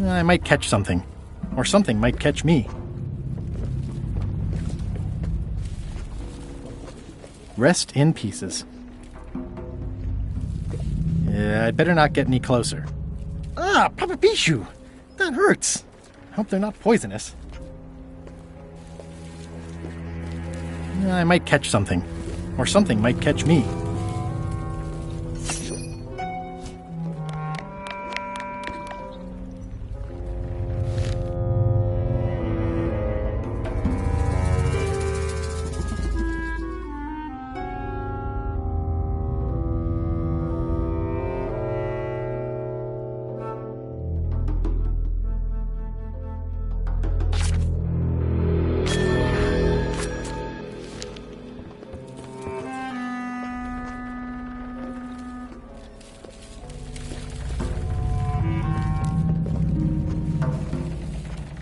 I might catch something. Or something might catch me. Rest in pieces. Yeah, I'd better not get any closer. Ah, Papa Pichu! That hurts. I hope they're not poisonous. I might catch something. Or something might catch me.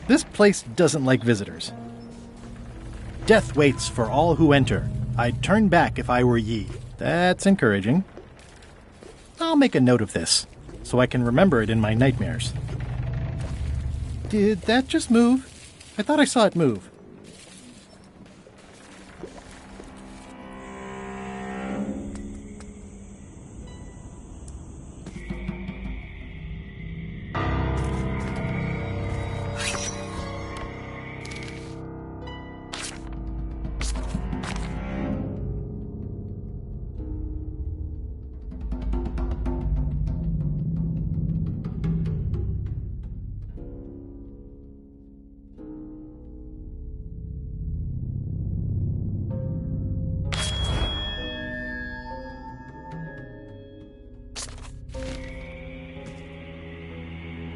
This place doesn't like visitors. Death waits for all who enter. I'd turn back if I were ye. That's encouraging. I'll make a note of this, so I can remember it in my nightmares. Did that just move? I thought I saw it move.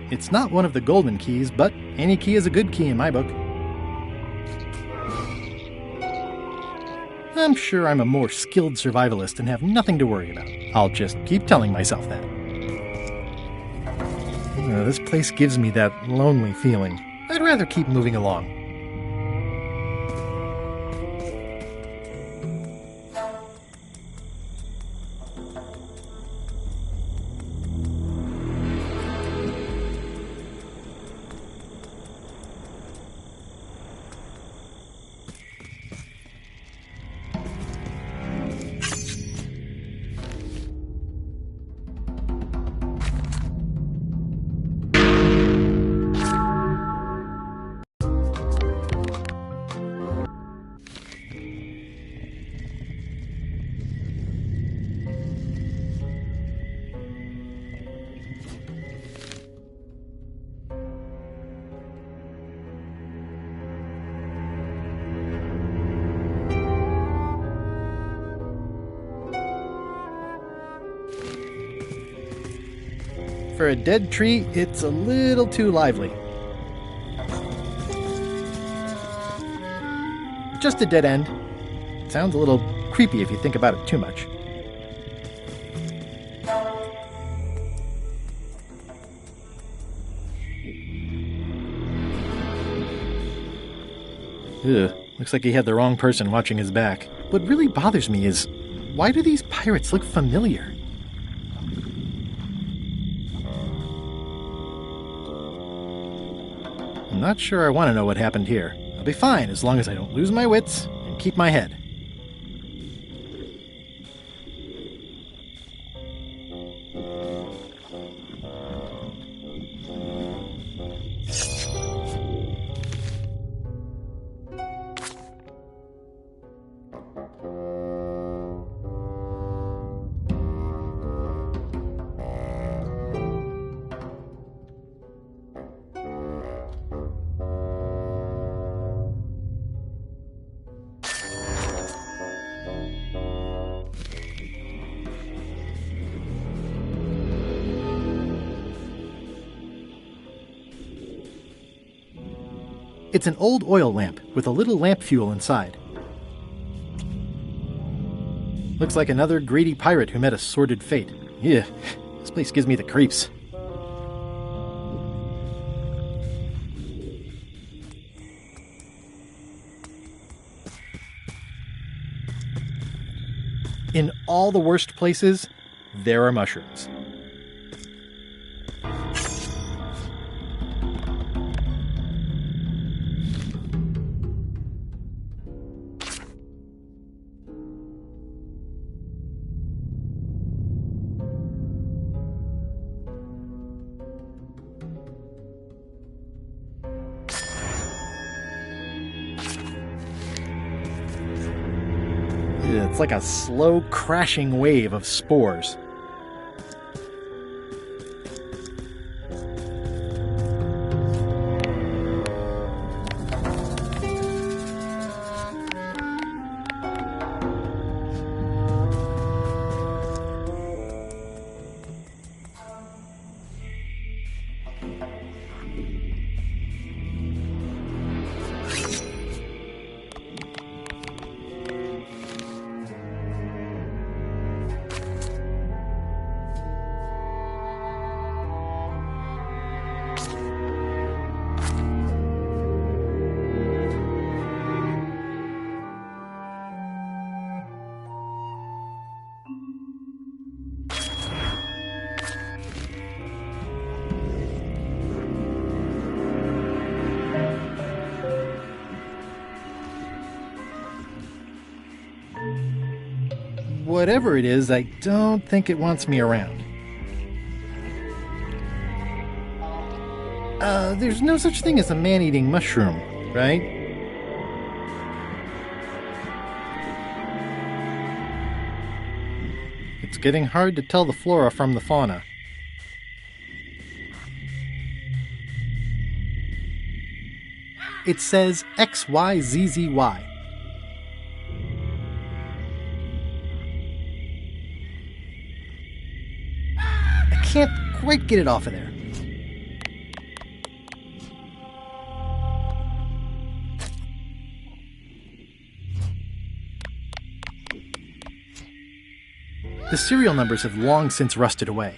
It's not one of the golden keys, but any key is a good key in my book. I'm sure I'm a more skilled survivalist and have nothing to worry about. I'll just keep telling myself that. This place gives me that lonely feeling. I'd rather keep moving along. For a dead tree, it's a little too lively. Just a dead end. It sounds a little creepy if you think about it too much. Ugh, looks like he had the wrong person watching his back. What really bothers me is, why do these pirates look familiar? I'm not sure I want to know what happened here. I'll be fine as long as I don't lose my wits and keep my head. It's an old oil lamp with a little lamp fuel inside. Looks like another greedy pirate who met a sordid fate. Yeah, this place gives me the creeps. In all the worst places, there are mushrooms. It's like a slow crashing wave of spores. Whatever it is, I don't think it wants me around. There's no such thing as a man-eating mushroom, right? It's getting hard to tell the flora from the fauna. It says XYZZY. I can't quite get it off of there. The serial numbers have long since rusted away.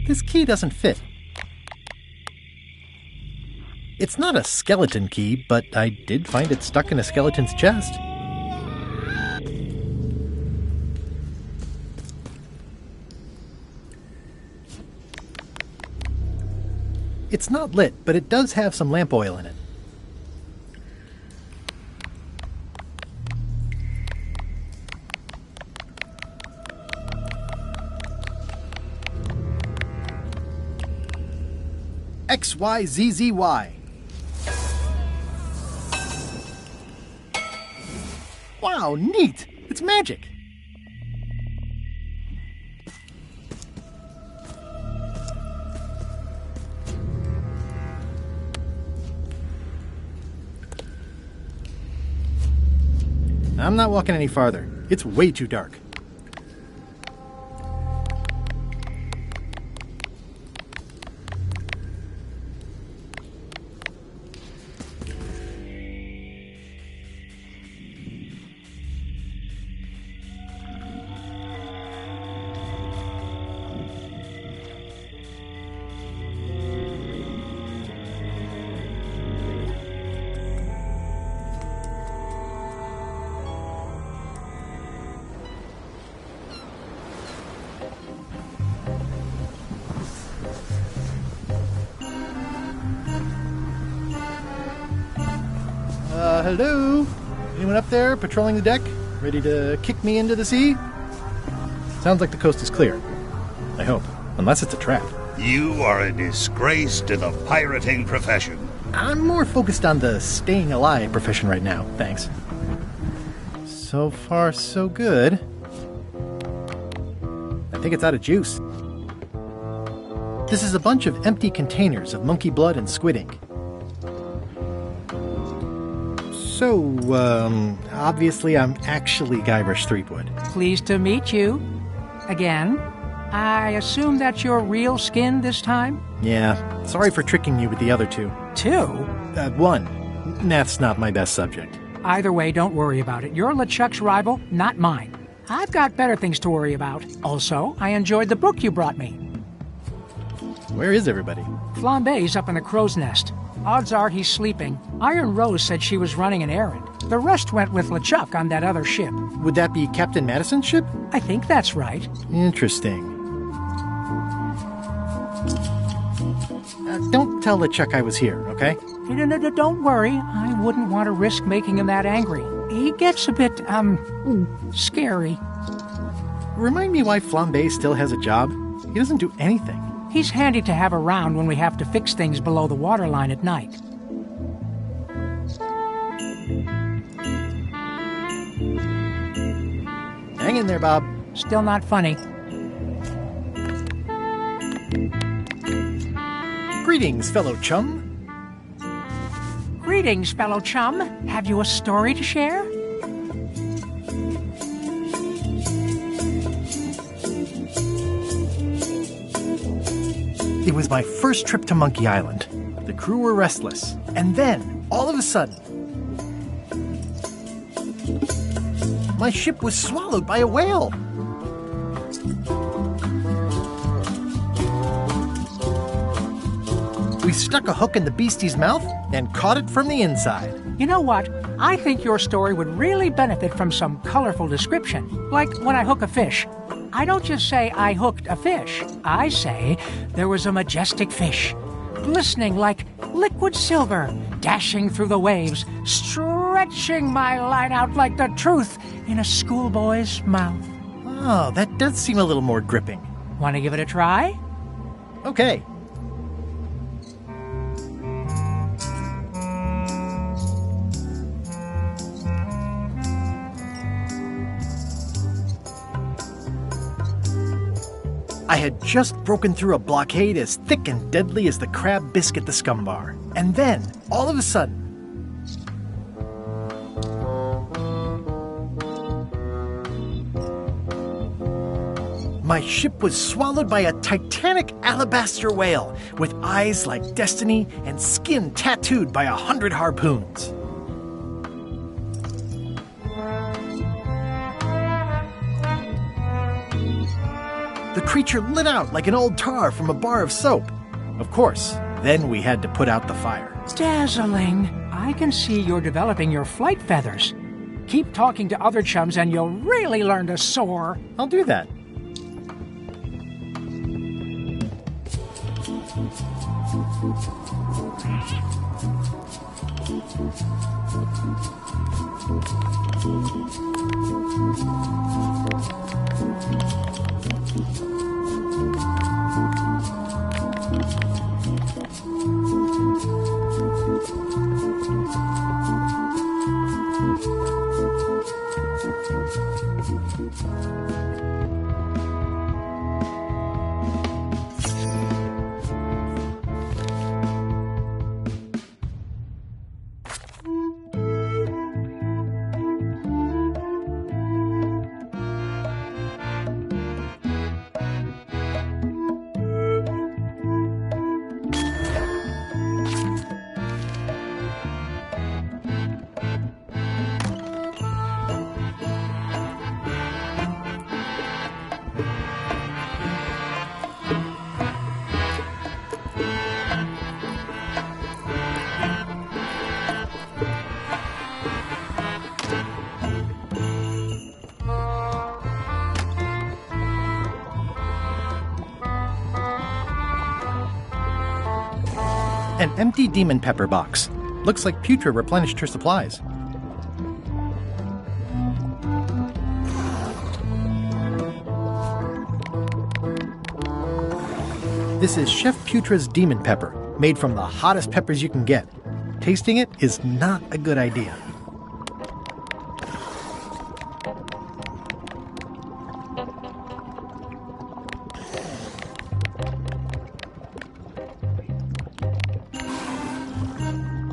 This key doesn't fit. It's not a skeleton key, but I did find it stuck in a skeleton's chest. It's not lit, but it does have some lamp oil in it. XYZZY. Wow, neat! It's magic! I'm not walking any farther. It's way too dark. Hello? Anyone up there patrolling the deck? Ready to kick me into the sea? Sounds like the coast is clear. I hope. Unless it's a trap. You are a disgrace to the pirating profession. I'm more focused on the staying alive profession right now, thanks. So far, so good. I think it's out of juice. This is a bunch of empty containers of monkey blood and squid ink. So, obviously I'm actually Guybrush Threepwood. Pleased to meet you. Again. I assume that's your real skin this time? Yeah, sorry for tricking you with the other two. Two? One. That's not my best subject. Either way, don't worry about it. You're LeChuck's rival, not mine. I've got better things to worry about. Also, I enjoyed the book you brought me. Where is everybody? Flambe's up in the crow's nest. Odds are he's sleeping. Iron Rose said she was running an errand. The rest went with LeChuck on that other ship. Would that be Captain Madison's ship? I think that's right. Interesting. Don't tell LeChuck I was here, okay? Don't worry. I wouldn't want to risk making him that angry. He gets a bit, scary. Remind me why Flambe still has a job? He doesn't do anything. He's handy to have around when we have to fix things below the waterline at night. Hang in there, Bob. Still not funny. Greetings, fellow chum. Greetings, fellow chum. Have you a story to share? It was my first trip to Monkey Island. The crew were restless. And then, all of a sudden, my ship was swallowed by a whale. We stuck a hook in the beastie's mouth and caught it from the inside. You know what? I think your story would really benefit from some colorful description. Like when I hook a fish. I don't just say I hooked a fish. I say there was a majestic fish, glistening like liquid silver, dashing through the waves, stretching my line out like the truth in a schoolboy's mouth. Oh, that does seem a little more gripping. Want to give it a try? Okay. I had just broken through a blockade as thick and deadly as the crab biscuit the Scumbar. And then, all of a sudden, my ship was swallowed by a titanic alabaster whale with eyes like destiny and skin tattooed by 100 harpoons. The creature lit out like an old tar from a bar of soap. Of course, then we had to put out the fire. Dazzling. I can see you're developing your flight feathers. Keep talking to other chums and you'll really learn to soar. I'll do that. An empty demon pepper box. Looks like Putra replenished her supplies. This is Chef Putra's demon pepper, made from the hottest peppers you can get. Tasting it is not a good idea.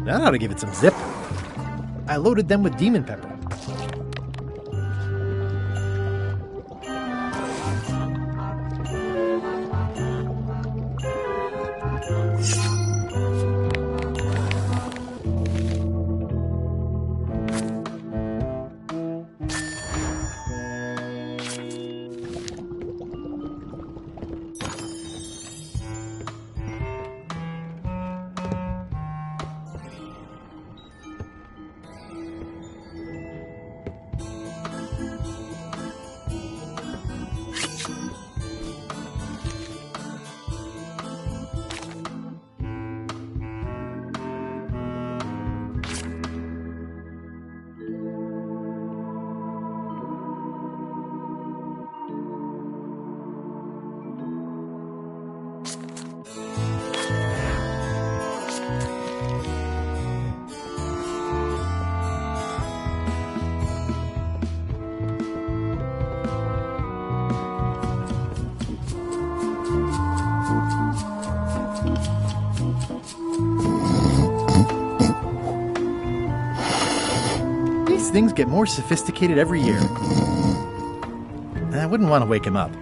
That ought to give it some zip. I loaded them with demon pepper. These things get more sophisticated every year. I wouldn't want to wake him up.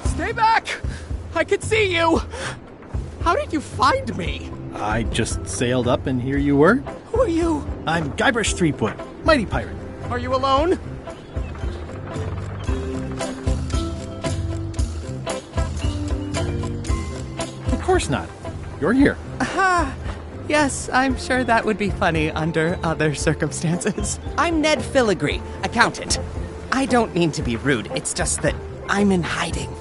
Stay back! I can see you! How did you find me? I just sailed up and here you were. Who are you? I'm Guybrush Threepwood, mighty pirate. Are you alone? Of course not. You're here. Yes, I'm sure that would be funny under other circumstances. I'm Ned Filigree, accountant. I don't mean to be rude, it's just that I'm in hiding.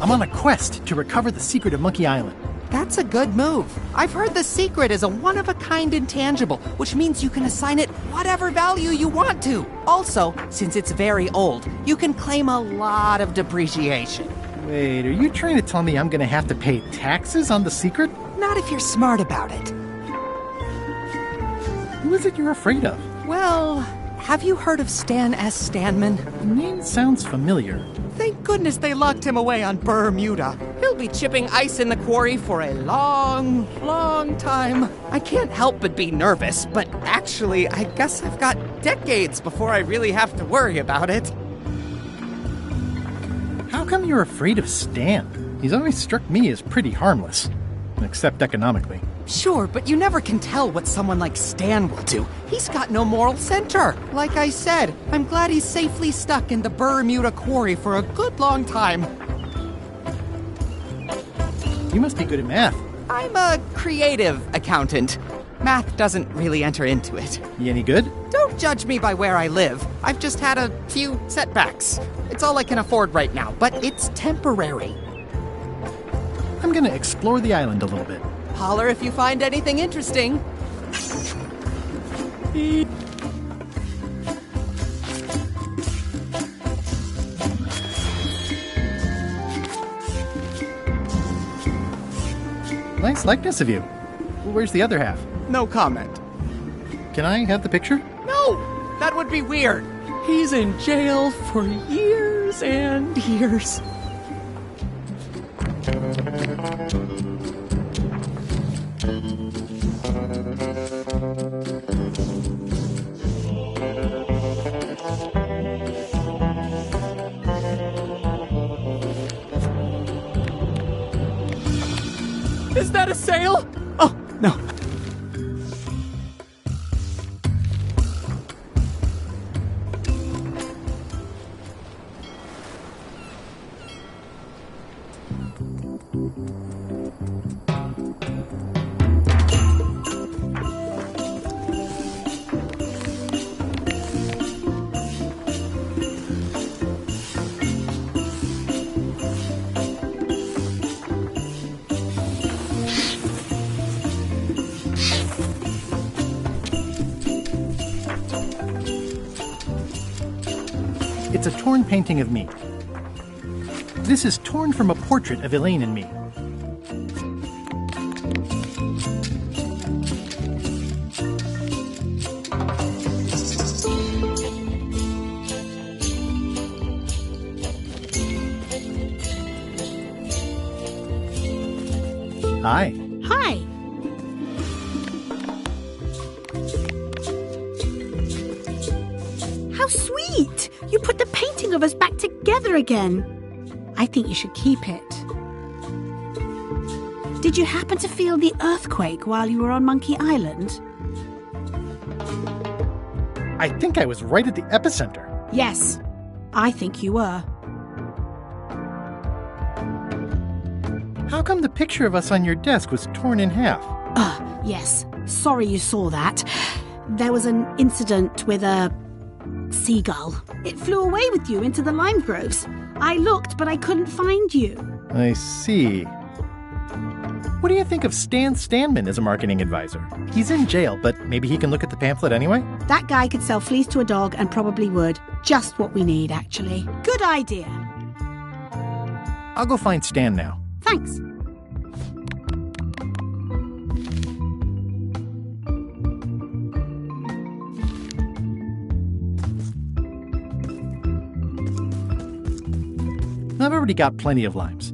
I'm on a quest to recover the secret of Monkey Island. That's a good move. I've heard the secret is a one-of-a-kind intangible, which means you can assign it whatever value you want to. Also, since it's very old, you can claim a lot of depreciation. Wait, are you trying to tell me I'm going to have to pay taxes on the secret? Not if you're smart about it. Who is it you're afraid of? Well, have you heard of Stan S. Stanman? The name sounds familiar. Thank goodness they locked him away on Bermuda. He'll be chipping ice in the quarry for a long, long time. I can't help but be nervous, but actually, I guess I've got decades before I really have to worry about it. How come you're afraid of Stan? He's always struck me as pretty harmless, except economically. Sure, but you never can tell what someone like Stan will do. He's got no moral center. Like I said, I'm glad he's safely stuck in the Bermuda quarry for a good long time. You must be good at math. I'm a creative accountant. Math doesn't really enter into it. You any good? Don't judge me by where I live. I've just had a few setbacks. It's all I can afford right now, but it's temporary. I'm going to explore the island a little bit. Holler if you find anything interesting. Nice likeness of you. Where's the other half? No comment. Can I have the picture? No! That would be weird. He's in jail for years and years. Is that a sail? Oh, no. It's a torn painting of me. This is torn from a portrait of Elaine and me. Hi. Hi. How sweet! You put the painting of us back together again. I think you should keep it. Did you happen to feel the earthquake while you were on Monkey Island? I think I was right at the epicenter. Yes, I think you were. How come the picture of us on your desk was torn in half? Yes. Sorry you saw that. There was an incident with a seagull. It flew away with you into the lime groves. I looked, but I couldn't find you. I see. What do you think of Stan Stanman as a marketing advisor? He's in jail, but maybe he can look at the pamphlet anyway? That guy could sell fleece to a dog and probably would. Just what we need, actually. Good idea. I'll go find Stan now. Thanks. I've already got plenty of limes.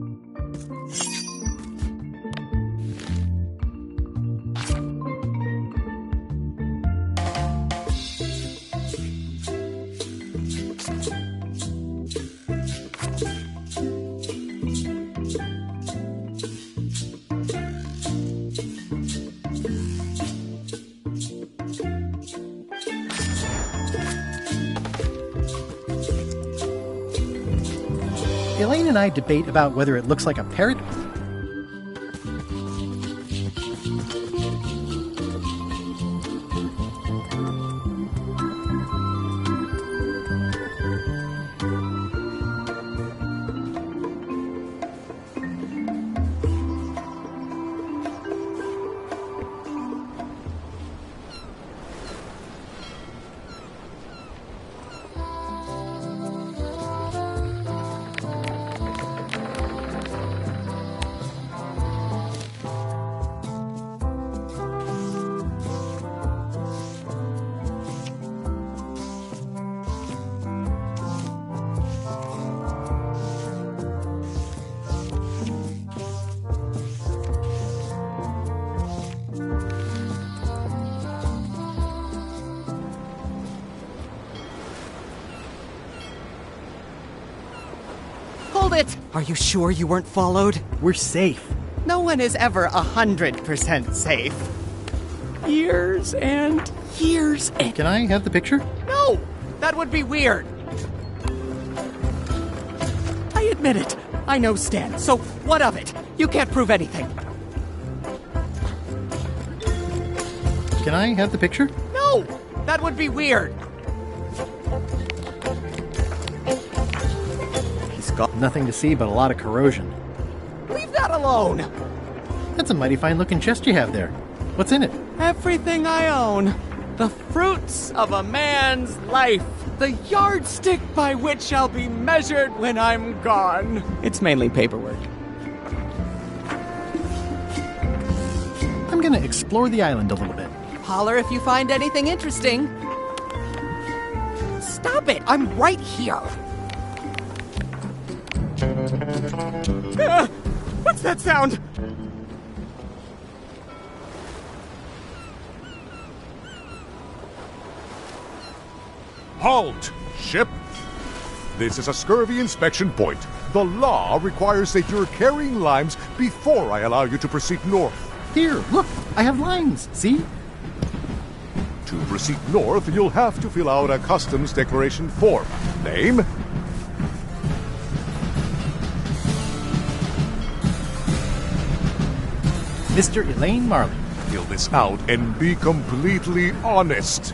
Elaine and I debate about whether it looks like a parrot. Hold it! Are you sure you weren't followed? We're safe. No one is ever 100% safe. Years and years and... Can I have the picture? No! That would be weird. I admit it. I know Stan, so what of it? You can't prove anything. Can I have the picture? No! That would be weird. He's got... Nothing to see but a lot of corrosion. Leave that alone! That's a mighty fine-looking chest you have there. What's in it? Everything I own. The fruits of a man's life. The yardstick by which I'll be measured when I'm gone. It's mainly paperwork. I'm gonna explore the island a little bit. Holler if you find anything interesting. Stop it! I'm right here! What's that sound? Halt! Ship! This is a scurvy inspection point. The law requires that you're carrying limes before I allow you to proceed north. Here, look! I have limes, see? To proceed north, you'll have to fill out a customs declaration form. Name? Mr. Elaine Marley. Fill this out and be completely honest.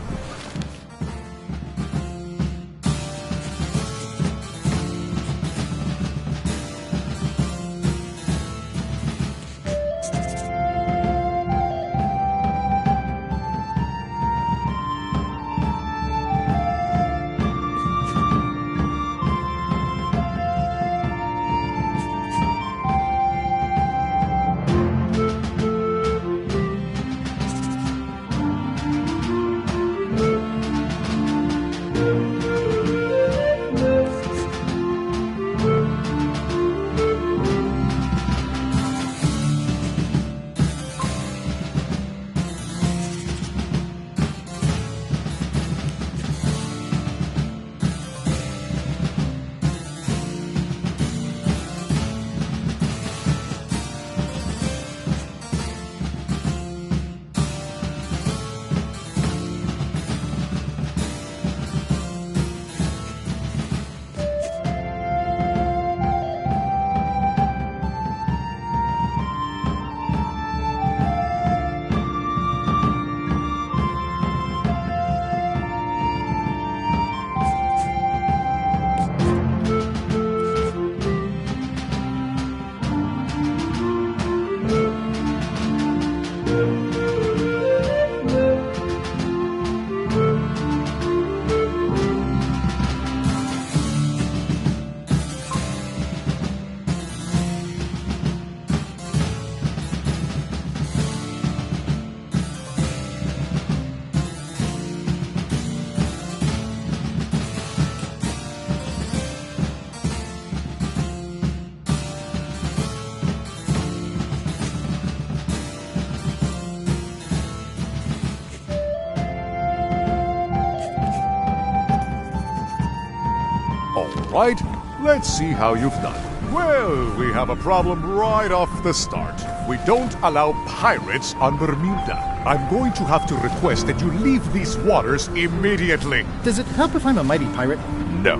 right, let's see how you've done. Well, we have a problem right off the start. We don't allow pirates on Bermuda. I'm going to have to request that you leave these waters immediately. Does it help if I'm a mighty pirate? No.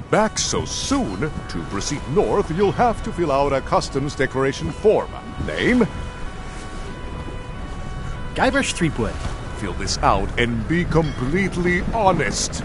Back so soon? To proceed north, you'll have to fill out a customs declaration form. Name? Guybrush Threepwood. Fill this out and be completely honest.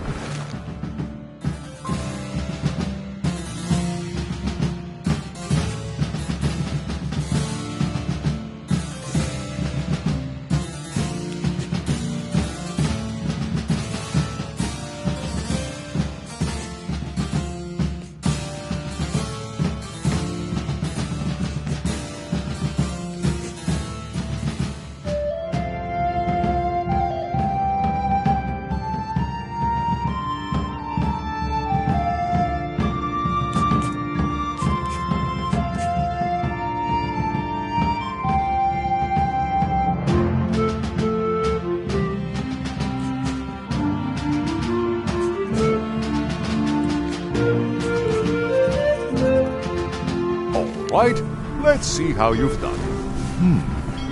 Right, let's see how you've done.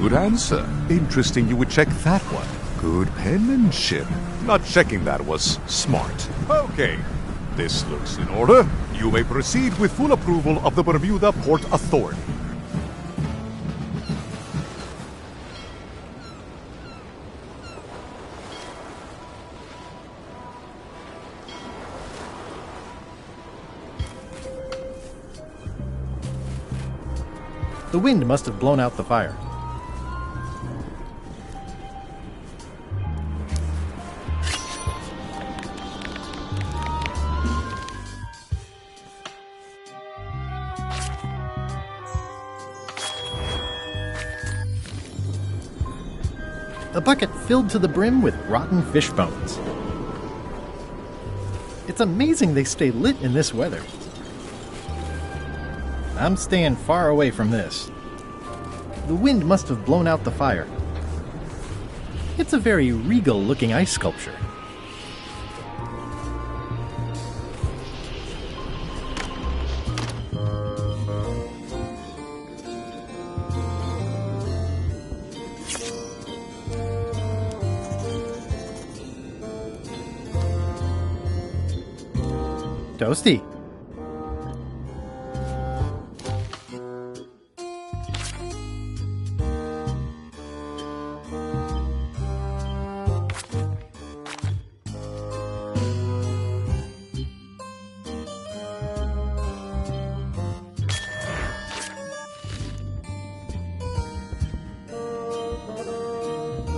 Good answer. Interesting you would check that one. Good penmanship. Not checking that was smart. Okay, this looks in order. You may proceed with full approval of the Bermuda Port Authority. The wind must have blown out the fire. A bucket filled to the brim with rotten fish bones. It's amazing they stay lit in this weather. I'm staying far away from this. The wind must have blown out the fire. It's a very regal-looking ice sculpture. Toasty.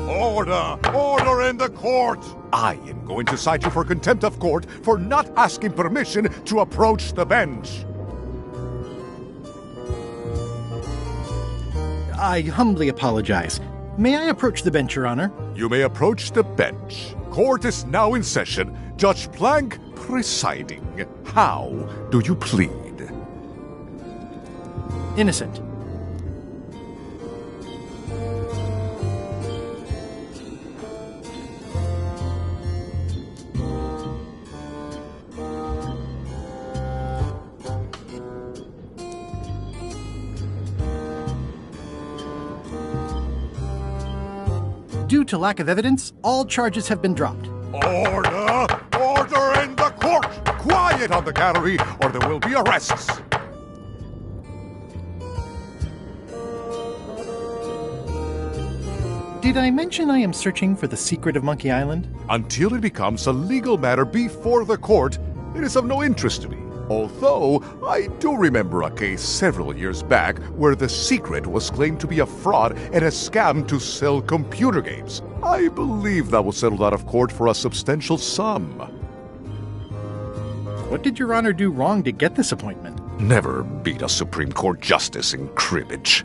Order! Order in the court! I am going to cite you for contempt of court for not asking permission to approach the bench. I humbly apologize. May I approach the bench, Your Honor? You may approach the bench. Court is now in session. Judge Plank presiding. How do you plead? Innocent. Due to lack of evidence, all charges have been dropped. Order! Order in the court! Quiet on the gallery, or there will be arrests! Did I mention I am searching for the secret of Monkey Island? Until it becomes a legal matter before the court, it is of no interest to me. Although, I do remember a case several years back where the secret was claimed to be a fraud and a scam to sell computer games. I believe that was settled out of court for a substantial sum. What did Your Honor do wrong to get this appointment? Never beat a Supreme Court justice in cribbage.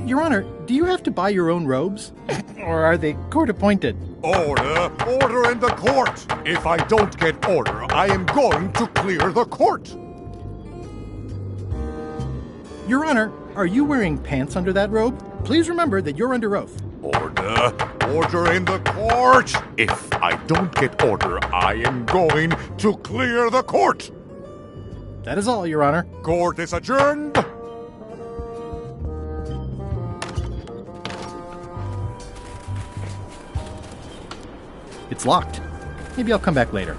Your Honor, do you have to buy your own robes? Or are they court-appointed? Order! Order in the court! If I don't get order, I am going to clear the court! Your Honor, are you wearing pants under that robe? Please remember that you're under oath. Order! Order in the court! If I don't get order, I am going to clear the court! That is all, Your Honor. Court is adjourned! It's locked. Maybe I'll come back later.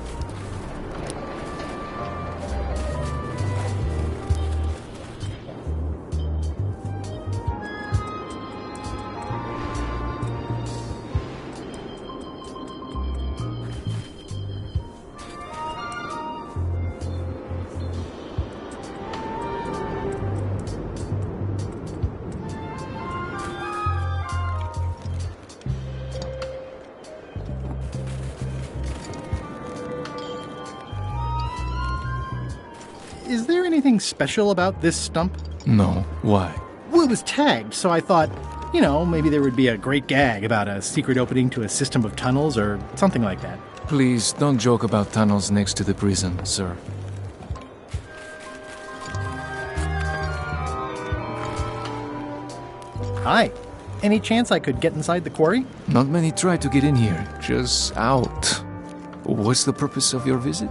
Is there anything special about this stump? No, why? Well, it was tagged, so I thought, maybe there would be a great gag about a secret opening to a system of tunnels or something like that. Please don't joke about tunnels next to the prison, sir. Hi. Any chance I could get inside the quarry? Not many try to get in here, just out. What's the purpose of your visit?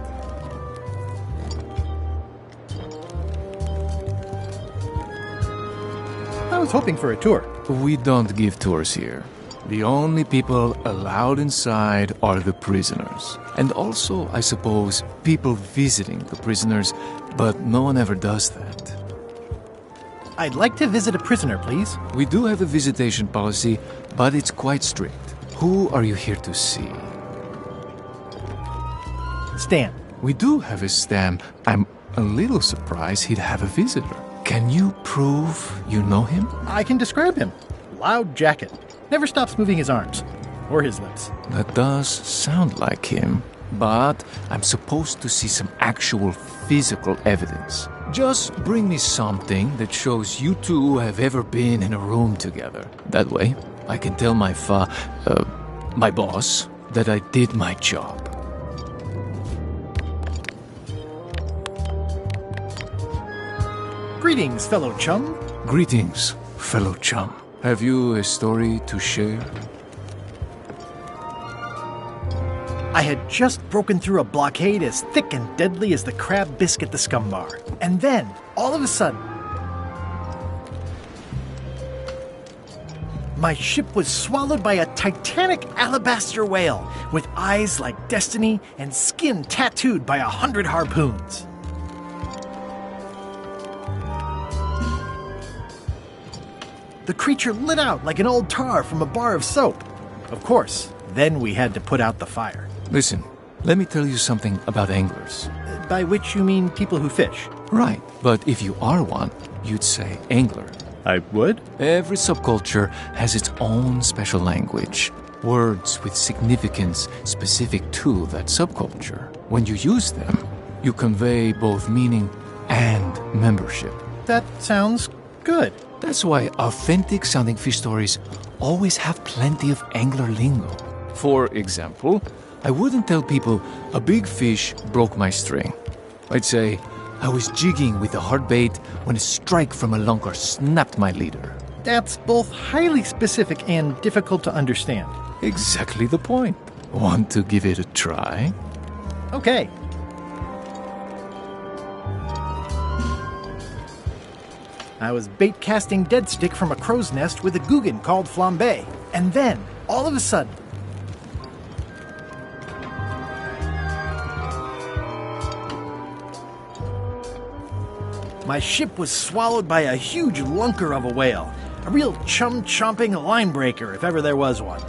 I was hoping for a tour. We don't give tours here. The only people allowed inside are the prisoners. And also, I suppose, people visiting the prisoners, but no one ever does that. I'd like to visit a prisoner, please. We do have a visitation policy, but it's quite strict. Who are you here to see? Stan. We do have a Stan. I'm a little surprised he'd have a visitor. Can you prove you know him? I can describe him. Loud jacket. Never stops moving his arms. Or his lips. That does sound like him. But I'm supposed to see some actual physical evidence. Just bring me something that shows you two have ever been in a room together. That way, I can tell my boss that I did my job. Greetings, fellow chum. Greetings, fellow chum. Have you a story to share? I had just broken through a blockade as thick and deadly as the crab biscuit the scum bar. And then, all of a sudden, my ship was swallowed by a titanic alabaster whale with eyes like destiny and skin tattooed by 100 harpoons. The creature lit out like an old tar from a bar of soap. Of course, then we had to put out the fire. Listen, let me tell you something about anglers. By which you mean people who fish? Right, but if you are one, you'd say angler. I would? Every subculture has its own special language. Words with significance specific to that subculture. When you use them, you convey both meaning and membership. That sounds good. That's why authentic sounding fish stories always have plenty of angler lingo. For example, I wouldn't tell people a big fish broke my string. I'd say I was jigging with a hard bait when a strike from a lunker snapped my leader. That's both highly specific and difficult to understand. Exactly the point. Want to give it a try? Okay. I was bait casting dead stick from a crow's nest with a Guggen called Flambe. And then, all of a sudden, my ship was swallowed by a huge lunker of a whale. A real chum-chomping line breaker, if ever there was one.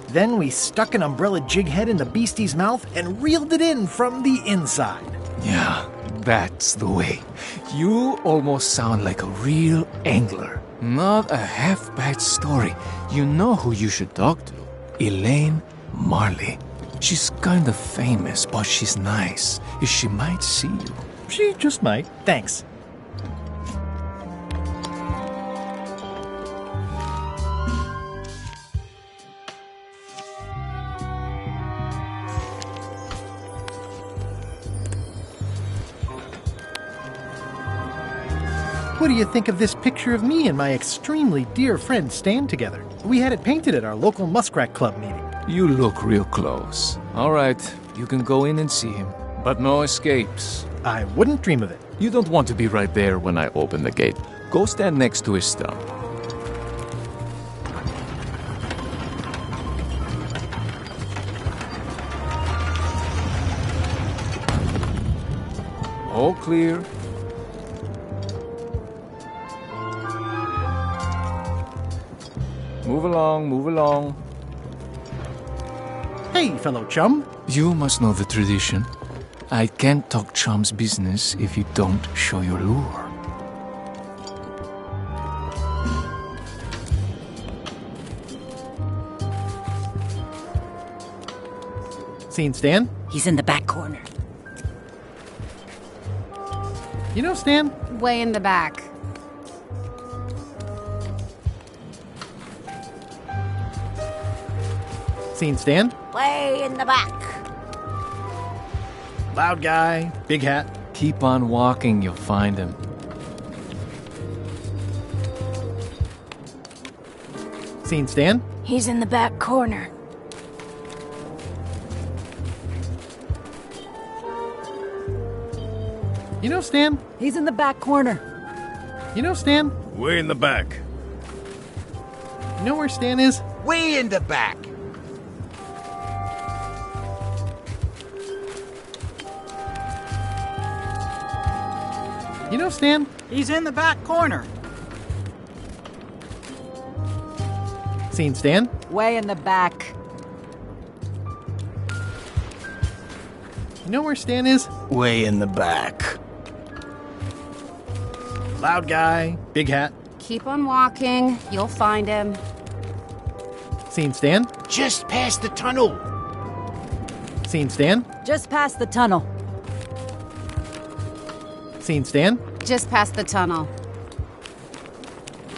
Then we stuck an umbrella jig head in the beastie's mouth and reeled it in from the inside. Yeah, that's the way. You almost sound like a real angler. Not a half-bad story. You know who you should talk to. Elaine Marley. She's kind of famous, but she's nice. She might see you. She just might. Thanks. What do you think of this picture of me and my extremely dear friend Stan together? We had it painted at our local Muskrat Club meeting. You look real close. All right, you can go in and see him. But no escapes. I wouldn't dream of it. You don't want to be right there when I open the gate. Go stand next to his stump. All clear. Move along, move along. Hey, fellow chum. You must know the tradition. I can't talk chum's business if you don't show your lure. Seen Stan? He's in the back corner. You know Stan? Way in the back. Seen Stan? Way in the back. Loud guy, big hat. Keep on walking, you'll find him. Seen Stan? He's in the back corner. You know Stan? He's in the back corner. You know Stan? Way in the back. You know where Stan is? Way in the back. You know Stan? He's in the back corner. Seen Stan? Way in the back. You know where Stan is? Way in the back. Loud guy, big hat. Keep on walking. You'll find him. Seen Stan? Just past the tunnel. Seen Stan? Just past the tunnel. Seen Stan? Just past the tunnel.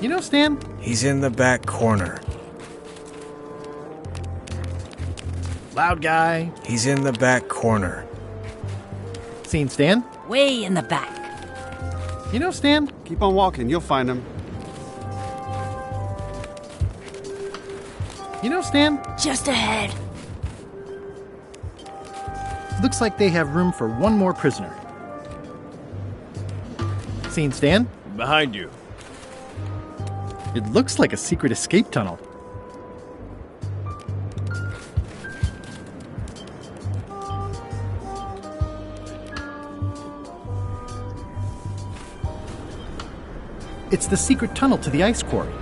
You know Stan? He's in the back corner. Loud guy. He's in the back corner. Seen Stan? Way in the back. You know Stan? Keep on walking, you'll find him. You know Stan? Just ahead. Looks like they have room for one more prisoner. Seen Stan? Behind you. It looks like a secret escape tunnel. It's the secret tunnel to the ice quarry.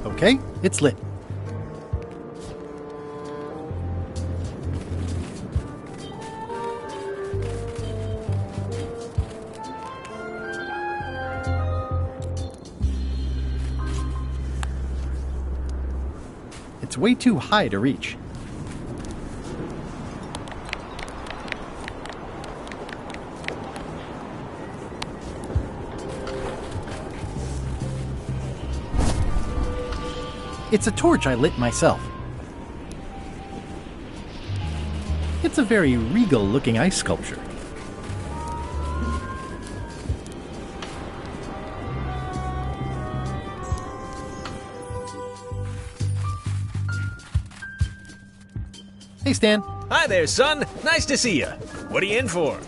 Okay, it's lit. It's way too high to reach. It's a torch I lit myself. It's a very regal-looking ice sculpture. Hey, Stan. Hi there, son. Nice to see you. What are you in for?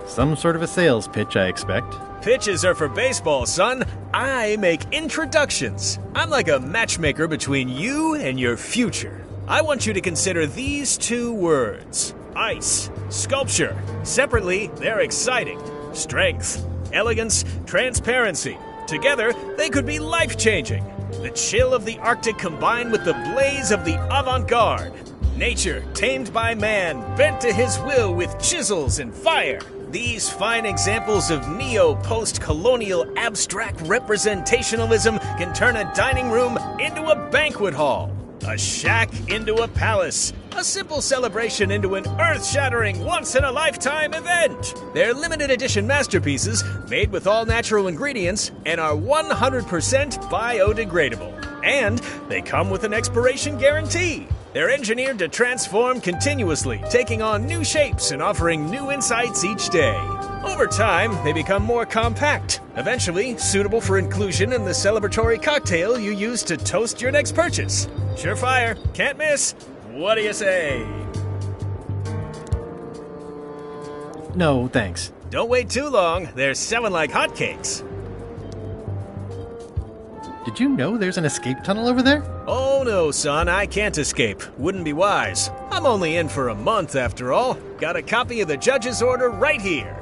Some sort of a sales pitch, I expect. Pitches are for baseball, son. I make introductions. I'm like a matchmaker between you and your future. I want you to consider these two words: ice, sculpture. Separately, they're exciting. Strength, elegance, transparency. Together, they could be life-changing. The chill of the Arctic combined with the blaze of the avant-garde. Nature, tamed by man, bent to his will with chisels and fire. These fine examples of neo-post-colonial abstract representationalism can turn a dining room into a banquet hall, a shack into a palace, A simple celebration into an earth-shattering, once-in-a-lifetime event. They're limited edition masterpieces made with all natural ingredients and are 100% biodegradable. And they come with an expiration guarantee. They're engineered to transform continuously, taking on new shapes and offering new insights each day. Over time, they become more compact, eventually suitable for inclusion in the celebratory cocktail you use to toast your next purchase. Surefire, can't miss. What do you say? No, thanks. Don't wait too long. They're selling like hotcakes. Did you know there's an escape tunnel over there? Oh no, son, I can't escape. Wouldn't be wise. I'm only in for a month after all. Got a copy of the judge's order right here.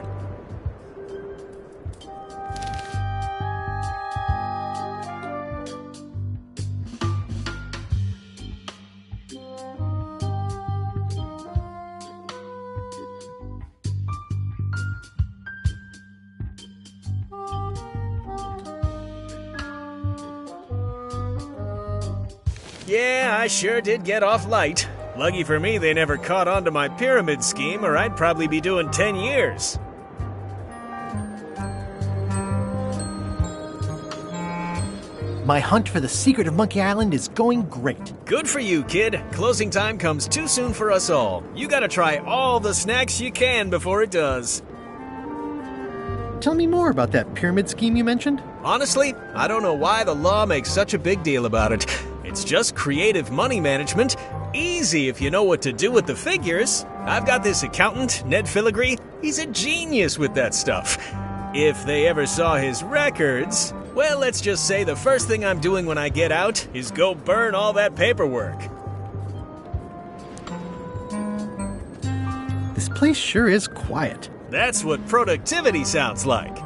Yeah, I sure did get off light. Lucky for me, they never caught on to my pyramid scheme, or I'd probably be doing 10 years. My hunt for the secret of Monkey Island is going great. Good for you, kid. Closing time comes too soon for us all. You gotta try all the snacks you can before it does. Tell me more about that pyramid scheme you mentioned. Honestly, I don't know why the law makes such a big deal about it. It's just creative money management. Easy if you know what to do with the figures. I've got this accountant, Ned Filigree. He's a genius with that stuff. If they ever saw his records, well, let's just say the first thing I'm doing when I get out is go burn all that paperwork. This place sure is quiet. That's what productivity sounds like.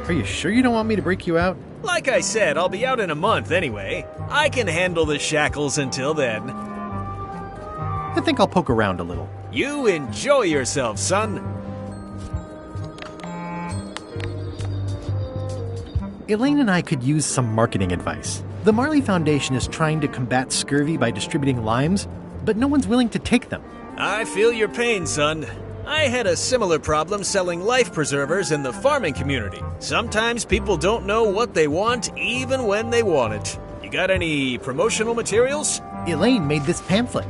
Are you sure you don't want me to break you out? Like I said, I'll be out in a month anyway. I can handle the shackles until then. I think I'll poke around a little. You enjoy yourself, son. Elaine and I could use some marketing advice. The Marley Foundation is trying to combat scurvy by distributing limes, but no one's willing to take them. I feel your pain, son. I had a similar problem selling life preservers in the farming community. Sometimes people don't know what they want, even when they want it. You got any promotional materials? Elaine made this pamphlet.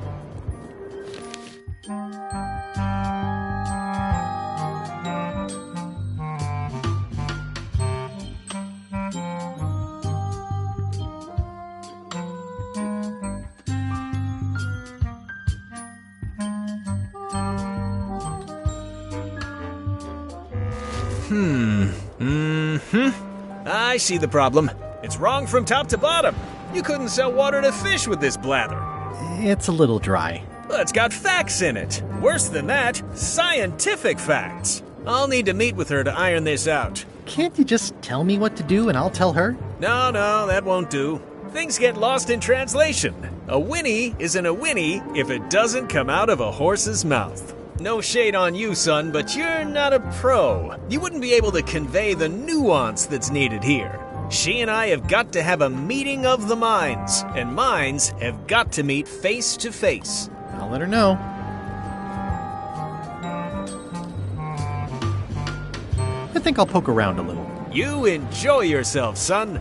I see the problem. It's wrong from top to bottom. You couldn't sell water to fish with this blather. It's a little dry. Well, it's got facts in it. Worse than that, scientific facts. I'll need to meet with her to iron this out. Can't you just tell me what to do and I'll tell her? No, that won't do. Things get lost in translation. A whinny isn't a whinny if it doesn't come out of a horse's mouth. No shade on you, son, but you're not a pro. You wouldn't be able to convey the nuance that's needed here. She and I have got to have a meeting of the minds, and minds have got to meet face to face. I'll let her know. I think I'll poke around a little. You enjoy yourself, son.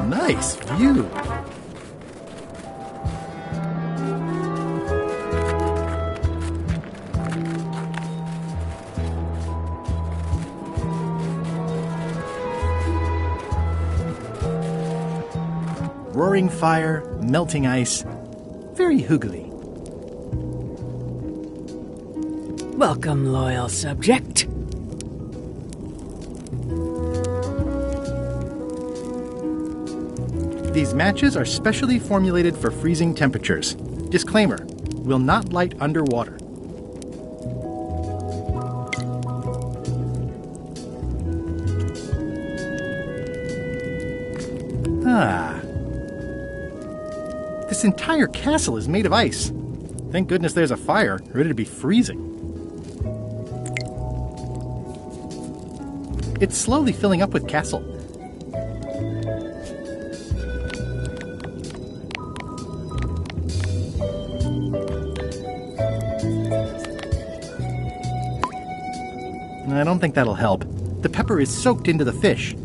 Nice view. roaring fire, melting ice. Very hoogly. Welcome, loyal subject. These matches are specially formulated for freezing temperatures. Disclaimer, will not light underwater. This entire castle is made of ice. Thank goodness there's a fire, ready to be freezing. It's slowly filling up with castle. I don't think that'll help. The pepper is soaked into the fish.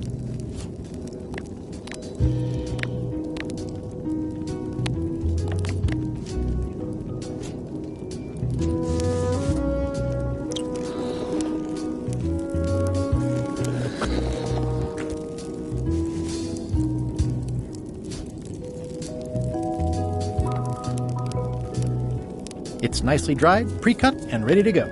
It's nicely dried, pre-cut, and ready to go.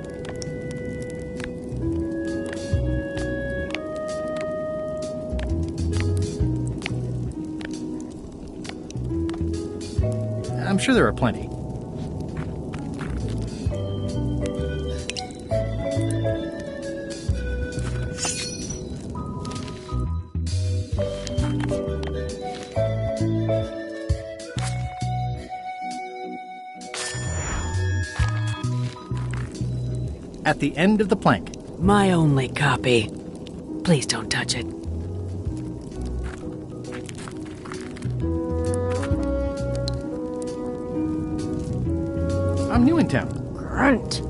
I'm sure there are plenty. At the end of the plank. My only copy. Please don't touch it. I'm new in town. Grunt.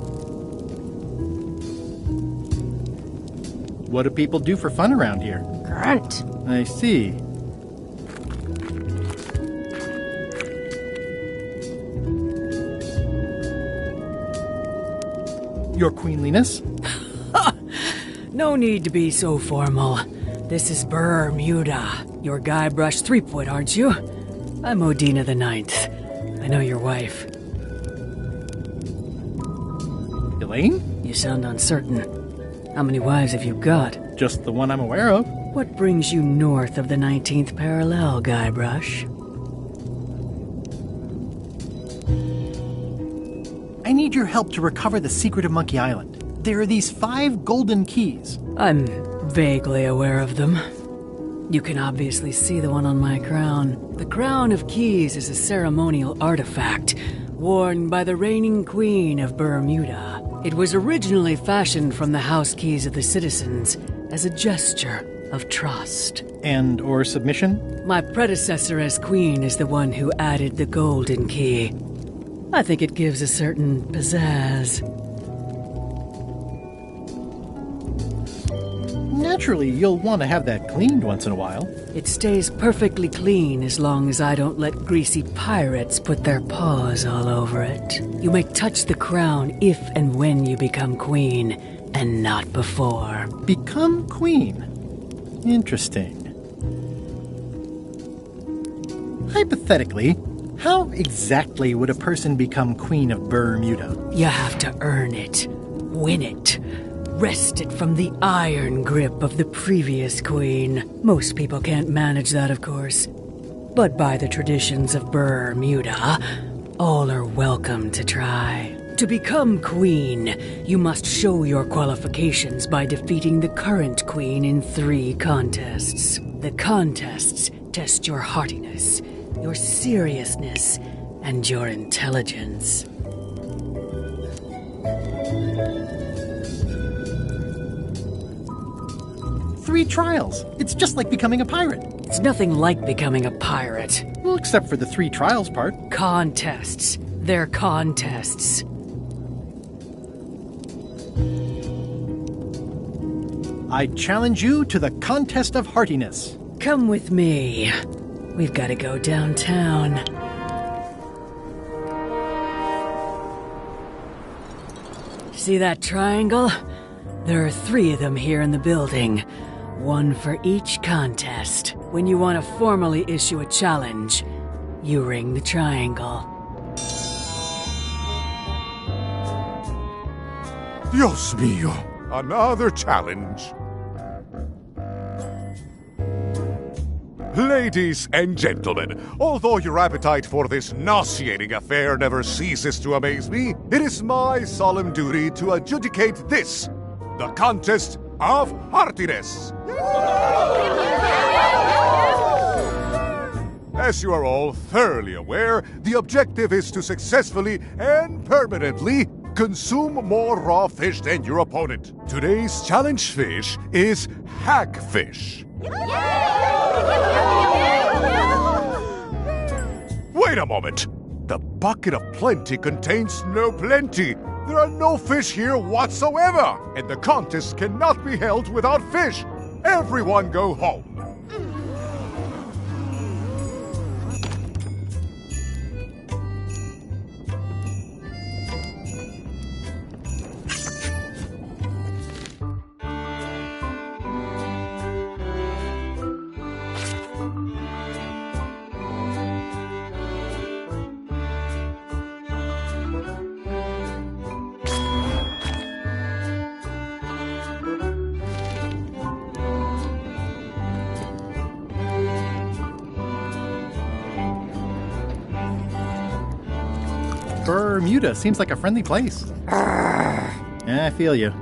What do people do for fun around here? Grunt. I see. Your queenliness? No need to be so formal. This is Bermuda. You're Guybrush Threepwood, aren't you? I'm Odina the Ninth. I know your wife. Elaine? You sound uncertain. How many wives have you got? Just the one I'm aware of. What brings you north of the 19th parallel, Guybrush? I need your help to recover the secret of Monkey Island. There are these 5 golden keys. I'm vaguely aware of them. You can obviously see the one on my crown. The Crown of Keys is a ceremonial artifact worn by the reigning queen of Bermuda. It was originally fashioned from the house keys of the citizens as a gesture of trust. And or submission? My predecessor as queen is the one who added the golden key. I think it gives a certain pizzazz. Naturally, you'll want to have that cleaned once in a while. It stays perfectly clean as long as I don't let greasy pirates put their paws all over it. You may touch the crown if and when you become queen, and not before. Become queen? Interesting. Hypothetically, how exactly would a person become queen of Bermuda? You have to earn it, win it, wrest it from the iron grip of the previous queen. Most people can't manage that, of course. But by the traditions of Bermuda, all are welcome to try. To become queen, you must show your qualifications by defeating the current queen in 3 contests. The contests test your heartiness, your seriousness, and your intelligence. Three trials. It's just like becoming a pirate. It's nothing like becoming a pirate. Well, except for the 3 trials part. Contests. They're contests. I challenge you to the contest of heartiness. Come with me. We've got to go downtown. See that triangle? There are 3 of them here in the building. 1 for each contest. When you want to formally issue a challenge, you ring the triangle. Dios mío, another challenge. Ladies and gentlemen, although your appetite for this nauseating affair never ceases to amaze me, it is my solemn duty to adjudicate this, the contest of heartiness. As you are all thoroughly aware, the objective is to successfully and permanently consume more raw fish than your opponent. Today's challenge fish is hagfish. Wait a moment! The bucket of plenty contains no plenty. There are no fish here whatsoever, and the contest cannot be held without fish. Everyone go home. Bermuda seems like a friendly place. Yeah, I feel you.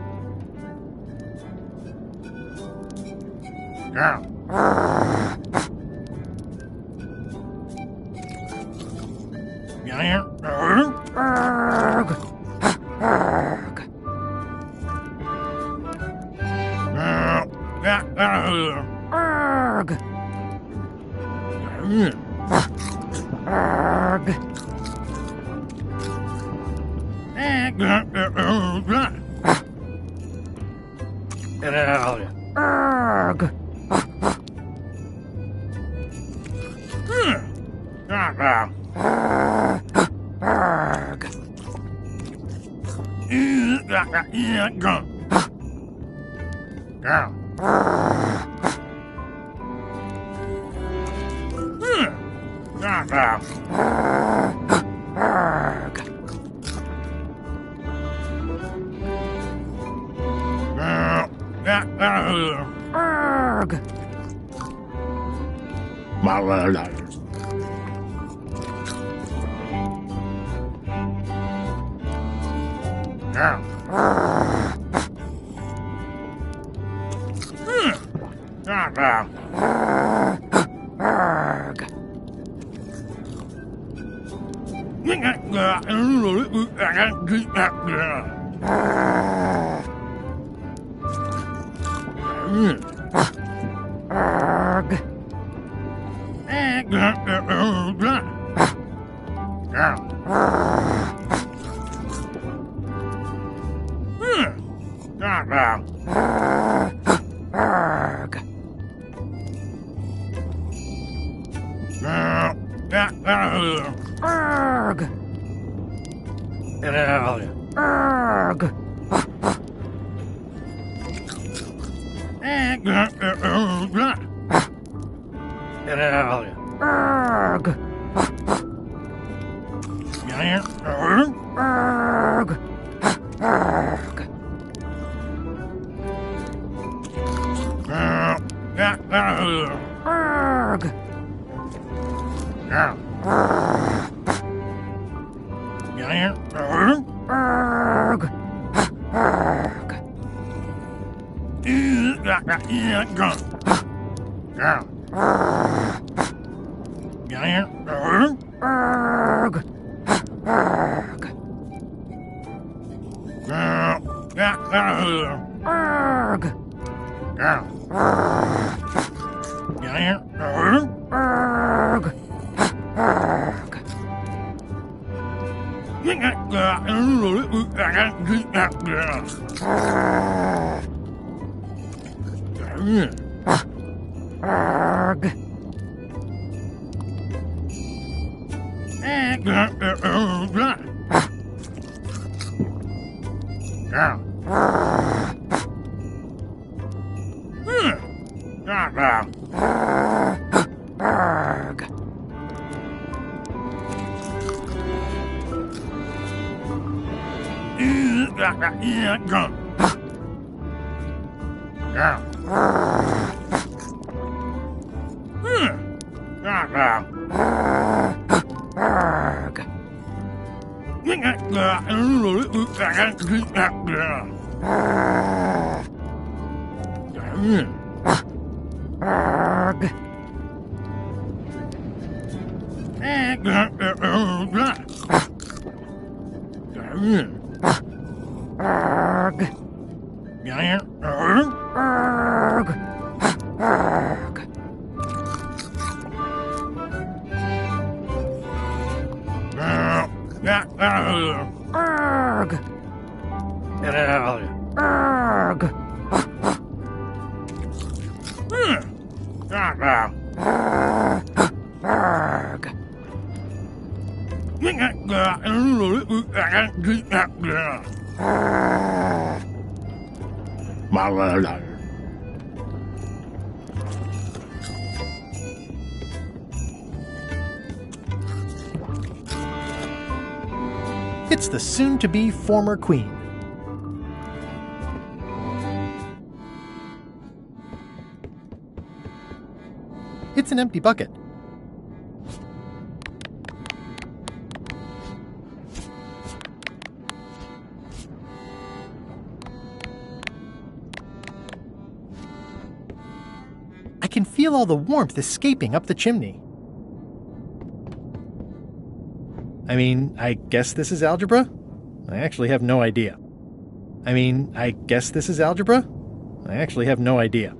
It's the soon-to-be former queen. It's an empty bucket. I can feel all the warmth escaping up the chimney. I mean, I guess this is algebra? I actually have no idea. I guess this is algebra? I actually have no idea.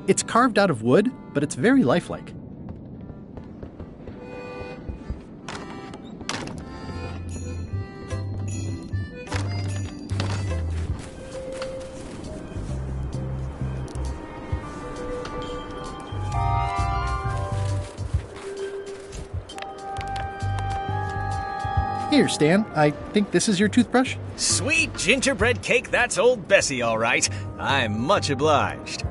It's carved out of wood, but it's very lifelike. Here, Stan, I think this is your toothbrush. Sweet gingerbread cake, that's old Bessie, all right. I'm much obliged.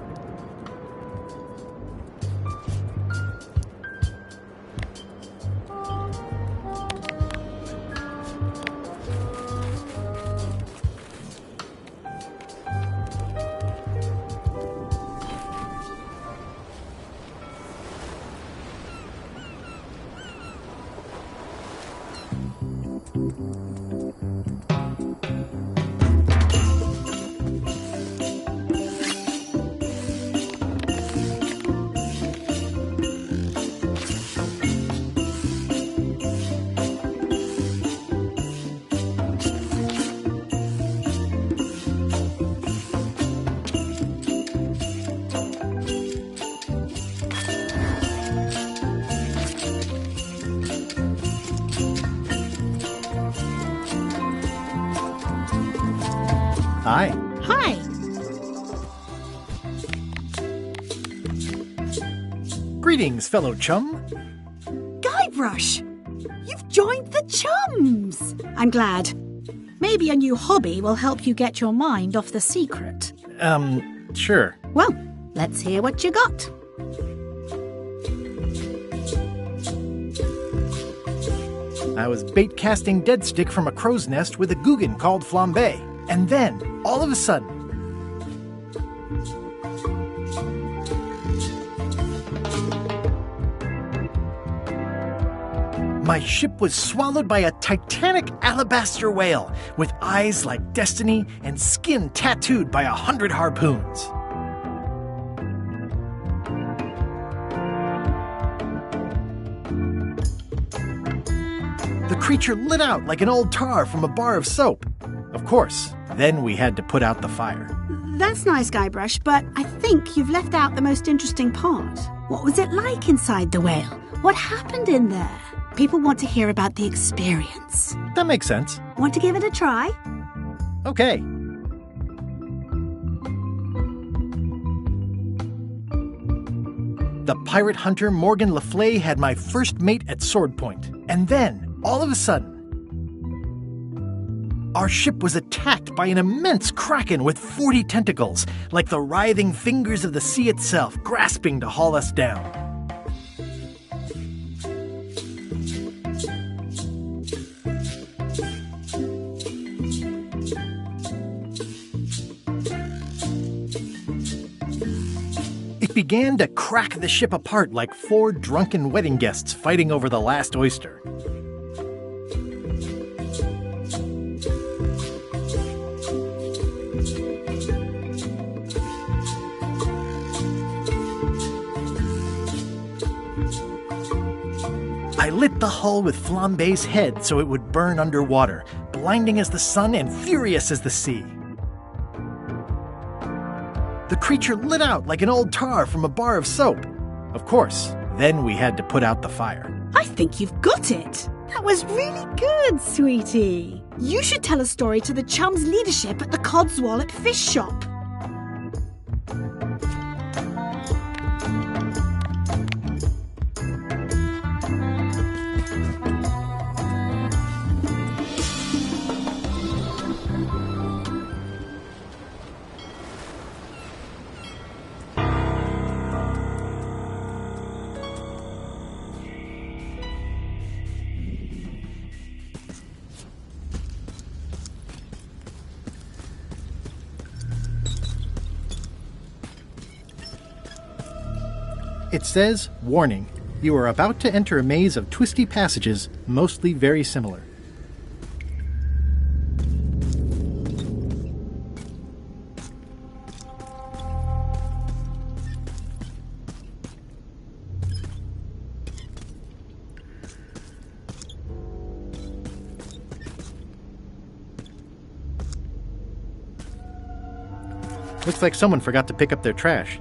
Hi. Hi. Greetings, fellow chum. Guybrush, you've joined the chums. I'm glad. Maybe a new hobby will help you get your mind off the secret. Sure. Well, let's hear what you got. I was bait casting dead stick from a crow's nest with a Guggen called Flambe. And then, all of a sudden, my ship was swallowed by a titanic alabaster whale with eyes like destiny and skin tattooed by 100 harpoons. The creature lit out like an old tar from a bar of soap. Of course, then we had to put out the fire. That's nice, Guybrush, but I think you've left out the most interesting part. What was it like inside the whale? What happened in there? People want to hear about the experience. That makes sense. Want to give it a try? Okay. The pirate hunter Morgan Le Fay had my first mate at sword point. And then, all of a sudden, Our ship was attacked by an immense kraken with 40 tentacles, like the writhing fingers of the sea itself, grasping to haul us down. It began to crack the ship apart like 4 drunken wedding guests fighting over the last oyster. I lit the hull with Flambe's head so it would burn underwater, blinding as the sun and furious as the sea. The creature lit out like an old tar from a bar of soap. Of course, then we had to put out the fire. I think you've got it. That was really good, sweetie. You should tell a story to the chum's leadership at the Codswallop Fish Shop. It says, "Warning, you are about to enter a maze of twisty passages, mostly very similar." Looks like someone forgot to pick up their trash.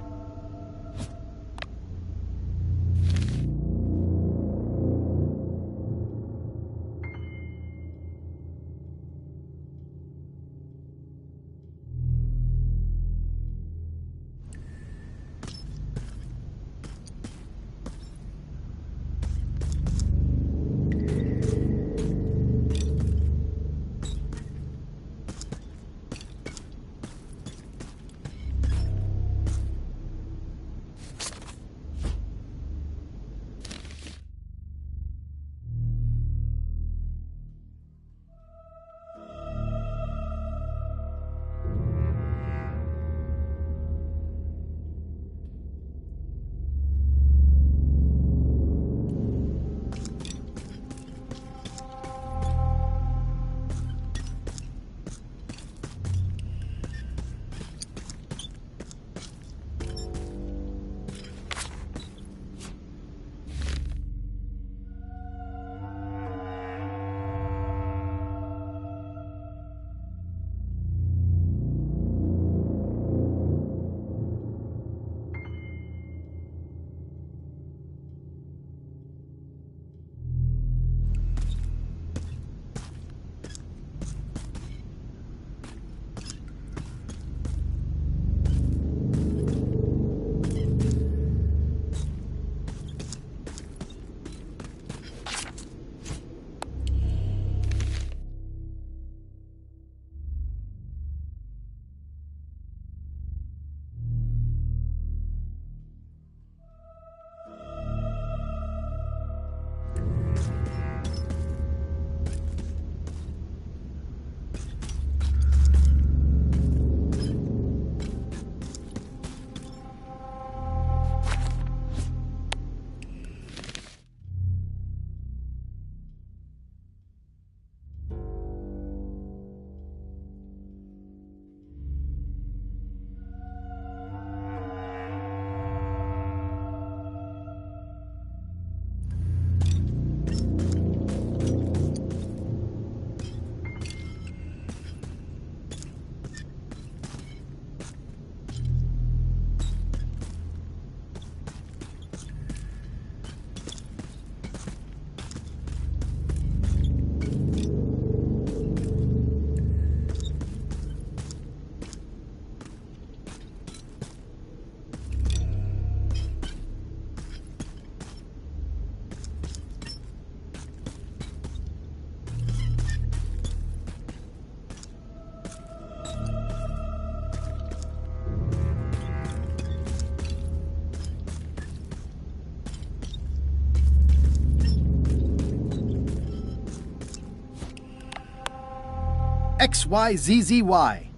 XYZZY.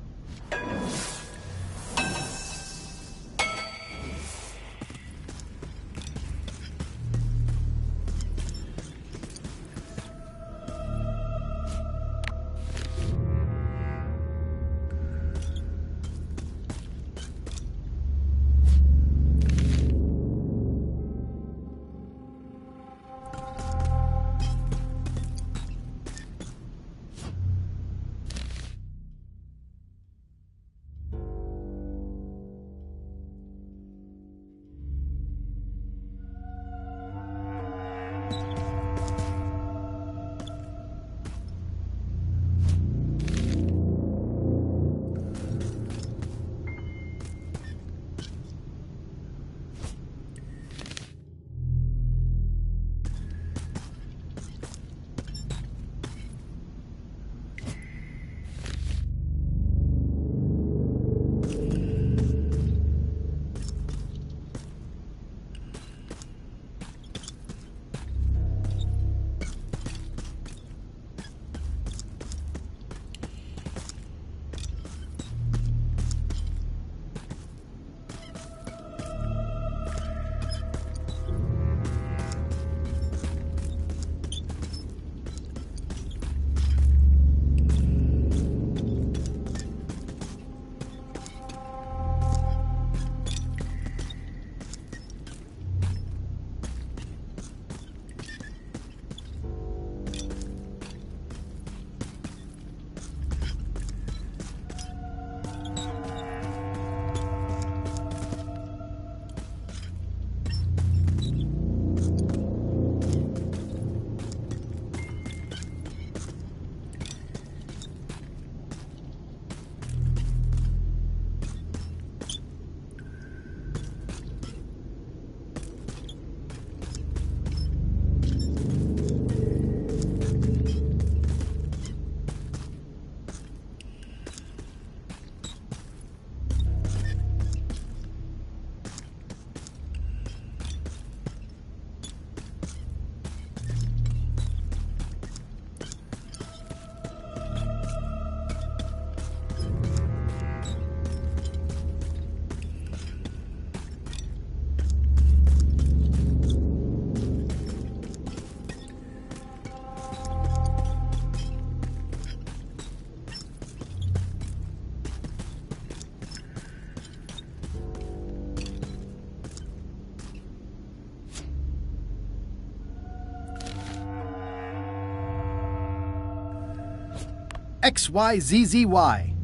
XYZZY.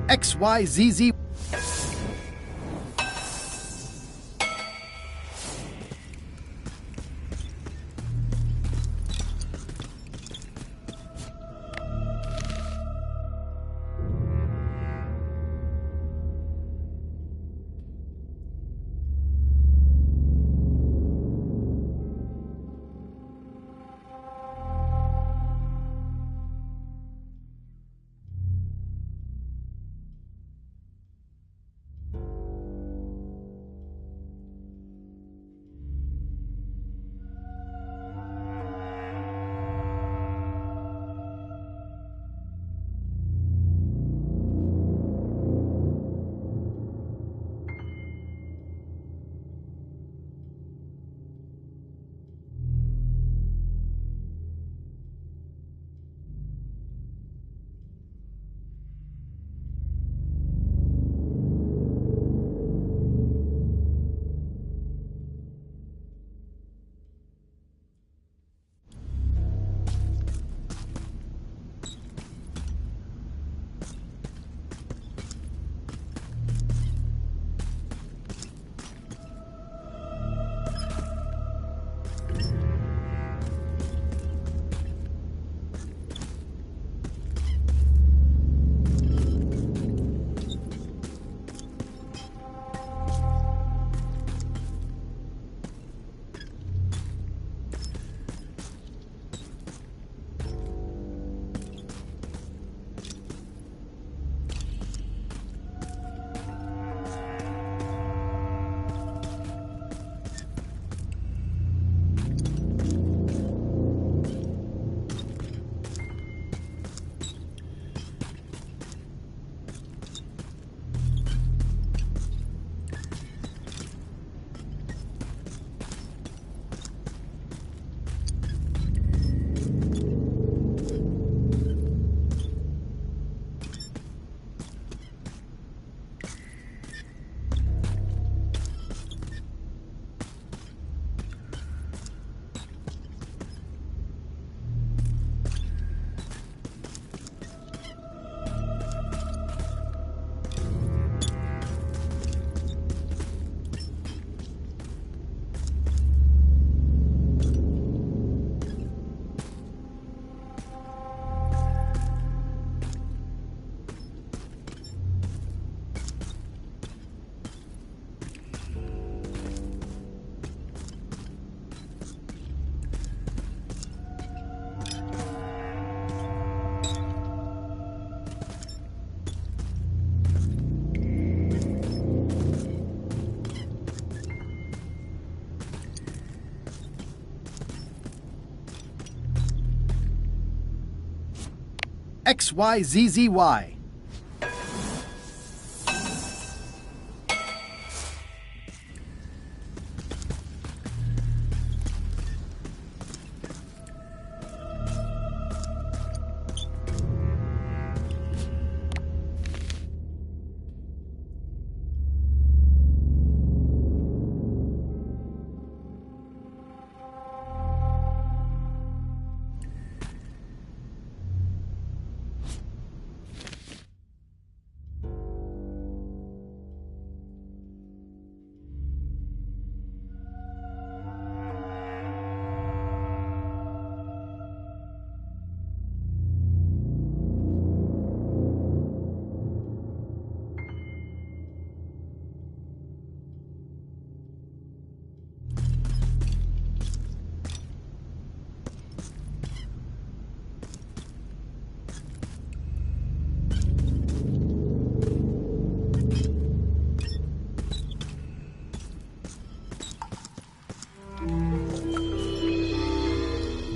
XYZZ. XYZZY.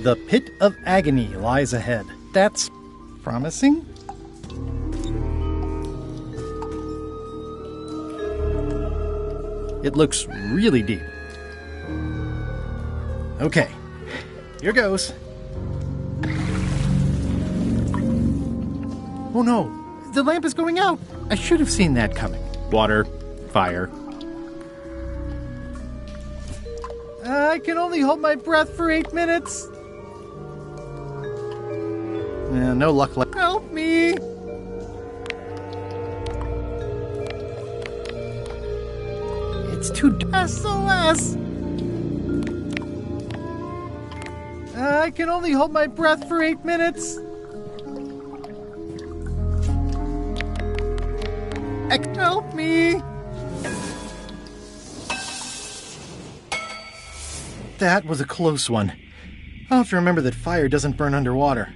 The Pit of Agony lies ahead. That's promising? It looks really deep. Okay, here goes. Oh no, the lamp is going out. I should have seen that coming. Water, fire. I can only hold my breath for 8 minutes. No luck left. Help me! It's too SOS! I can only hold my breath for 8 minutes. Help me! That was a close one. I'll have to remember that fire doesn't burn underwater.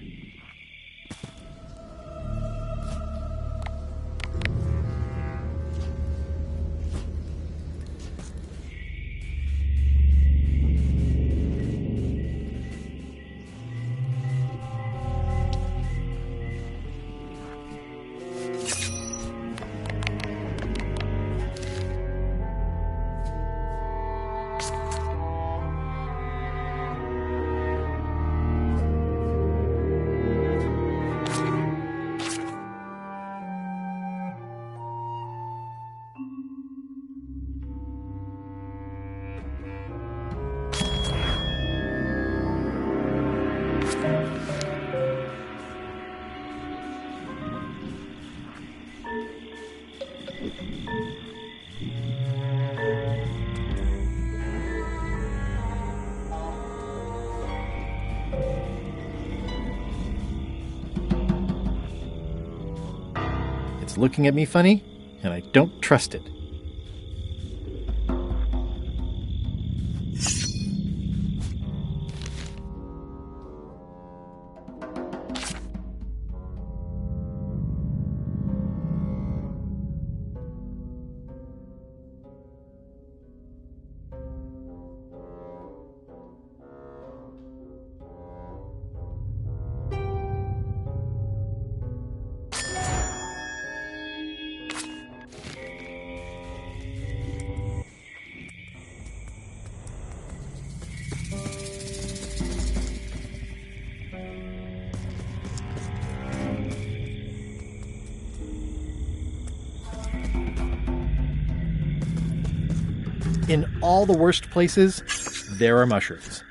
It's looking at me funny, and I don't trust it. In all the worst places, there are mushrooms.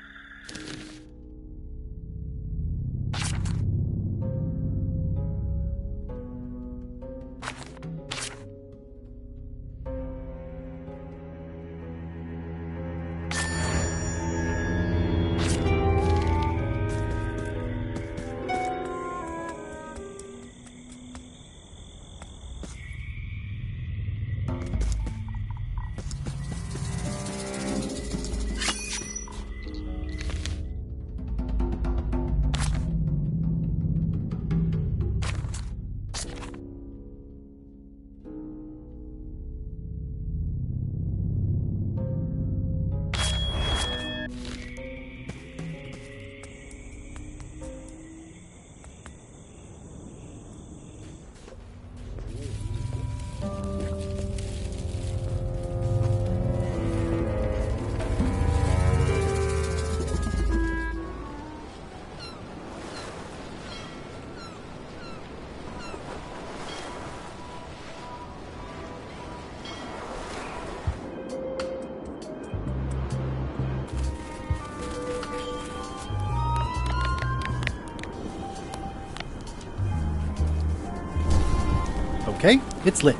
Okay, it's lit.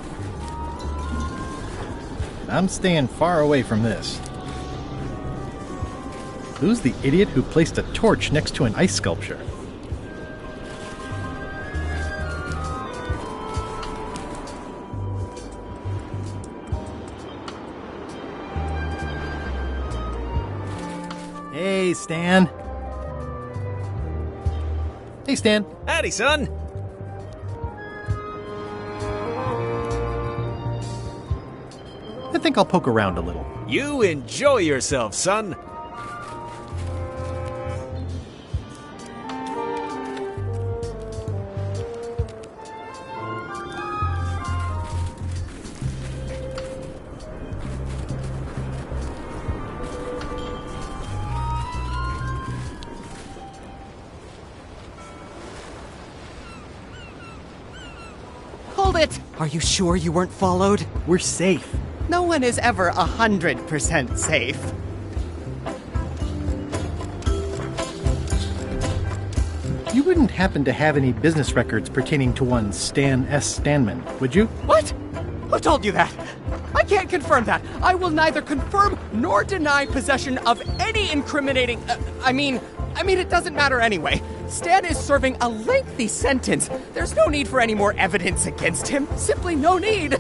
I'm staying far away from this. Who's the idiot who placed a torch next to an ice sculpture? Hey, Stan. Hey, Stan. Howdy, son. I think I'll poke around a little. You enjoy yourself, son. Hold it! Are you sure you weren't followed? We're safe. No one is ever 100% safe. You wouldn't happen to have any business records pertaining to one Stan S. Stanman, would you? What? Who told you that? I can't confirm that. I will neither confirm nor deny possession of any incriminating... I mean, it doesn't matter anyway. Stan is serving a lengthy sentence. There's no need for any more evidence against him. Simply no need.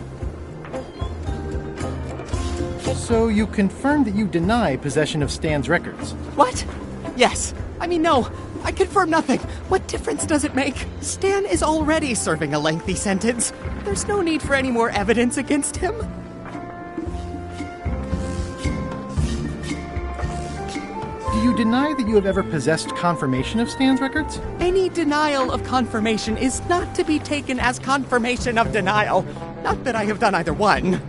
So you confirm that you deny possession of Stan's records? What? Yes. No. I confirm nothing. What difference does it make? Stan is already serving a lengthy sentence. There's no need for any more evidence against him. Do you deny that you have ever possessed confirmation of Stan's records? Any denial of confirmation is not to be taken as confirmation of denial. Not that I have done either one.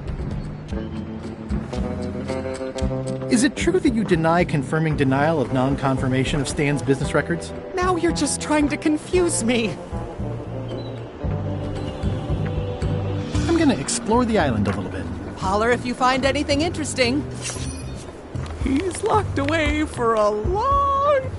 Is it true that you deny confirming denial of non-confirmation of Stan's business records? Now you're just trying to confuse me. I'm gonna explore the island a little bit. Holler if you find anything interesting. He's locked away for a long...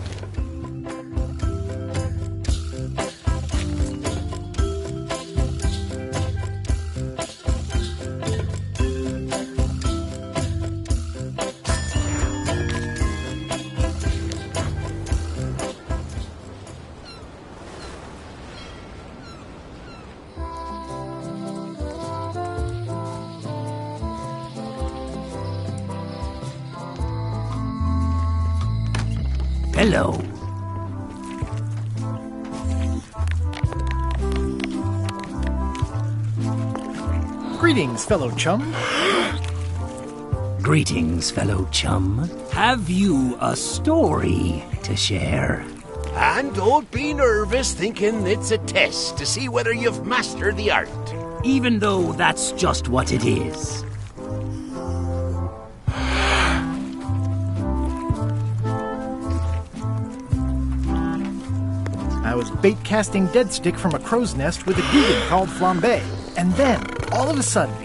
Hello. Greetings, fellow chum. Greetings, fellow chum. Have you a story to share? And don't be nervous thinking it's a test to see whether you've mastered the art. Even though that's just what it is. I was bait casting dead stick from a crow's nest with a Dugan called Flambe, and then, all of a sudden...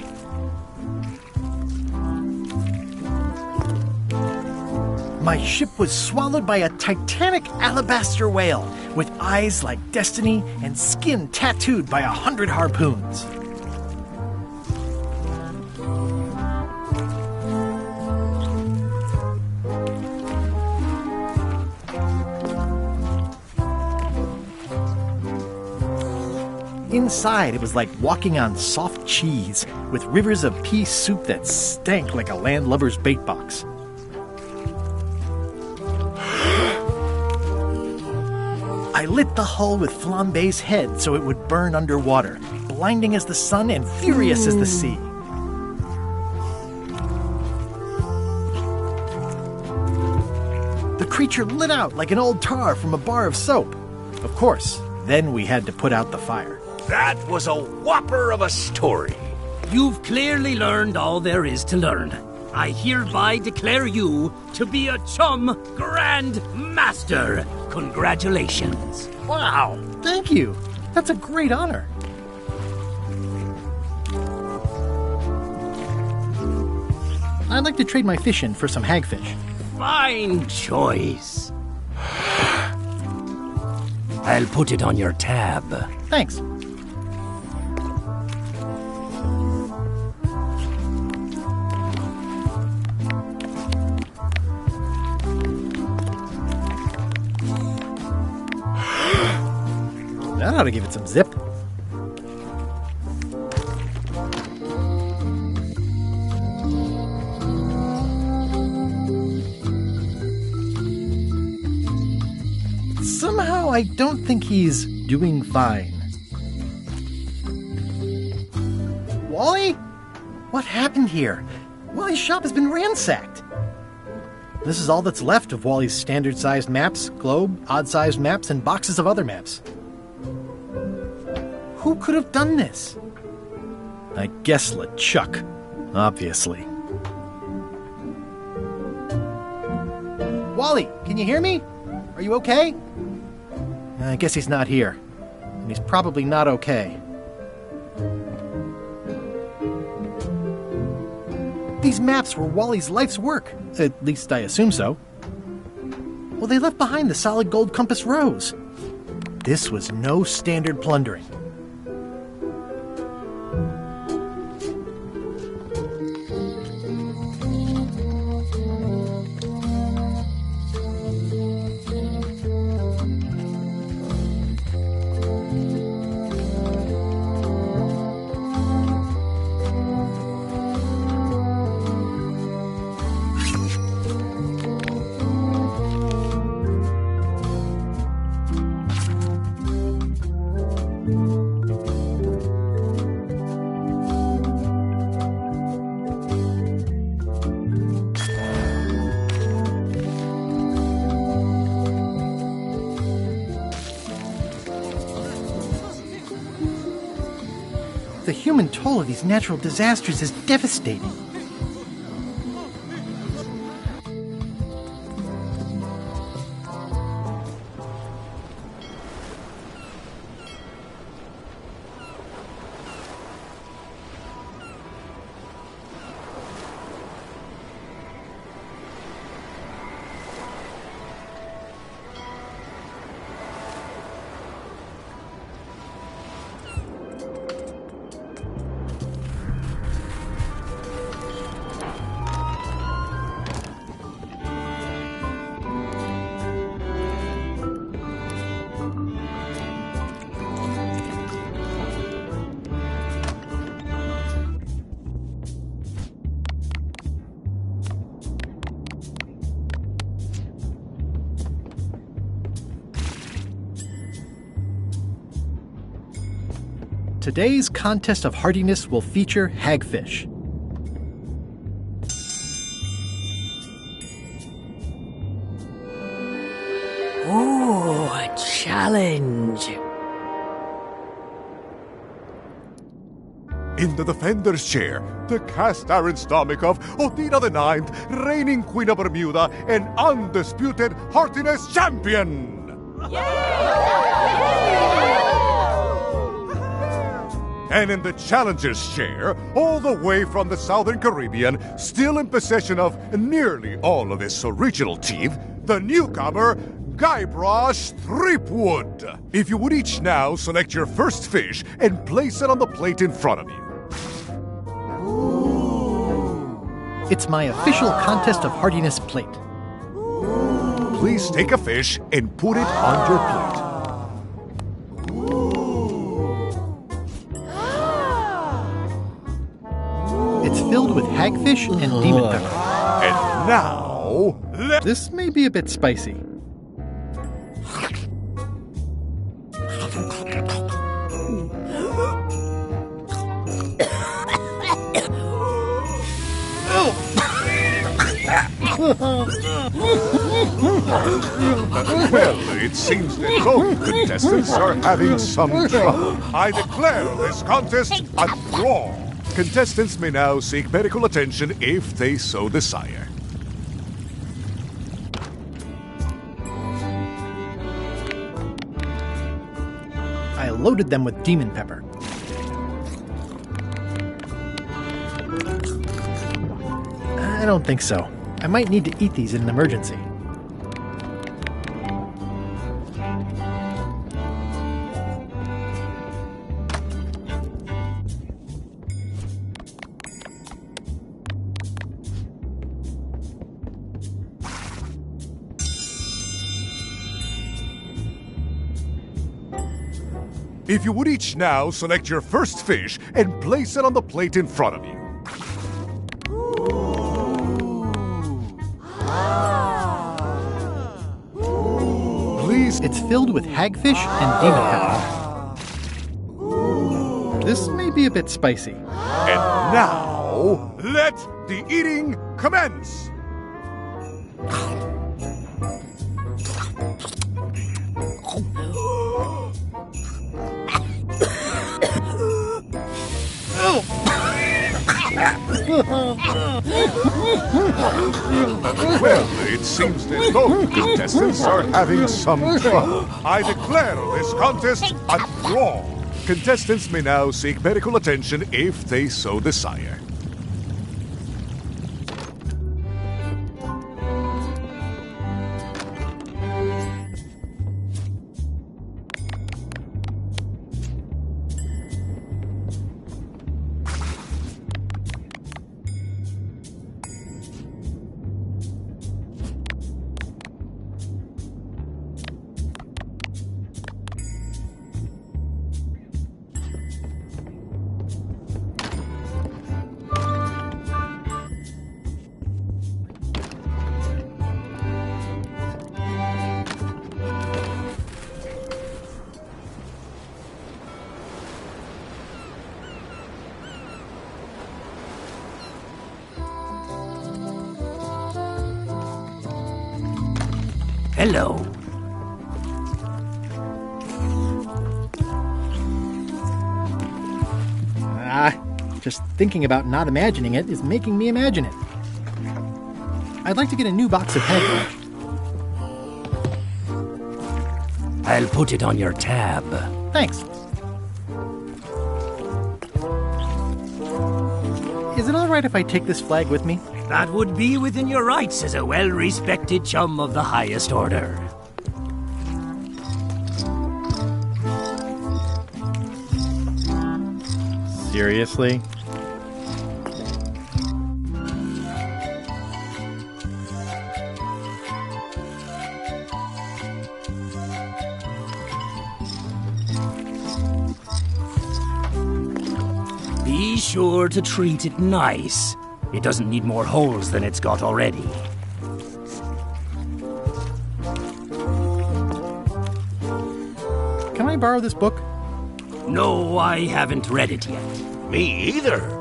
my ship was swallowed by a titanic alabaster whale with eyes like destiny and skin tattooed by 100 harpoons. Inside, it was like walking on soft cheese, with rivers of pea soup that stank like a landlubber's bait box. I lit the hull with Flambe's head so it would burn underwater, blinding as the sun and furious as the sea. The creature lit out like an old tar from a bar of soap. Of course, then we had to put out the fire. That was a whopper of a story. You've clearly learned all there is to learn. I hereby declare you to be a Chum Grand Master. Congratulations. Wow, thank you. That's a great honor. I'd like to trade my fish in for some hagfish. Fine choice. I'll put it on your tab. Thanks. That ought to give it some zip. Somehow I don't think he's doing fine. Wally? What happened here? Wally's shop has been ransacked. This is all that's left of Wally's standard-sized maps, globe, odd-sized maps, and boxes of other maps. Who could have done this? I guess LeChuck, obviously. Wally, can you hear me? Are you okay? I guess he's not here. And he's probably not okay. These maps were Wally's life's work. At least I assume so. Well, they left behind the solid gold compass rose. This was no standard plundering. The human toll of these natural disasters is devastating. Today's contest of hardiness will feature hagfish. Ooh, a challenge. In the defender's chair, the cast iron stomach of Othina the Ninth, reigning Queen of Bermuda and undisputed hardiness champion! And in the challenger's chair, all the way from the Southern Caribbean, still in possession of nearly all of his original teeth, the newcomer, Guybrush Threepwood. If you would each now select your first fish and place it on the plate in front of you. It's my official contest of hardiness plate. Please take a fish and put it on your plate. It's filled with hagfish and demon pepper. And now... This may be a bit spicy. Well, it seems that both contestants are having some trouble. I declare this contest a draw. Contestants may now seek medical attention if they so desire. I loaded them with demon pepper. I don't think so. I might need to eat these in an emergency. If you would each now select your first fish and place it on the plate in front of you. Please. It's filled with hagfish and demon pepper. This may be a bit spicy. And now, let the eating commence! Well, it seems that both contestants are having some trouble. I declare this contest a draw. Contestants may now seek medical attention if they so desire. Hello. Just thinking about not imagining it is making me imagine it. I'd like to get a new box of hagfish. I'll put it on your tab. Thanks. Is it all right if I take this flag with me? That would be within your rights as a well-respected chum of the highest order. Seriously? Be sure to treat it nice. It doesn't need more holes than it's got already. Can I borrow this book? No, I haven't read it yet. Me either.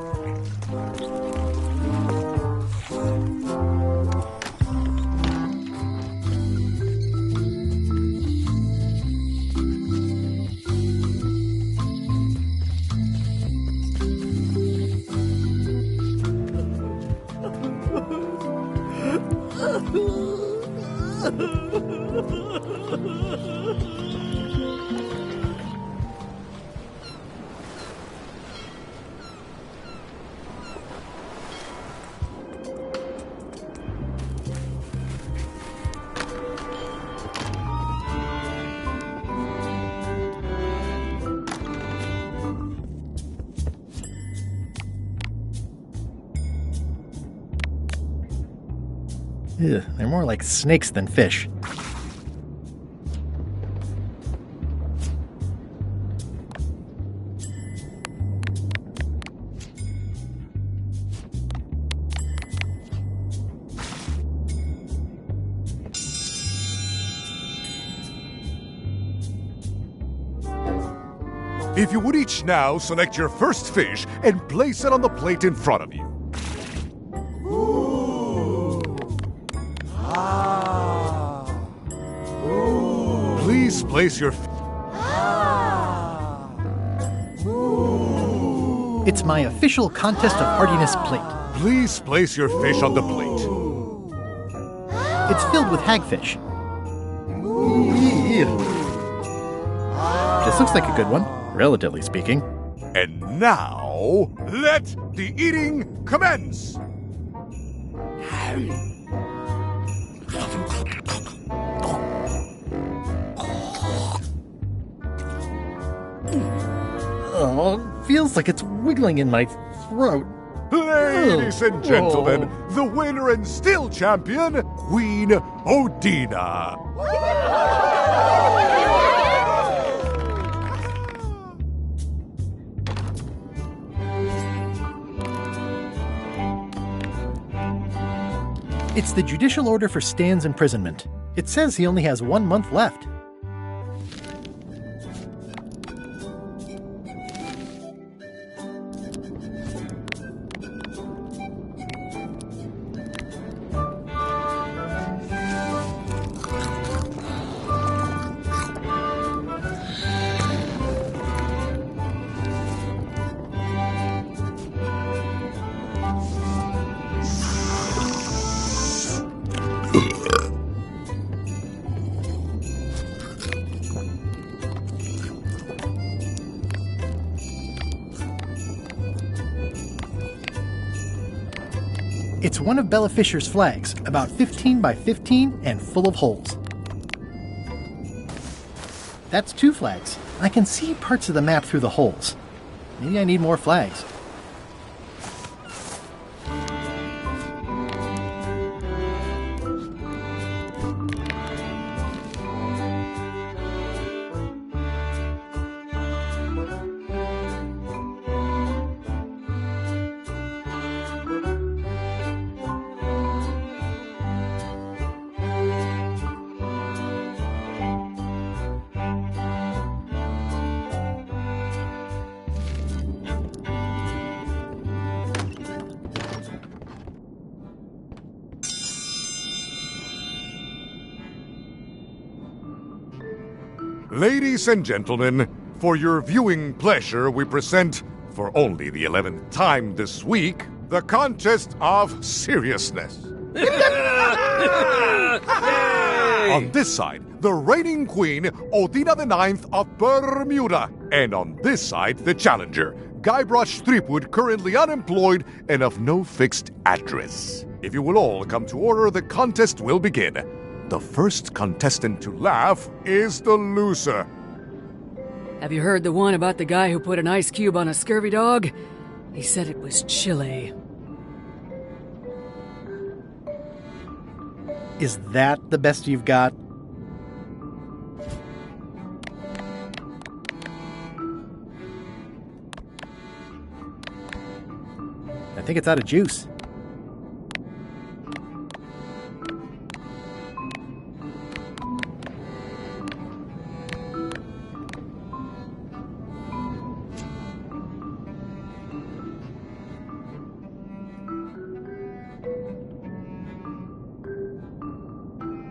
Ugh, they're more like snakes than fish. If you would each now select your first fish and place it on the plate in front of you. Please place your... It's my official contest of hardiness plate. Please place your fish on the plate. It's filled with hagfish. This looks like a good one, relatively speaking. And now, let the eating commence! Oh, feels like it's wiggling in my throat. Ladies and gentlemen, the winner and still champion, Queen Odina. It's the judicial order for Stan's imprisonment. It says he only has 1 month left. It's one of Bella Fisher's flags, about 15 by 15 and full of holes. That's 2 flags. I can see parts of the map through the holes. Maybe I need more flags. Ladies and gentlemen, for your viewing pleasure, we present, for only the 11th time this week, the Contest of Seriousness. On this side, the reigning queen, Odina IX of Bermuda. And on this side, the challenger, Guybrush Threepwood, currently unemployed and of no fixed address. If you will all come to order, the contest will begin. The first contestant to laugh is the loser. Have you heard the one about the guy who put an ice cube on a scurvy dog? He said it was chilly. Is that the best you've got? I think it's out of juice.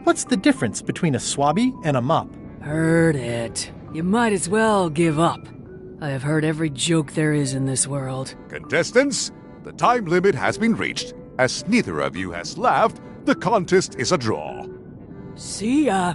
What's the difference between a swabby and a mop? Heard it. You might as well give up. I have heard every joke there is in this world. Contestants, the time limit has been reached. As neither of you has laughed, the contest is a draw. See ya.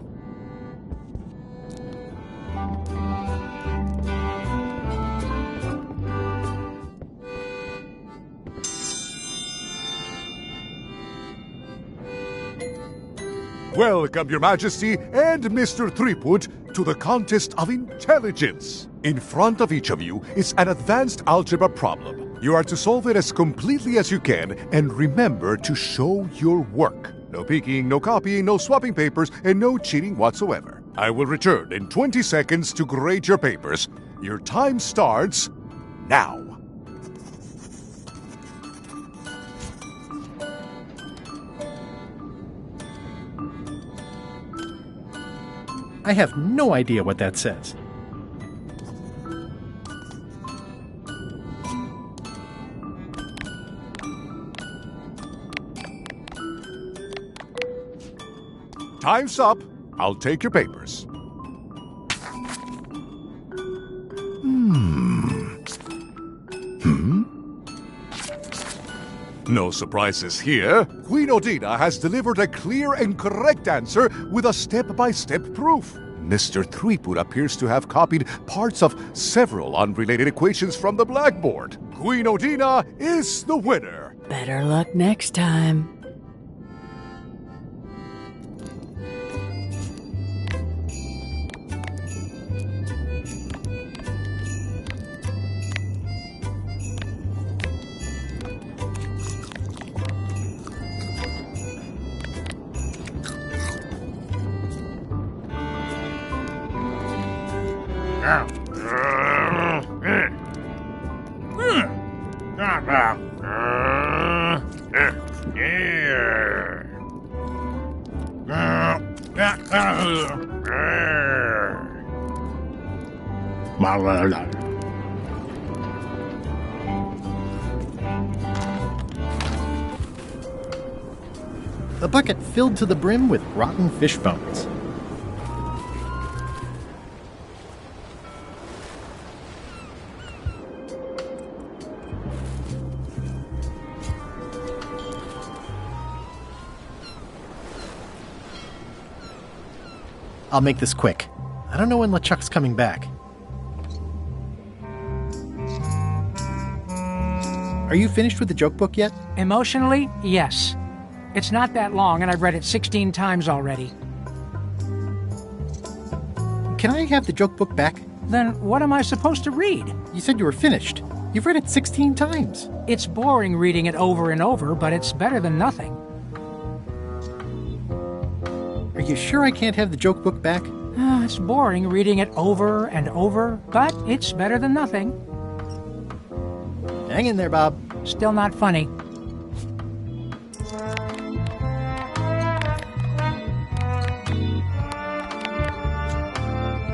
Welcome, Your Majesty and Mr. Threepwood, to the Contest of Intelligence. In front of each of you is an advanced algebra problem. You are to solve it as completely as you can, and remember to show your work. No peeking, no copying, no swapping papers, and no cheating whatsoever. I will return in 20 seconds to grade your papers. Your time starts now. I have no idea what that says. Time's up. I'll take your papers. No surprises here. Queen Odina has delivered a clear and correct answer with a step-by-step proof. Mr. Threepwood appears to have copied parts of several unrelated equations from the blackboard. Queen Odina is the winner. Better luck next time. A bucket filled to the brim with rotten fish bones. I'll make this quick. I don't know when LeChuck's coming back. Are you finished with the joke book yet? Emotionally, yes. It's not that long, and I've read it 16 times already. Can I have the joke book back? Then what am I supposed to read? You said you were finished. You've read it 16 times. It's boring reading it over and over, but it's better than nothing. Are you sure I can't have the joke book back? It's boring reading it over and over, but it's better than nothing. Hang in there, Bob. Still not funny.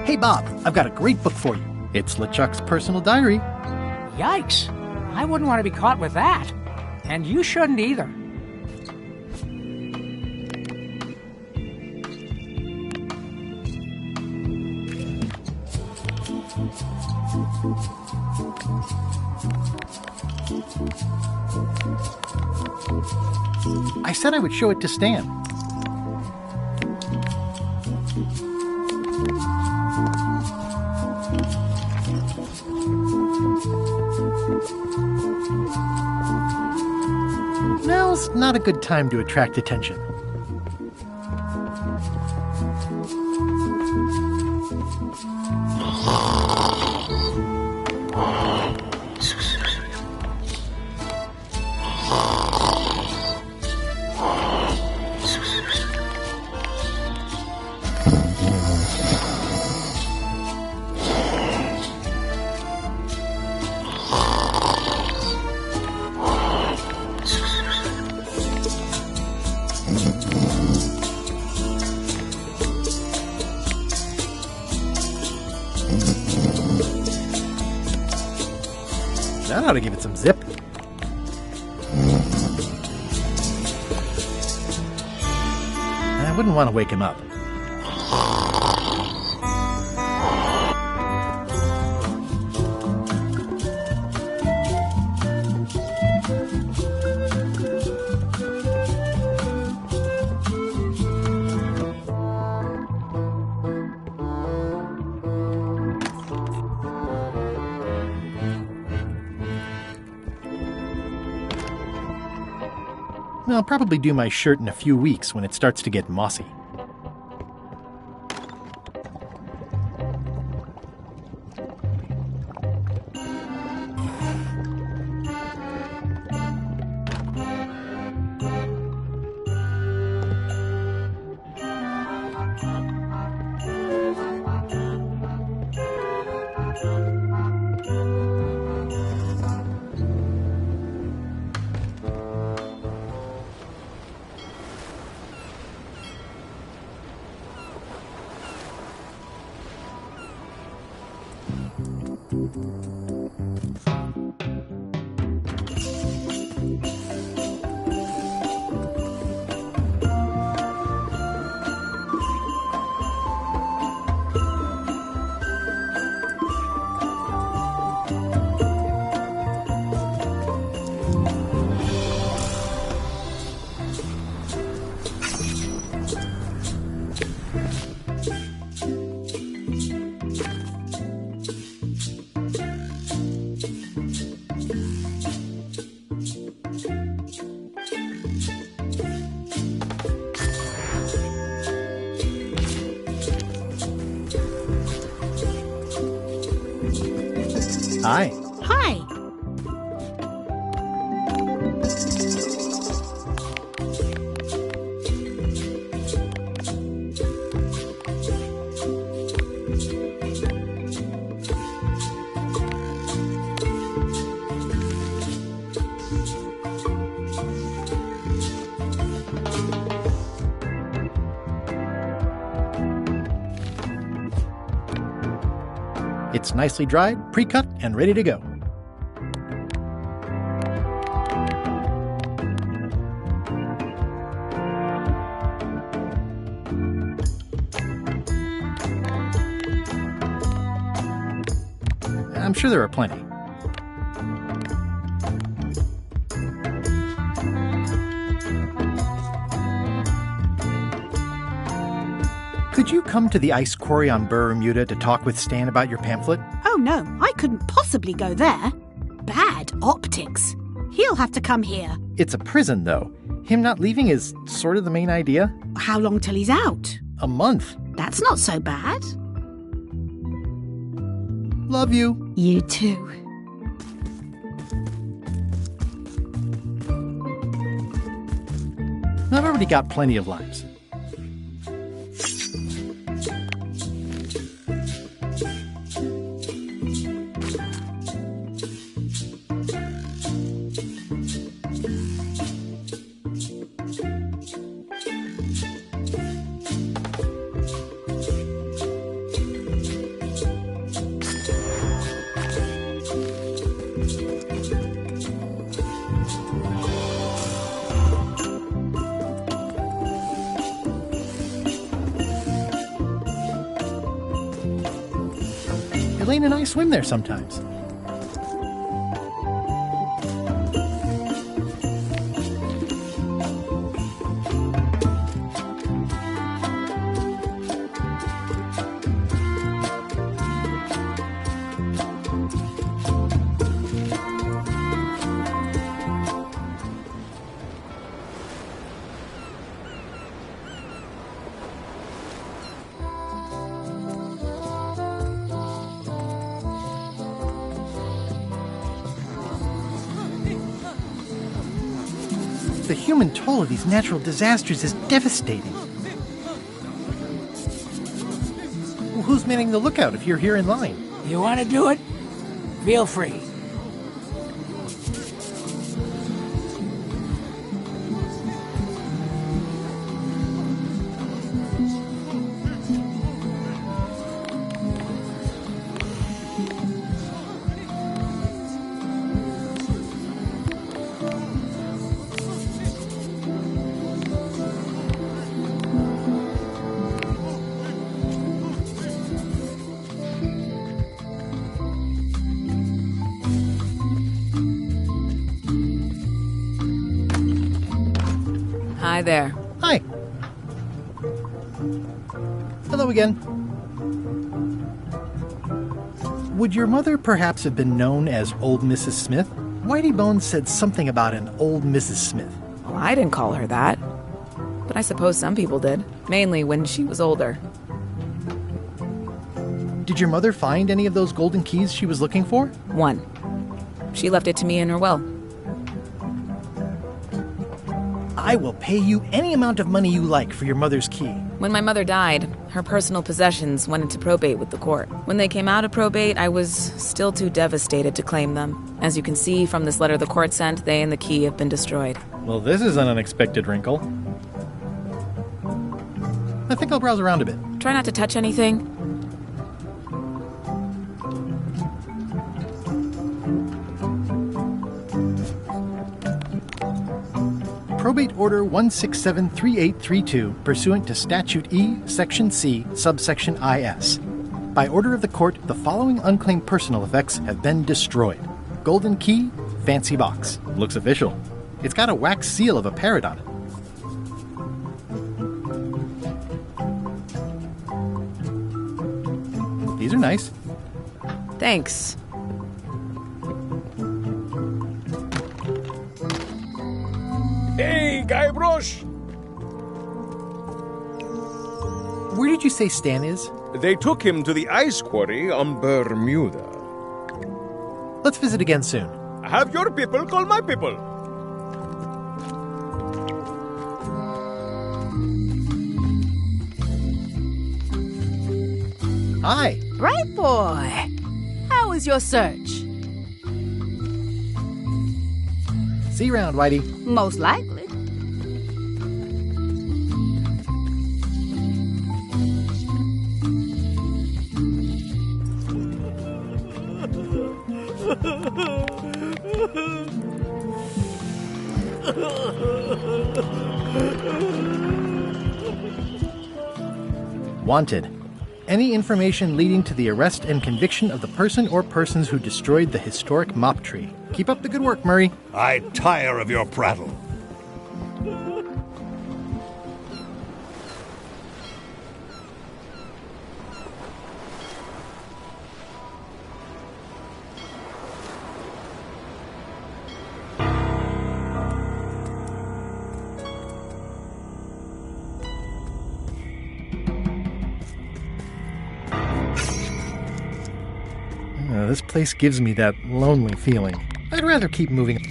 Hey, Bob, I've got a great book for you. It's LeChuck's personal diary. Yikes! I wouldn't want to be caught with that. And you shouldn't either. I said I would show it to Stan. Now's not a good time to attract attention. That ought to give it some zip. I wouldn't want to wake him up. I'll probably do my shirt in a few weeks when it starts to get mossy. Hi. Hi. nicely dried, pre-cut, and ready to go. I'm sure there are plenty. Could you come to the ice quarry on Bermuda to talk with Stan about your pamphlet? Oh no, I couldn't possibly go there. Bad optics. He'll have to come here. It's a prison, though. Him not leaving is sort of the main idea. How long till he's out? A month. That's not so bad. Love you. You too. I've already got plenty of lives. Elaine and I swim there sometimes. The human toll of these natural disasters is devastating. Well, who's manning the lookout if you're here in line? You want to do it? Feel free. Hi there. Hi. Hello again. Would your mother perhaps have been known as Old Mrs. Smith? Whitey Bones said something about an Old Mrs. Smith. Well, I didn't call her that. But I suppose some people did. Mainly when she was older. Did your mother find any of those golden keys she was looking for? One. She left it to me in her will. I will pay you any amount of money you like for your mother's key. When my mother died, her personal possessions went into probate with the court. When they came out of probate, I was still too devastated to claim them. As you can see from this letter the court sent, they and the key have been destroyed. Well, this is an unexpected wrinkle. I think I'll browse around a bit. Try not to touch anything. Probate Order 1673832, pursuant to Statute E, Section C, subsection IS. By order of the court, the following unclaimed personal effects have been destroyed. Golden key, fancy box. Looks official. It's got a wax seal of a parrot on it. These are nice. Thanks. Hey, Guybrush! Where did you say Stan is? They took him to the ice quarry on Bermuda. Let's visit again soon. Have your people call my people. Hi. Bright boy. How was your search? See you around, Whitey. Most likely. Wanted. Any information leading to the arrest and conviction of the person or persons who destroyed the historic mop tree. Keep up the good work, Murray. I tire of your prattle. This place gives me that lonely feeling. I'd rather keep moving.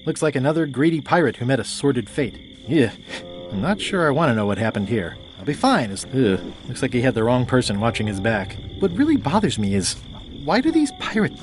Looks like another greedy pirate who met a sordid fate. Yeah, I'm not sure I want to know what happened here. I'll be fine. Looks like he had the wrong person watching his back. What really bothers me is, why do these pirates...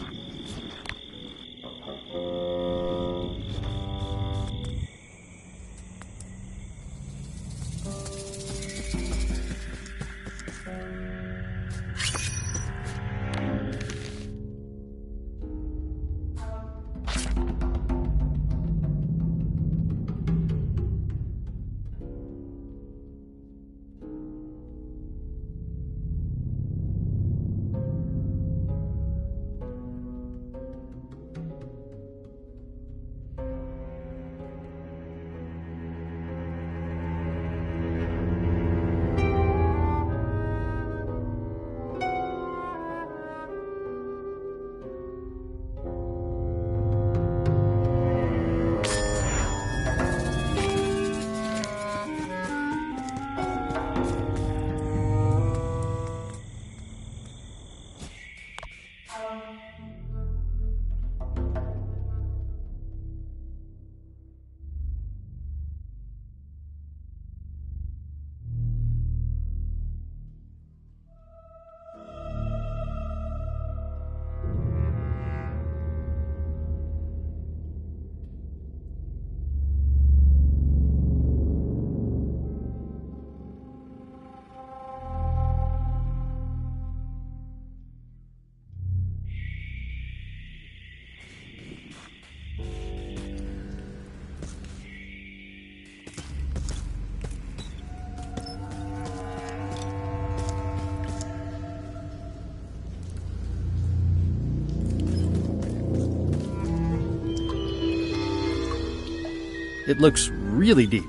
It looks really deep.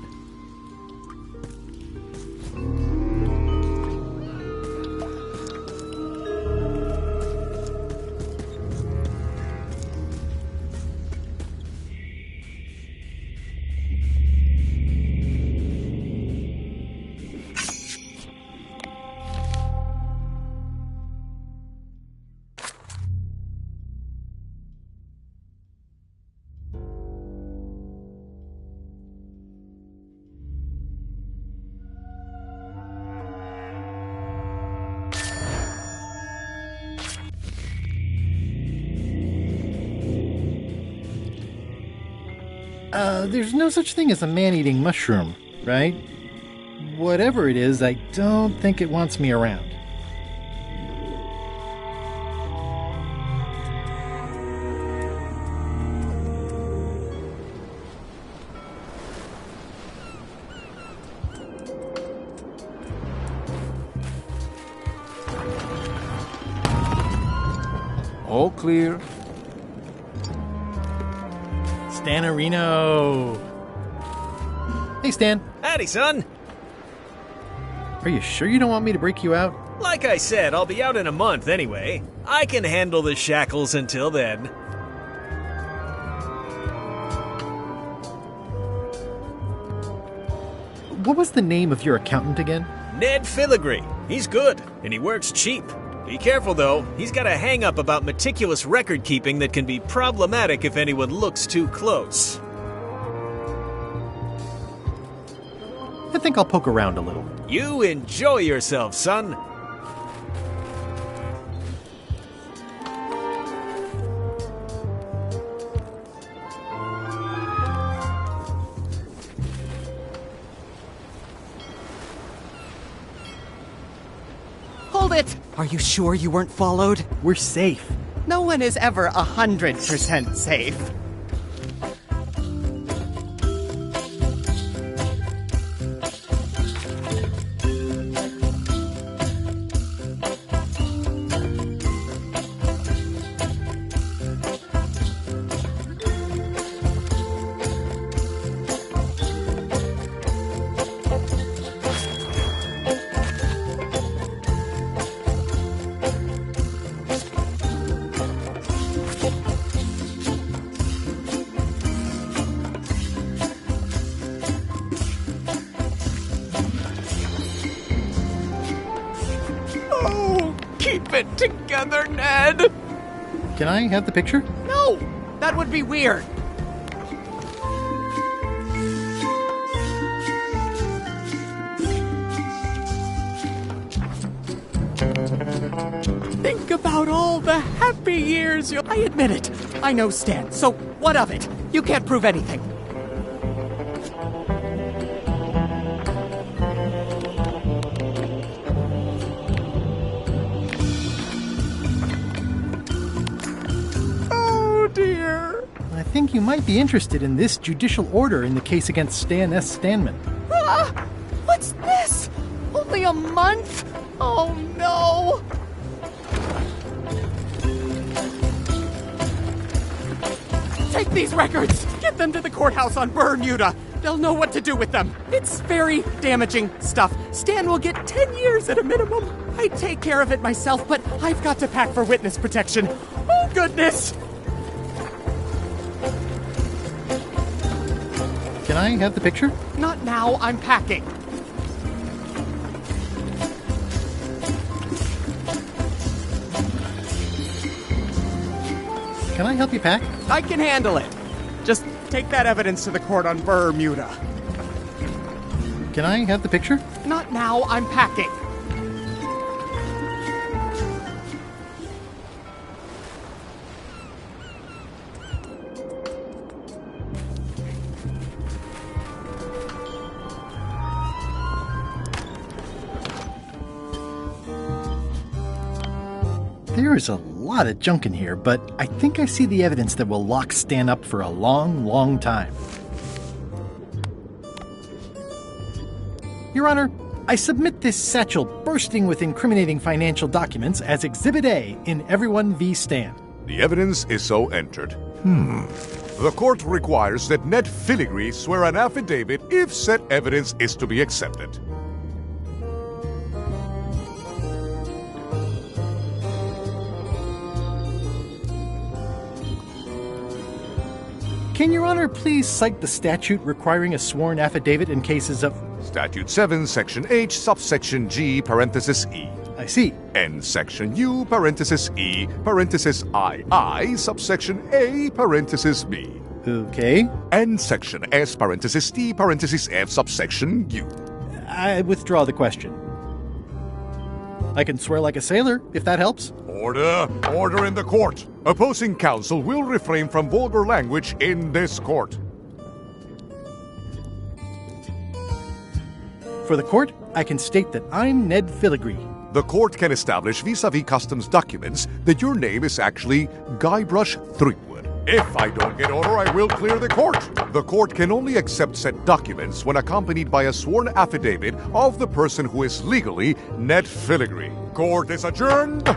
There's no such thing as a man-eating mushroom, right? Whatever it is, I don't think it wants me around. All clear. Stanarino! Hey, Stan. Howdy, son. Are you sure you don't want me to break you out? Like I said, I'll be out in a month anyway. I can handle the shackles until then. What was the name of your accountant again? Ned Filigree. He's good, and he works cheap. Be careful, though. He's got a hang-up about meticulous record-keeping that can be problematic if anyone looks too close. I think I'll poke around a little. You enjoy yourself, son. Hold it! Are you sure you weren't followed? We're safe. No one is ever 100% safe. Keep it together, Ned! Can I have the picture? No! That would be weird. Think about all the happy years I admit it. I know Stan, so what of it? You can't prove anything. I think you might be interested in this judicial order in the case against Stan S. Stanman. Ah! What's this? Only a month? Oh no! Take these records! Get them to the courthouse on Bermuda! They'll know what to do with them. It's very damaging stuff. Stan will get 10 years at a minimum. I'd take care of it myself, but I've got to pack for witness protection. Oh goodness! Can I have the picture? Not now, I'm packing. Can I help you pack? I can handle it. Just take that evidence to the court on Bermuda. Can I have the picture? Not now, I'm packing. There is a lot of junk in here, but I think I see the evidence that will lock Stan up for a long, long time. Your Honor, I submit this satchel bursting with incriminating financial documents as Exhibit A in Everyone v. Stan. The evidence is so entered. The court requires that Ned Filigree swear an affidavit if said evidence is to be accepted. Can Your Honor please cite the statute requiring a sworn affidavit in cases of... Statute 7, Section H, subsection G, parenthesis E. I see. And Section U, parenthesis E, parenthesis II, subsection A, parenthesis B. Okay. And Section S, parenthesis T, parenthesis F, subsection U. I withdraw the question. I can swear like a sailor, if that helps. Order! Order in the court! Opposing counsel will refrain from vulgar language in this court. For the court, I can state that I'm Ned Filigree. The court can establish vis-a-vis customs documents that your name is actually Guybrush Threepwood. If I don't get order, I will clear the court. The court can only accept said documents when accompanied by a sworn affidavit of the person who is legally Ned Filigree. Court is adjourned.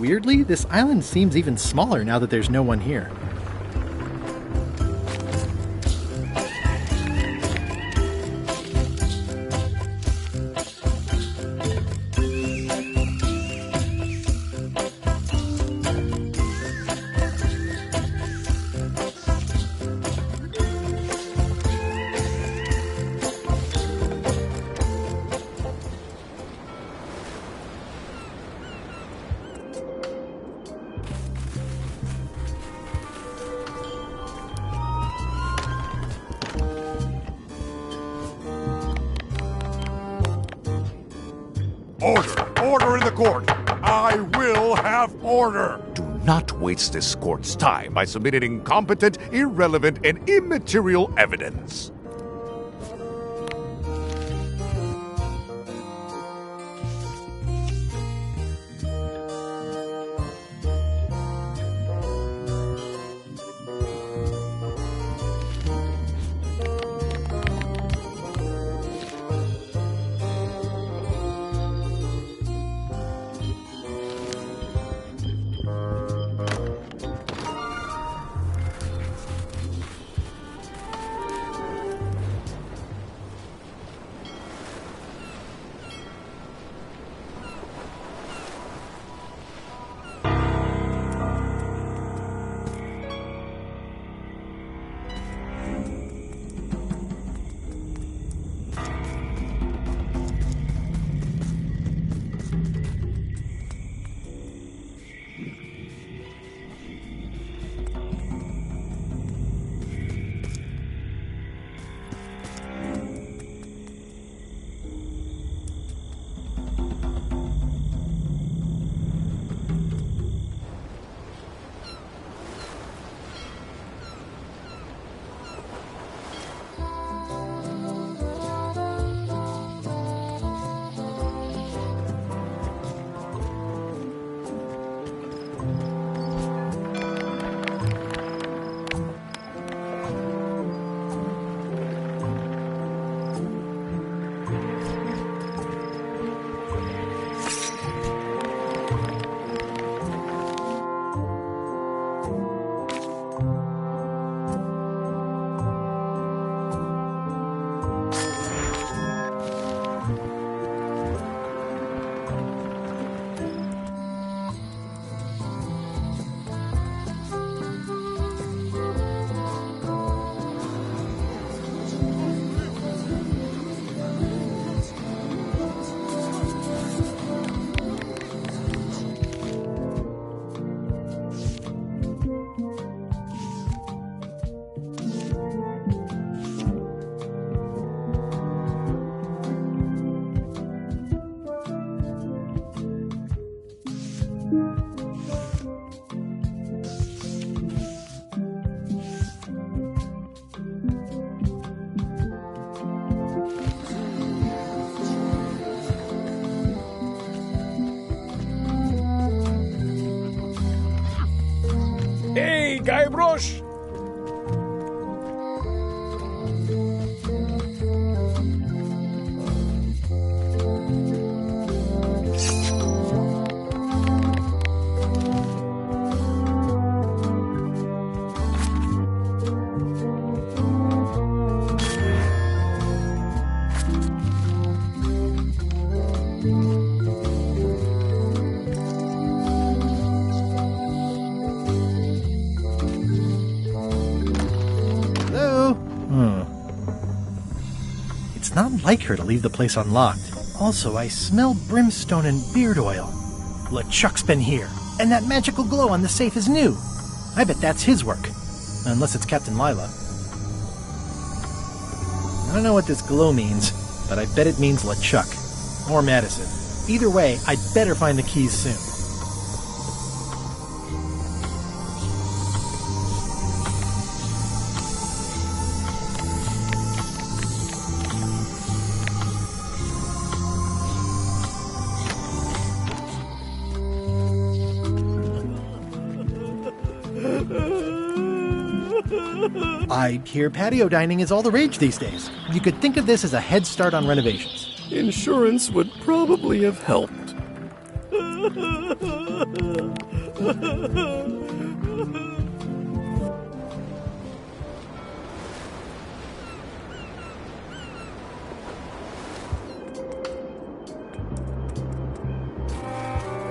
Weirdly, this island seems even smaller now that there's no one here. Order in the court! I will have order! Do not waste this court's time by submitting incompetent, irrelevant, and immaterial evidence. Guybrush! Not like her to leave the place unlocked. Also, I smell brimstone and beard oil. LeChuck's been here, and that magical glow on the safe is new. I bet that's his work. Unless it's Captain Lila. I don't know what this glow means, but I bet it means LeChuck. Or Madison. Either way, I'd better find the keys soon. I hear patio dining is all the rage these days. You could think of this as a head start on renovations. Insurance would probably have helped.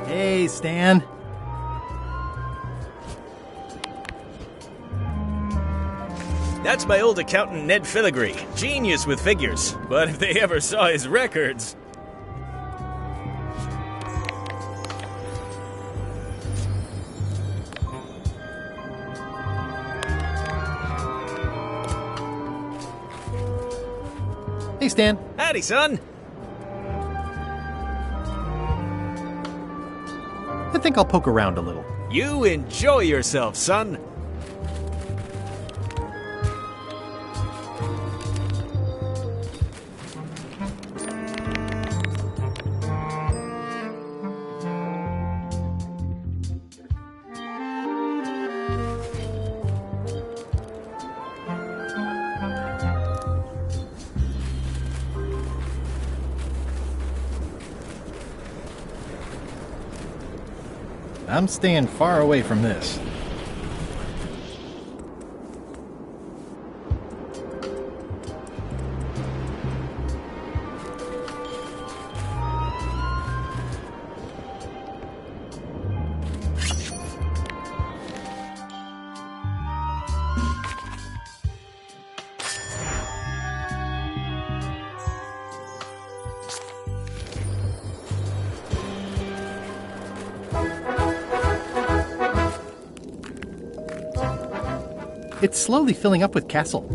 Hey, Stan. That's my old accountant Ned Filigree. Genius with figures. But if they ever saw his records... Hey, Stan. Howdy, son. I think I'll poke around a little. You enjoy yourself, son. I'm staying far away from this. It's slowly filling up with castle.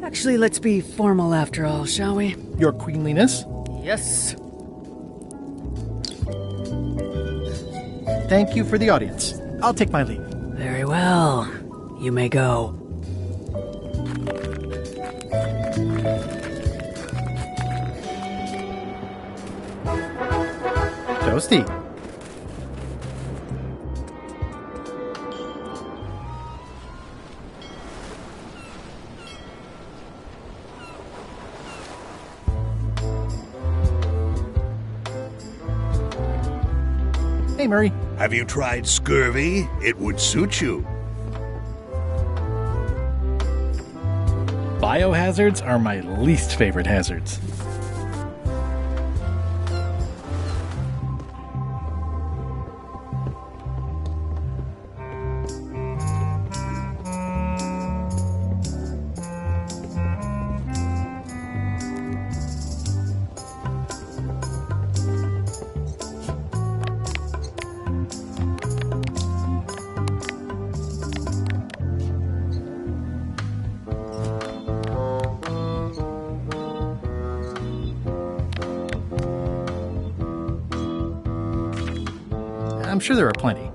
Actually, let's be formal after all, shall we? Your queenliness? Yes. Thank you for the audience. I'll take my leave. Very well. You may go. Toasty. Hey, Murray. Have you tried scurvy? It would suit you. Biohazards are my least favorite hazards. I'm sure there are plenty.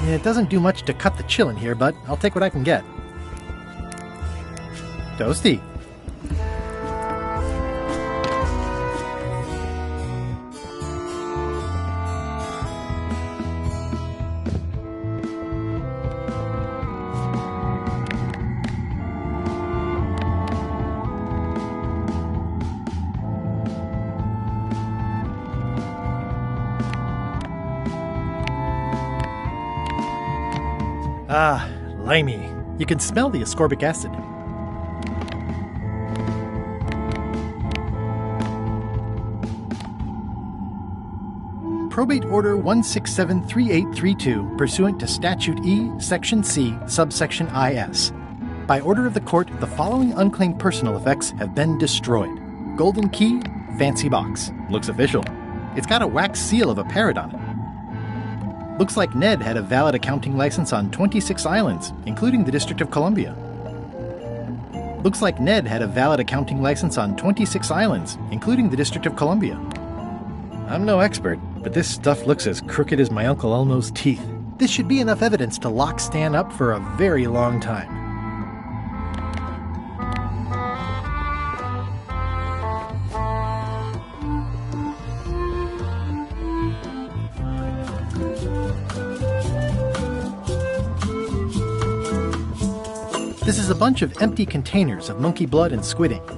It doesn't do much to cut the chill in here, but I'll take what I can get. Toasty. Ah, limey. You can smell the ascorbic acid. Probate Order 1673832, pursuant to Statute E, Section C, subsection IS. By order of the court, the following unclaimed personal effects have been destroyed. Golden key, fancy box. Looks official. It's got a wax seal of a parrot on it. Looks like Ned had a valid accounting license on 26 islands, including the District of Columbia. Looks like Ned had a valid accounting license on 26 islands, including the District of Columbia. I'm no expert, but this stuff looks as crooked as my Uncle Elmo's teeth. This should be enough evidence to lock Stan up for a very long time. This is a bunch of empty containers of monkey blood and squid ink.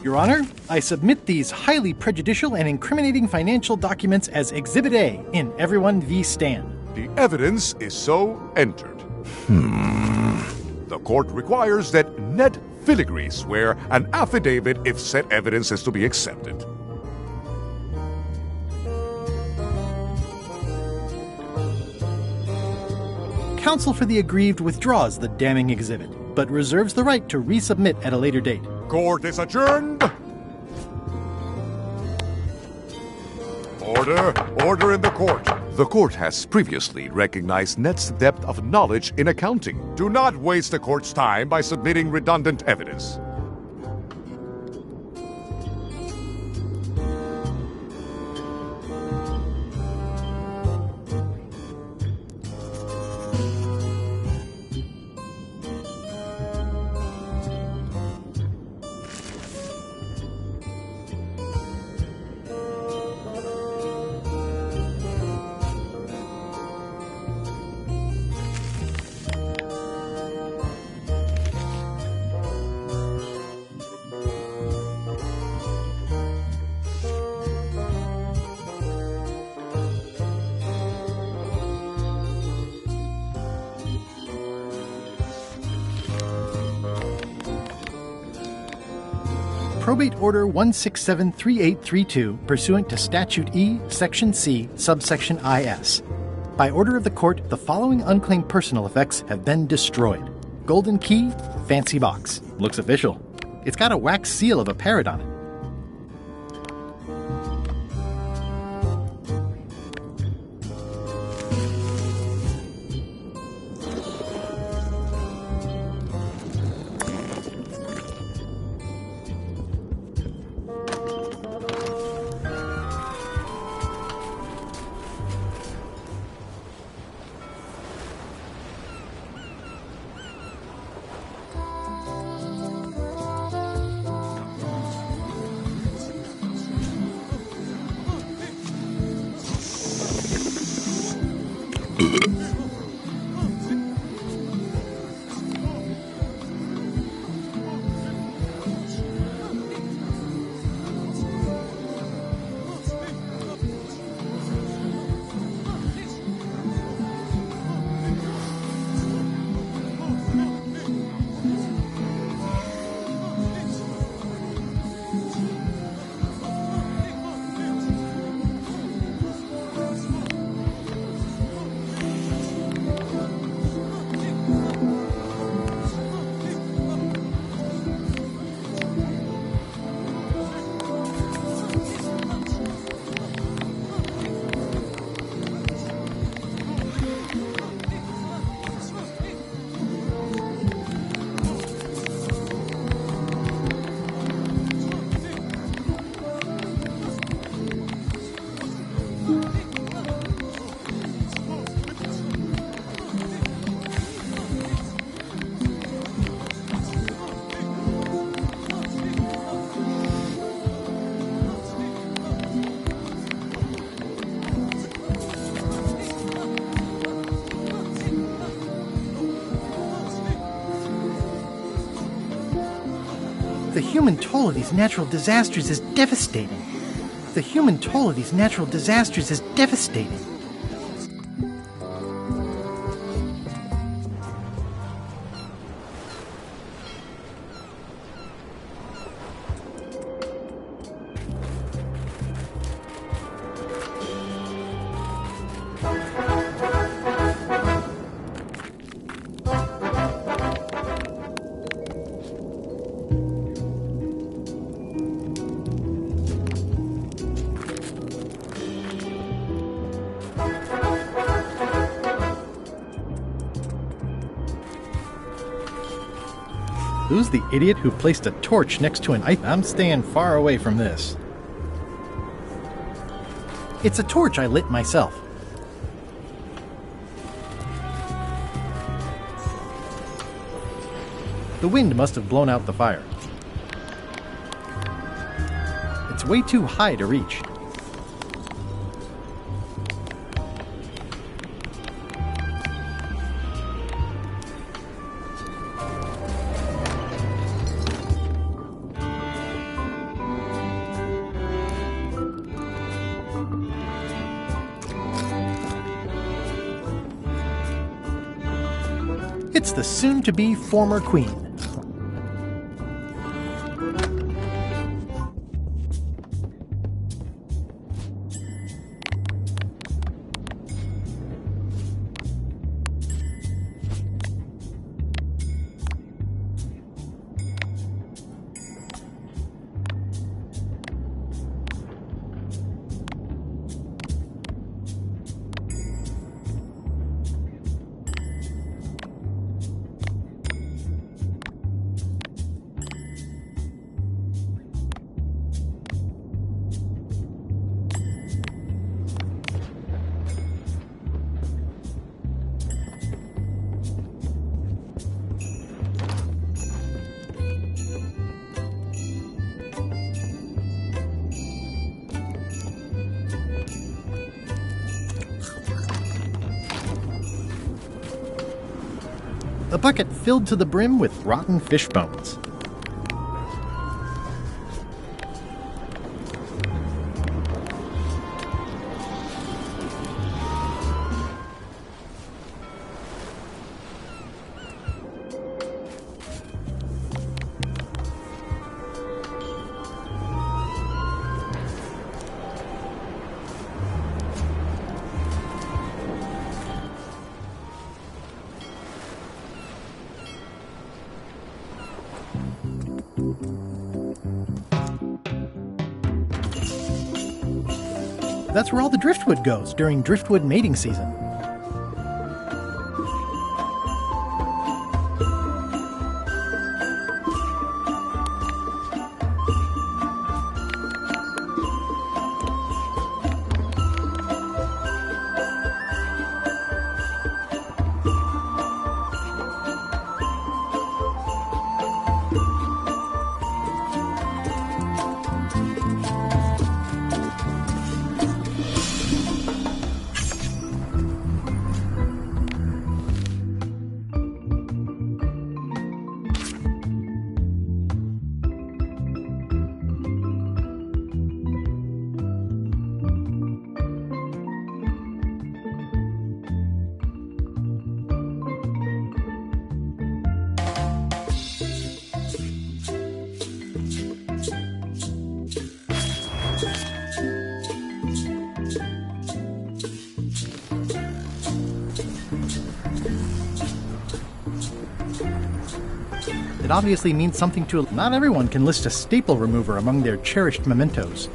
Your Honor, I submit these highly prejudicial and incriminating financial documents as Exhibit A in Everyone v. Stan. The evidence is so entered. The court requires that Ned Filigree swear an affidavit if said evidence is to be accepted. Counsel for the aggrieved withdraws the damning exhibit, but reserves the right to resubmit at a later date. Court is adjourned. Order in the court. The court has previously recognized Ned's depth of knowledge in accounting. Do not waste the court's time by submitting redundant evidence. Probate Order 1673832 pursuant to Statute E, Section C, subsection IS. By order of the court, the following unclaimed personal effects have been destroyed. Golden key, fancy box. Looks official. It's got a wax seal of a parrot on it. The human toll of these natural disasters is devastating. The human toll of these natural disasters is devastating. Who's the idiot who placed a torch next to an ice? I'm staying far away from this. It's a torch I lit myself. The wind must have blown out the fire. It's way too high to reach. It's the soon-to-be former queen. A bucket filled to the brim with rotten fish bones. That's where all the driftwood goes during driftwood mating season. It obviously means something to... Not everyone can list a staple remover among their cherished mementos.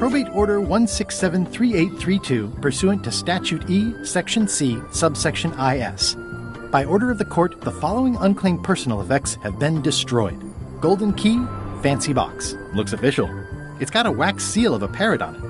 Probate Order 1673832, pursuant to Statute E, Section C, subsection IS. By order of the court, the following unclaimed personal effects have been destroyed. Golden key, fancy box. Looks official. It's got a wax seal of a parrot on it.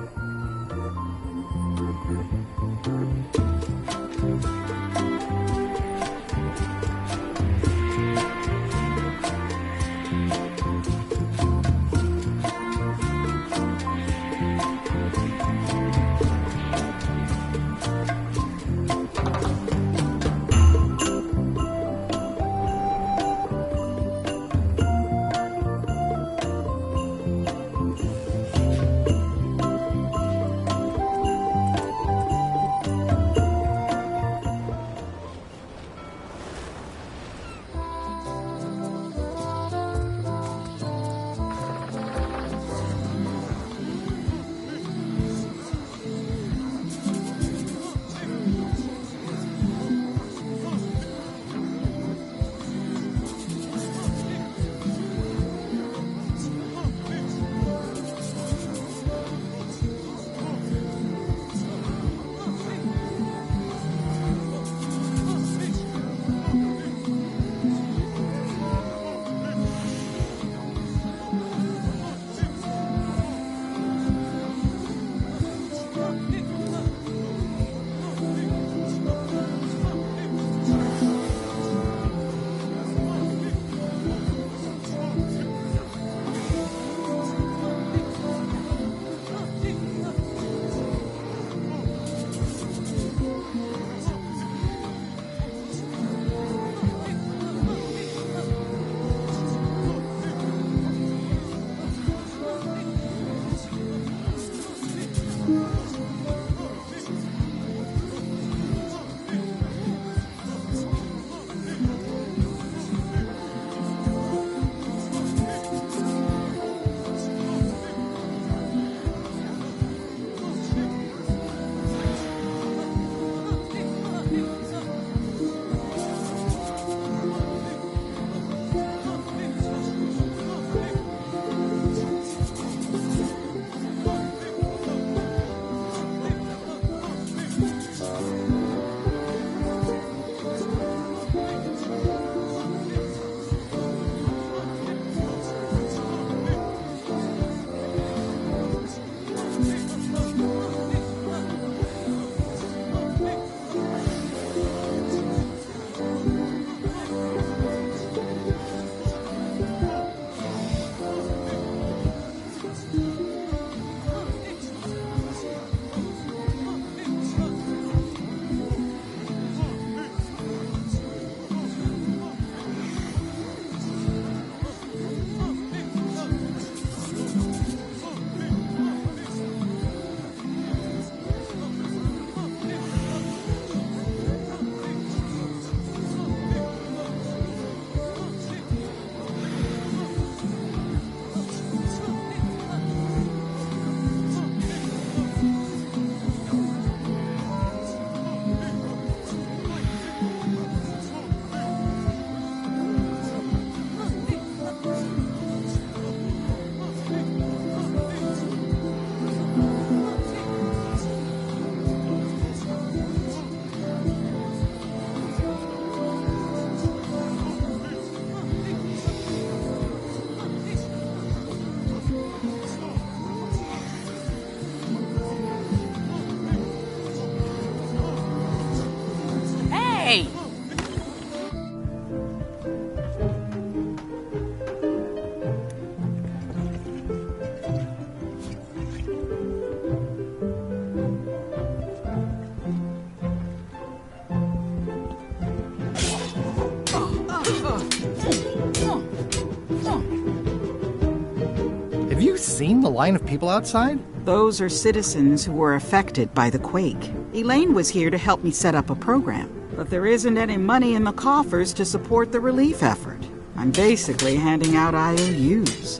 Seen the line of people outside? Those are citizens who were affected by the quake. Elaine was here to help me set up a program, but there isn't any money in the coffers to support the relief effort. I'm basically handing out IOUs.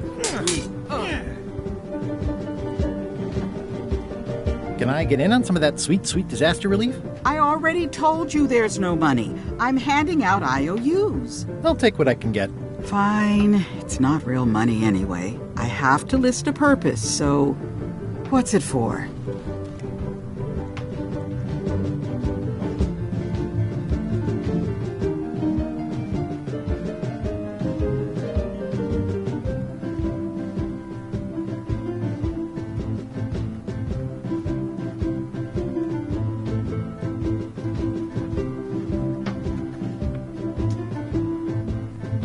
Can I get in on some of that sweet, sweet disaster relief? I already told you there's no money. I'm handing out IOUs. I'll take what I can get. Fine. It's not real money anyway. I have to list a purpose, so What's it for?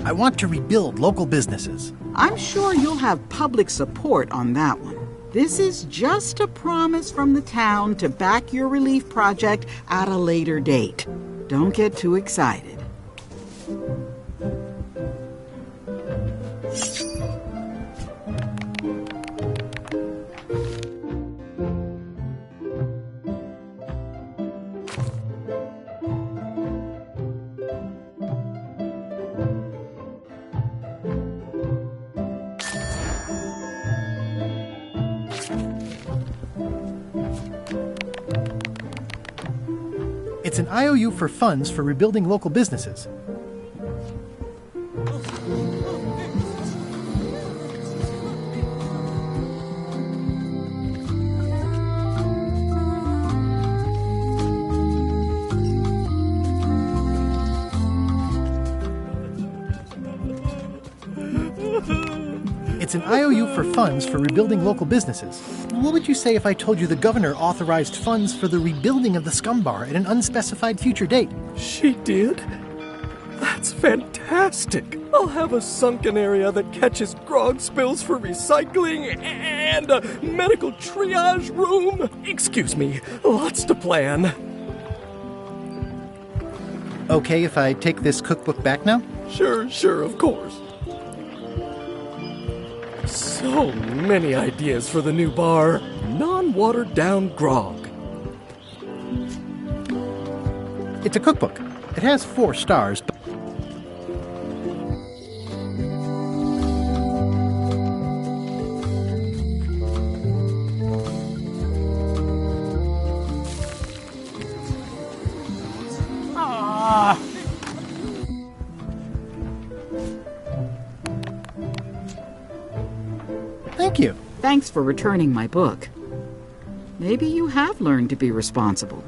I want to rebuild local businesses. I'm sure you'll have public support on that one. This is just a promise from the town to back your relief project at a later date. Don't get too excited. It's an IOU for funds for rebuilding local businesses. It's an IOU for funds for rebuilding local businesses. What would you say if I told you the governor authorized funds for the rebuilding of the Scum Bar at an unspecified future date? She did? That's fantastic! I'll have a sunken area that catches grog spills for recycling and a medical triage room. Excuse me, lots to plan. Okay if I take this cookbook back now? Sure, of course. So many ideas for the new bar. Non-watered down grog. It's a cookbook. It has 4 stars, but... Thank you. Thanks for returning my book. Maybe you have learned to be responsible.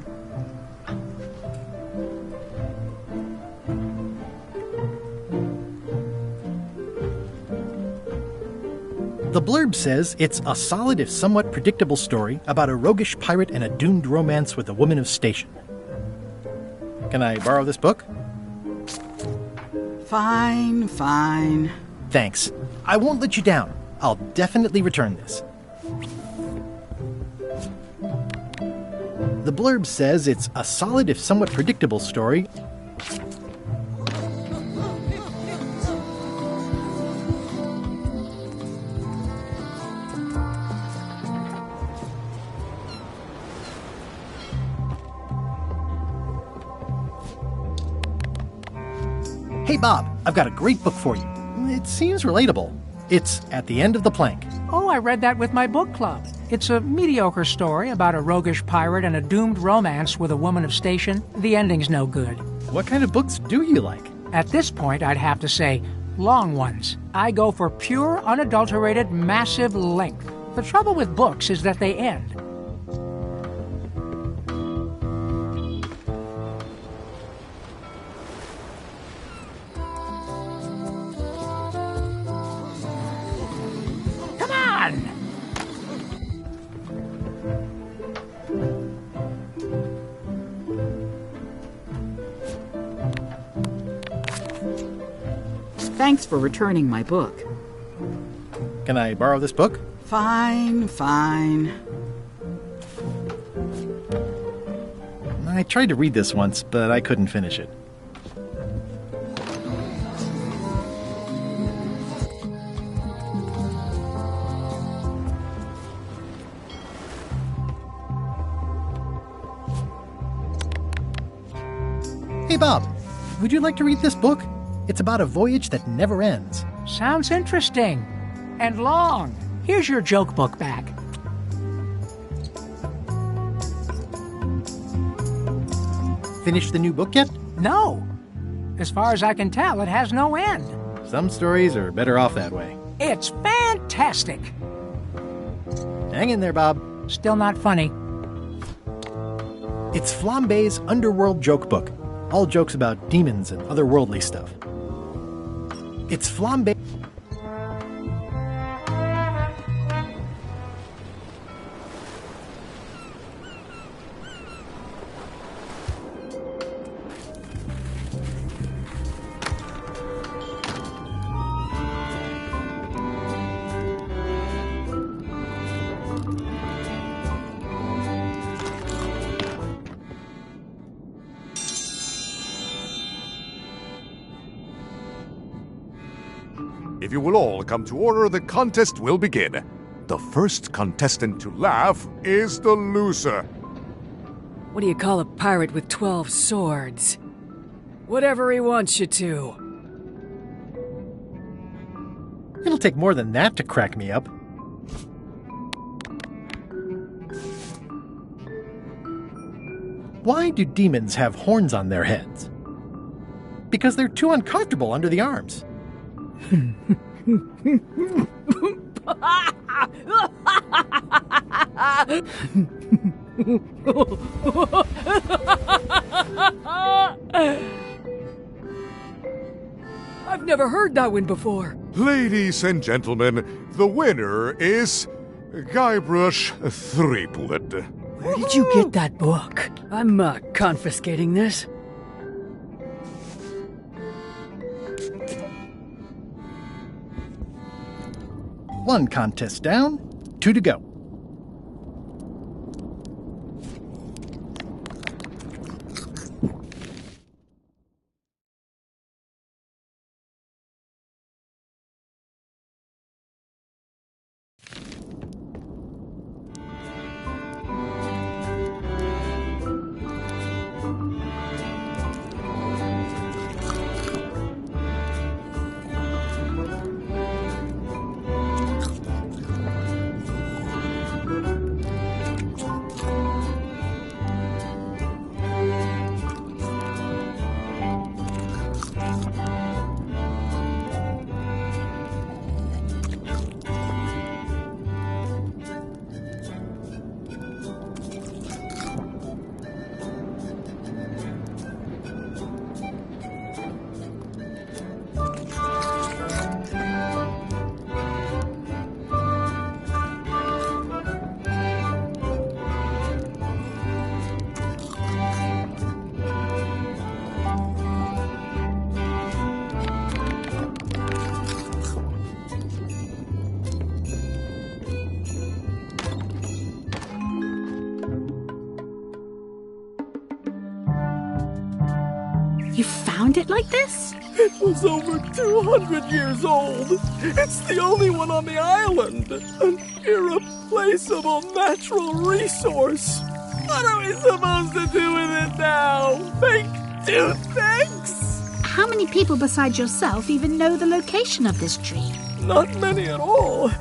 The blurb says it's a solid if somewhat predictable story about a roguish pirate and a doomed romance with a woman of station. Can I borrow this book? Fine. Thanks. I won't let you down. I'll definitely return this. The blurb says it's a solid if somewhat predictable story. Hey Bob, I've got a great book for you. It seems relatable. It's At the End of the Plank. Oh, I read that with my book club. It's a mediocre story about a roguish pirate and a doomed romance with a woman of station. The ending's no good. What kind of books do you like? At this point, I'd have to say long ones. I go for pure, unadulterated, massive length. The trouble with books is that they end. Thanks for returning my book. Can I borrow this book? Fine. I tried to read this once, but I couldn't finish it. Hey Bob, would you like to read this book? It's about a voyage that never ends. Sounds interesting. And long. Here's your joke book back. Finished the new book yet? No. As far as I can tell, it has no end. Some stories are better off that way. It's fantastic. Hang in there, Bob. Still not funny. It's Flambe's Underworld Joke Book. All jokes about demons and otherworldly stuff. It's Flambe... If you will all come to order, the contest will begin. The first contestant to laugh is the loser. What do you call a pirate with 12 swords? Whatever he wants you to. It'll take more than that to crack me up. Why do demons have horns on their heads? Because they're too uncomfortable under the arms. I've never heard that one before. Ladies and gentlemen, the winner is Guybrush Threepwood. Where did you get that book? I'm confiscating this. One contest down, 2 to go. You found it like this? It was over 200 years old. It's the only one on the island. An irreplaceable natural resource. What are we supposed to do with it now? Make toothpicks? How many people besides yourself even know the location of this tree? Not many at all.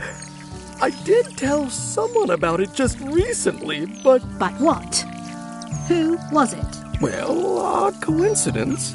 I did tell someone about it just recently, but... But what? Who was it? Well, odd coincidence.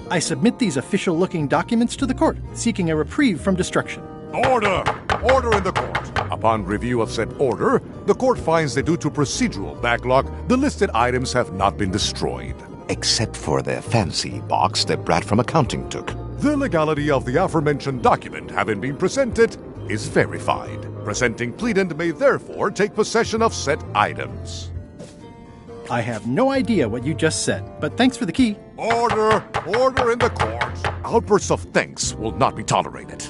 I submit these official-looking documents to the court, seeking a reprieve from destruction. Order! Order in the court. Upon review of said order, the court finds that due to procedural backlog, the listed items have not been destroyed. Except for the fancy box that Brad from accounting took. The legality of the aforementioned document having been presented is verified. Presenting pleadant may therefore take possession of said items. I have no idea what you just said, but thanks for the key. Order! Order in the court! Outbursts of thanks will not be tolerated.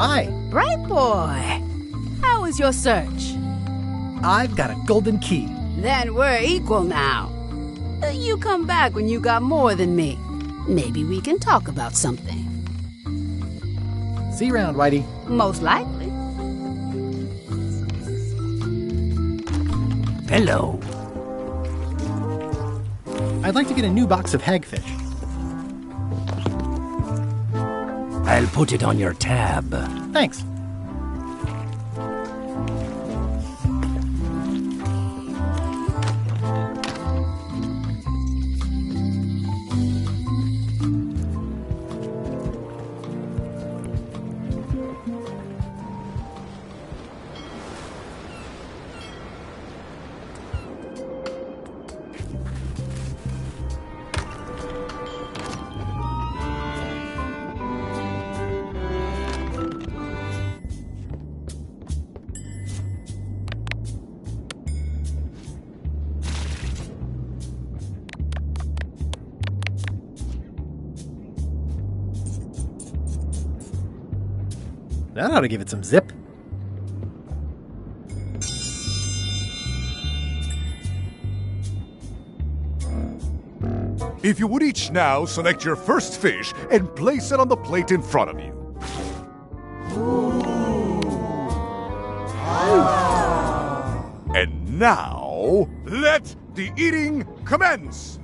Hi. Bright boy. How was your search? I've got a golden key. Then we're equal now. You come back when you got more than me. Maybe we can talk about something. See you around, Whitey. Most likely. Hello. I'd like to get a new box of hagfish. I'll put it on your tab. Thanks. That ought to give it some zip. If you would each now select your first fish and place it on the plate in front of you. And now, let the eating commence!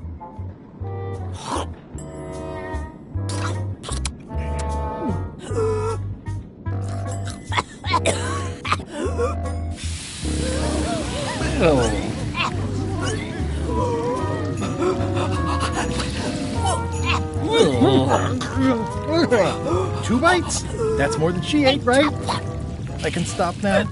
Two bites? That's more than she ate, right? I can stop now?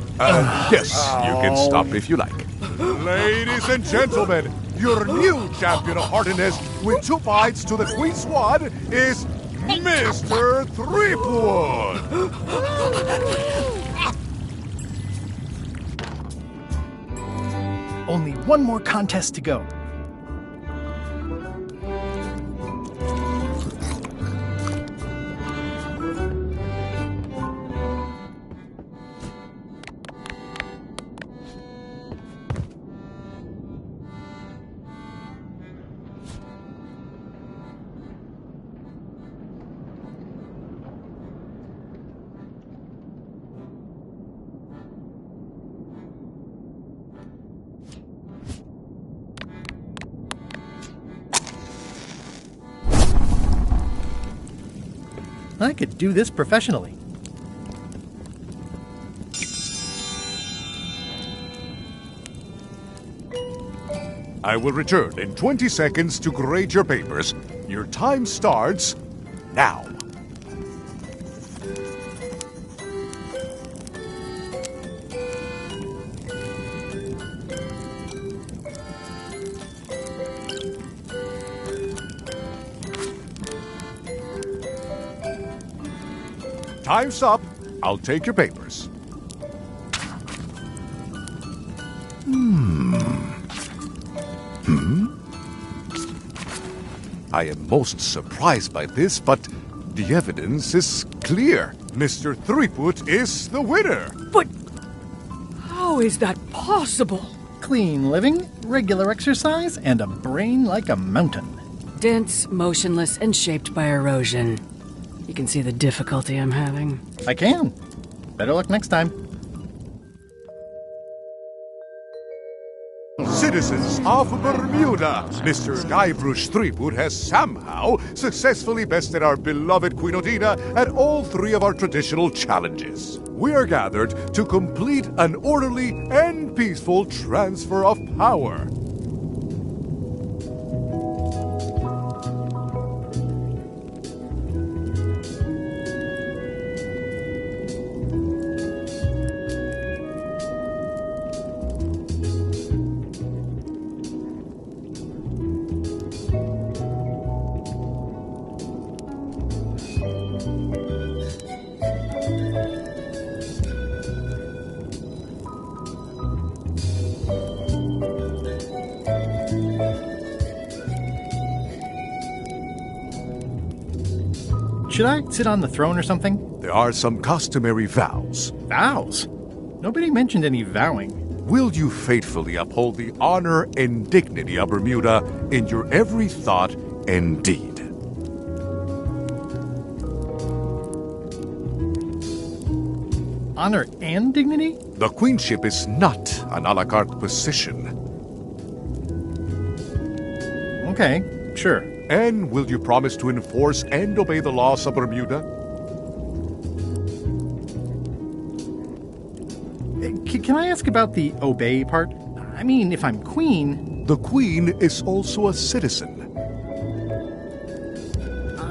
Yes, you can stop if you like. Ladies and gentlemen, your new champion of heartiness with 2 bites to the Queen Swan is Mr. Threepwood! Only one more contest to go. I could do this professionally. I will return in 20 seconds to grade your papers. Your time starts now. Time's up. I'll take your papers. I am most surprised by this, but the evidence is clear. Mr. Threepwood is the winner. But how is that possible? Clean living, regular exercise, and a brain like a mountain. Dense, motionless, and shaped by erosion. You can see the difficulty I'm having. I can. Better luck next time. Citizens of Bermuda, Mr. Guybrush Threepwood has somehow successfully bested our beloved Queen Odina at all 3 of our traditional challenges. We are gathered to complete an orderly and peaceful transfer of power. Should I sit on the throne or something? There are some customary vows. Vows? Nobody mentioned any vowing. Will you faithfully uphold the honor and dignity of Bermuda in your every thought and deed? Honor and dignity? The queenship is not an a la carte position. Okay, sure. And will you promise to enforce and obey the laws of Bermuda? Can I ask about the obey part? I mean, if I'm queen... The queen is also a citizen.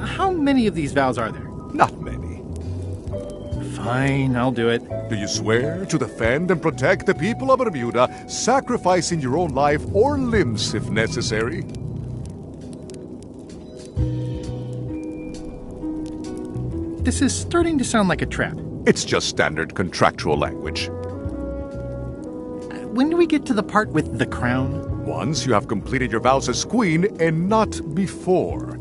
How many of these vows are there? Not many. Fine, I'll do it. Do you swear to defend and protect the people of Bermuda, sacrificing your own life or limbs if necessary? This is starting to sound like a trap. It's just standard contractual language. When do we get to the part with the crown? Once you have completed your vows as queen and not before.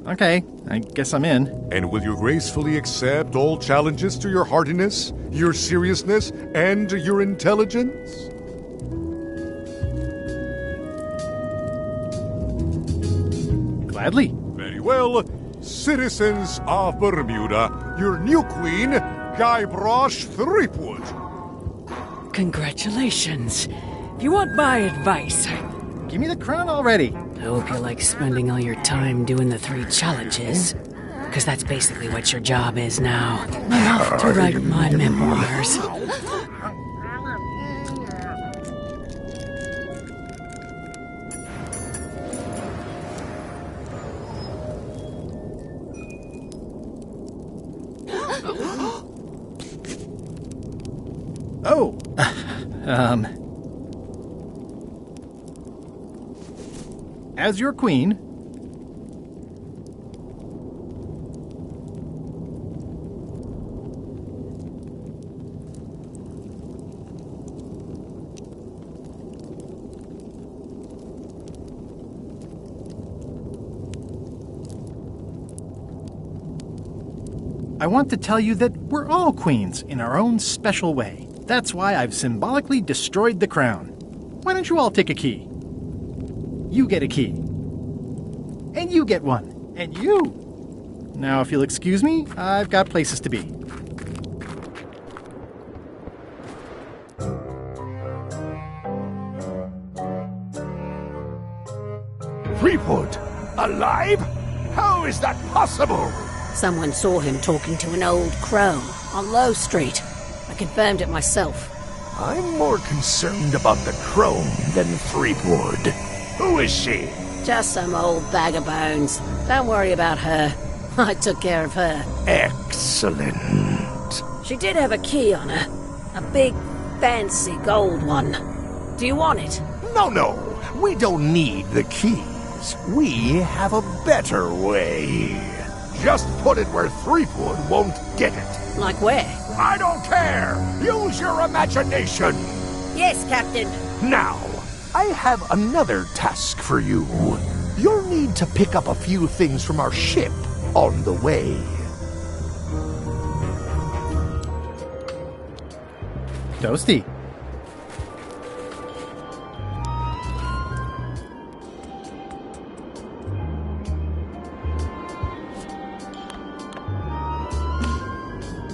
Okay, I guess I'm in. And will you gracefully accept all challenges to your heartiness, your seriousness, and your intelligence? Gladly. Very well. Citizens of Bermuda, your new queen, Guybrush Threepwood. Congratulations. If you want my advice... Give me the crown already. I hope you like spending all your time doing the 3 challenges. Because that's basically what your job is now. I'm off to write my memoirs. Oh, as your queen, I want to tell you that we're all queens in our own special way. That's why I've symbolically destroyed the crown. Why don't you all take a key? You get a key. And you get one. And you. Now, if you'll excuse me, I've got places to be. Threepwood? Alive? How is that possible? Someone saw him talking to an old crone on Low Street. I confirmed it myself. I'm more concerned about the crone than Threepwood. Who is she? Just some old bag of bones. Don't worry about her. I took care of her. Excellent. She did have a key on her. A big, fancy gold one. Do you want it? No. We don't need the keys. We have a better way. Just put it where Threepwood won't get it. Like where? I don't care! Use your imagination! Yes, Captain. Now, I have another task for you. You'll need to pick up a few things from our ship on the way. Toasty.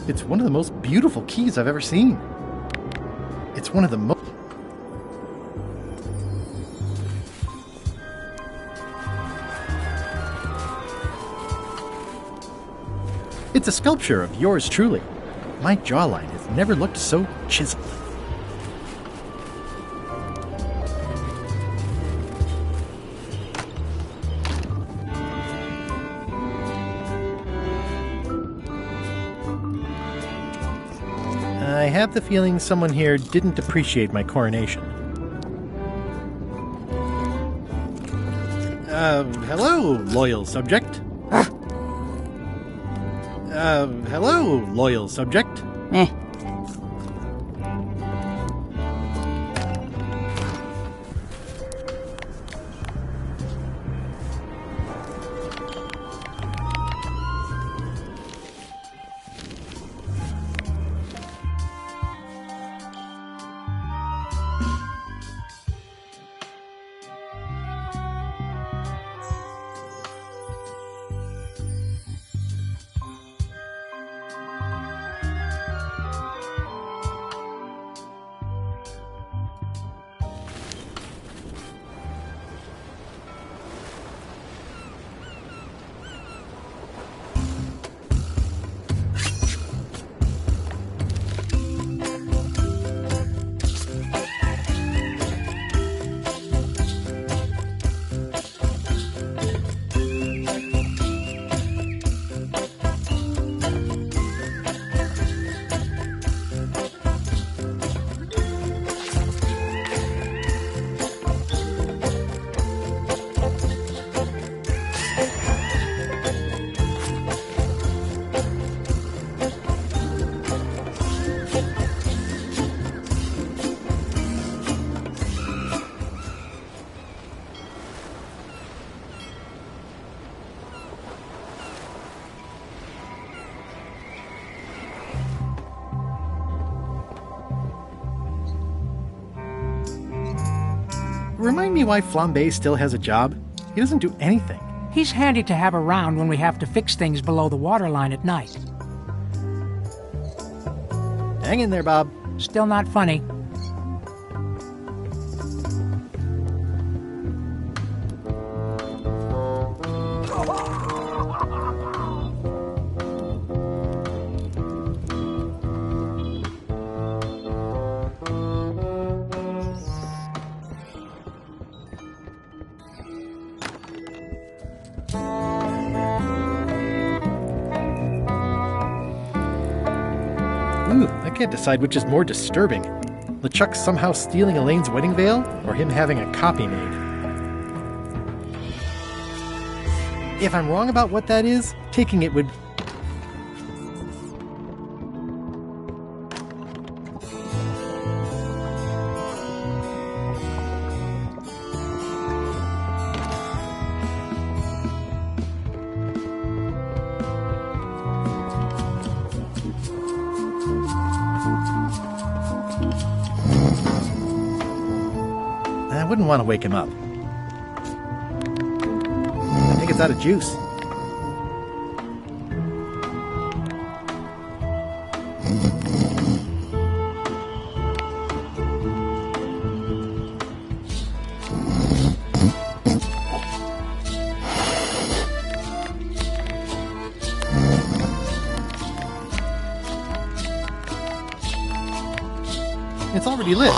It's one of the most beautiful keys I've ever seen. It's one of the most... It's a sculpture of yours truly. My jawline has never looked so chiseled. I have the feeling someone here didn't appreciate my coronation. Hello, loyal subject. Hello, loyal subject. Remind me why Flambe still has a job? He doesn't do anything. He's handy to have around when we have to fix things below the waterline at night. Hang in there, Bob. Still not funny. Ooh, I can't decide which is more disturbing. LeChuck somehow stealing Elaine's wedding veil, or him having a copy made. If I'm wrong about what that is, taking it would... I wouldn't want to wake him up. I think it's out of juice. It's already lit.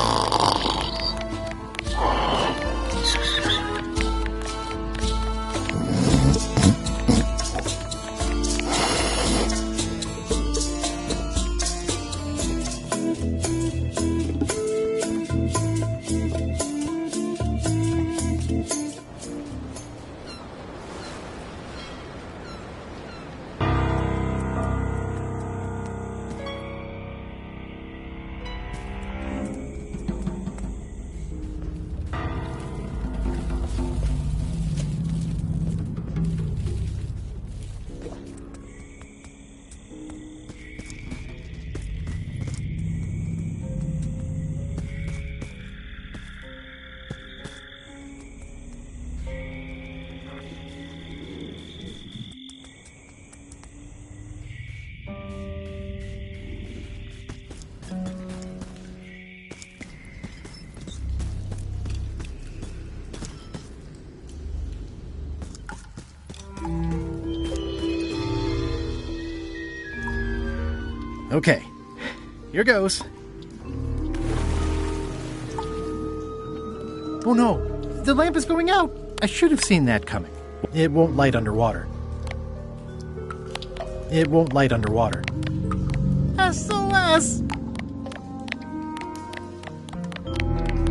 Okay, here goes. Oh no, the lamp is going out. I should have seen that coming. It won't light underwater. It won't light underwater. SOS!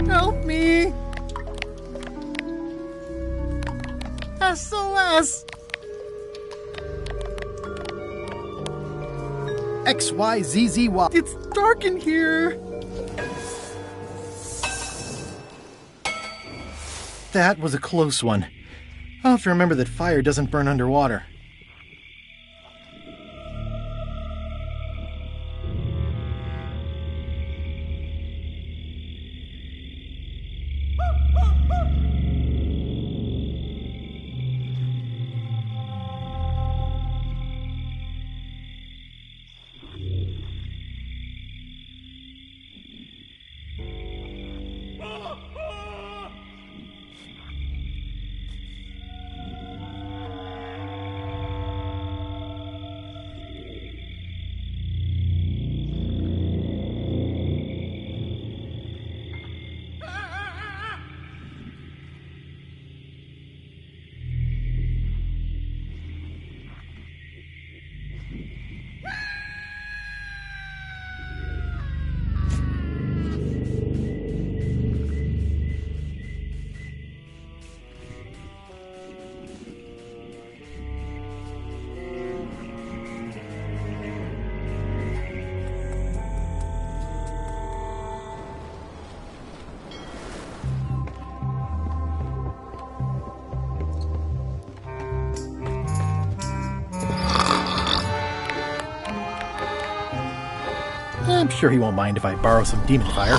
Help me! SOS! XYZZY. It's dark in here. That was a close one. I'll have to remember that fire doesn't burn underwater. I'm sure he won't mind if I borrow some demon fire.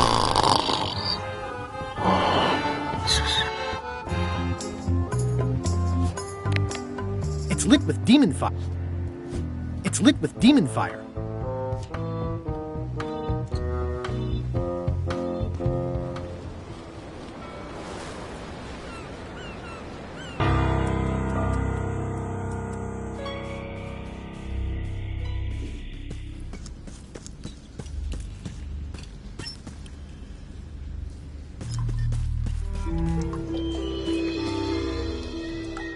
lit with demon fire. It's lit with demon fire.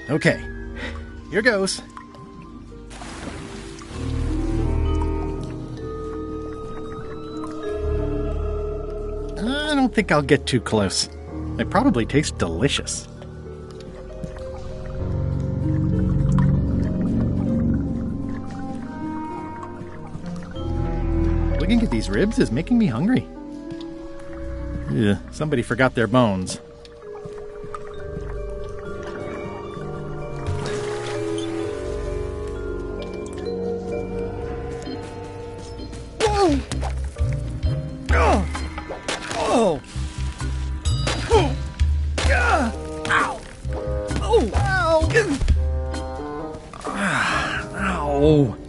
Okay, here goes. I don't think I'll get too close. They probably taste delicious. Looking at these ribs is making me hungry. Ugh, somebody forgot their bones.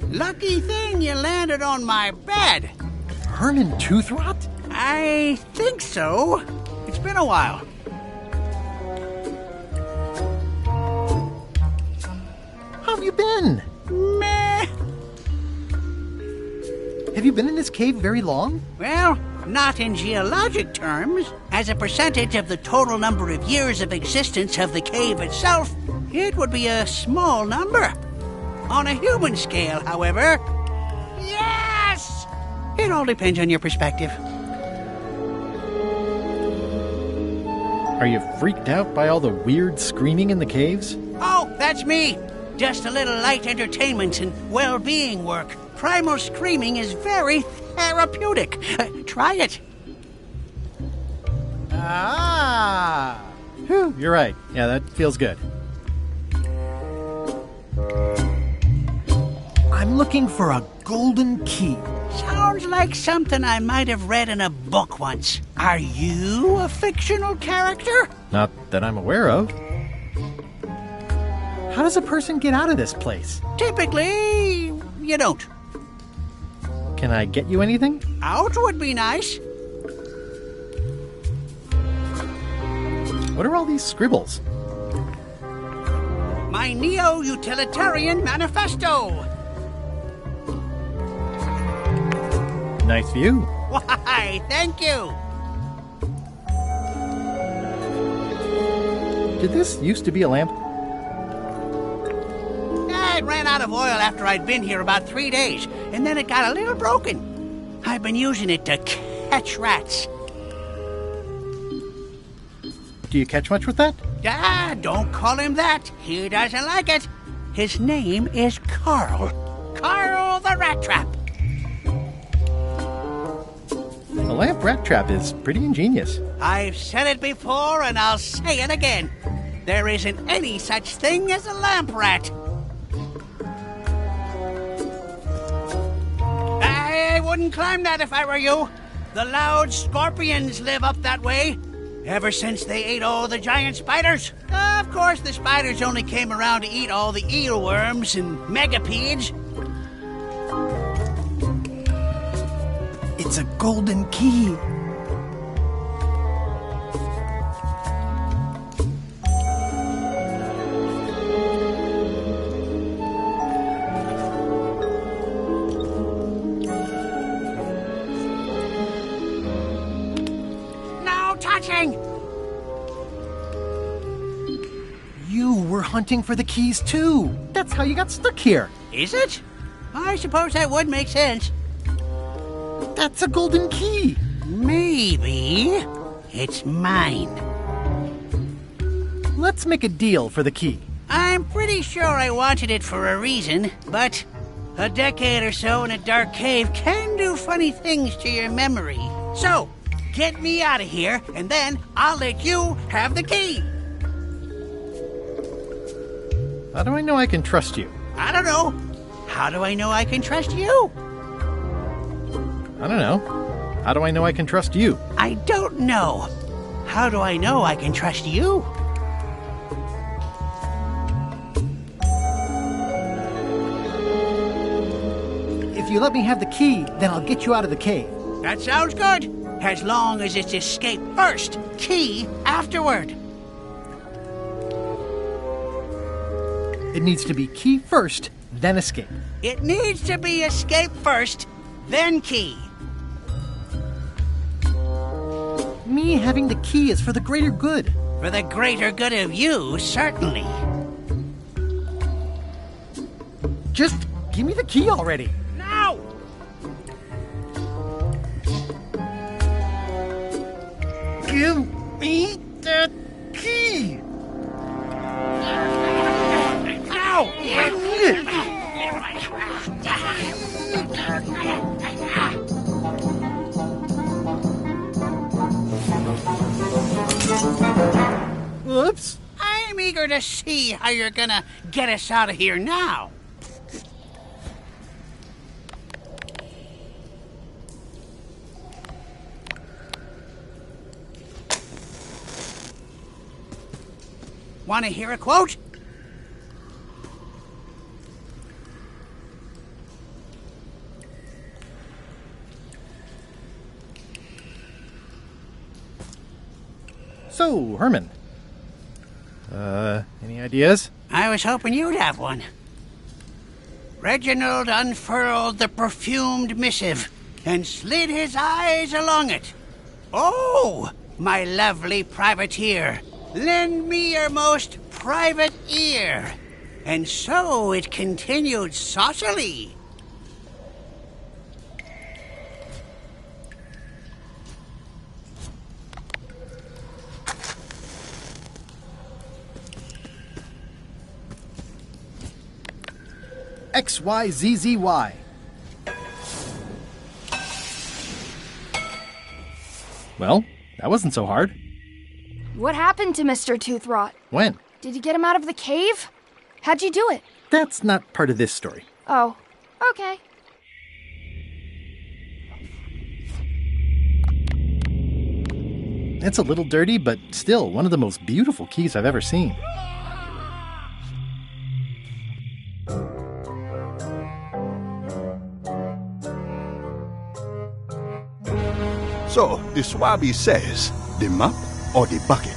Lucky thing you landed on my bed. Herman Toothrot? I think so. It's been a while. How have you been? Meh. Have you been in this cave very long? Well, not in geologic terms. As a percentage of the total number of years of existence of the cave itself, it would be a small number. On a human scale, however, yes! It all depends on your perspective. Are you freaked out by all the weird screaming in the caves? Oh, that's me. Just a little light entertainment and well-being work. Primal screaming is very therapeutic. Try it. Ah! Whew, you're right. Yeah, that feels good. I'm looking for a golden key. Sounds like something I might have read in a book once. Are you a fictional character? Not that I'm aware of. How does a person get out of this place? Typically, you don't. Can I get you anything? Out would be nice. What are all these scribbles? My Neo-Utilitarian Manifesto. Nice view. Why, thank you. Did this used to be a lamp? It ran out of oil after I'd been here about 3 days, and then it got a little broken. I've been using it to catch rats. Do you catch much with that? Don't call him that. He doesn't like it. His name is Carl. Carl the Rat Trap. A lamp rat trap is pretty ingenious. I've said it before, and I'll say it again. There isn't any such thing as a lamp rat. I wouldn't climb that if I were you. The loud scorpions live up that way. Ever since they ate all the giant spiders. Of course, the spiders only came around to eat all the eelworms and megapedes. It's a golden key. No touching! You were hunting for the keys too. That's how you got stuck here. Is it? I suppose that would make sense. That's a golden key. Maybe it's mine. Let's make a deal for the key. I'm pretty sure I wanted it for a reason, but a decade or so in a dark cave can do funny things to your memory. So, get me out of here, and then I'll let you have the key. How do I know I can trust you? I don't know. How do I know I can trust you? I don't know. How do I know I can trust you? I don't know. How do I know I can trust you? If you let me have the key, then I'll get you out of the cave. That sounds good. As long as it's escape first, key afterward. It needs to be key first, then escape. It needs to be escape first, then key. Me having the key is for the greater good. For the greater good of you, certainly. Just give me the key already. Now! Give me the key! Now! Whoops. I'm eager to see how you're gonna get us out of here now. Want to hear a quote? So, Herman. Any ideas? I was hoping you'd have one. Reginald unfurled the perfumed missive and slid his eyes along it. Oh, my lovely privateer, lend me your most private ear. And so it continued saucily. XYZZY. Well, that wasn't so hard. What happened to Mr. Toothrot? When? Did you get him out of the cave? How'd you do it? That's not part of this story. Oh, okay. It's a little dirty, but still one of the most beautiful keys I've ever seen. So, the Swabby says, the mop or the bucket?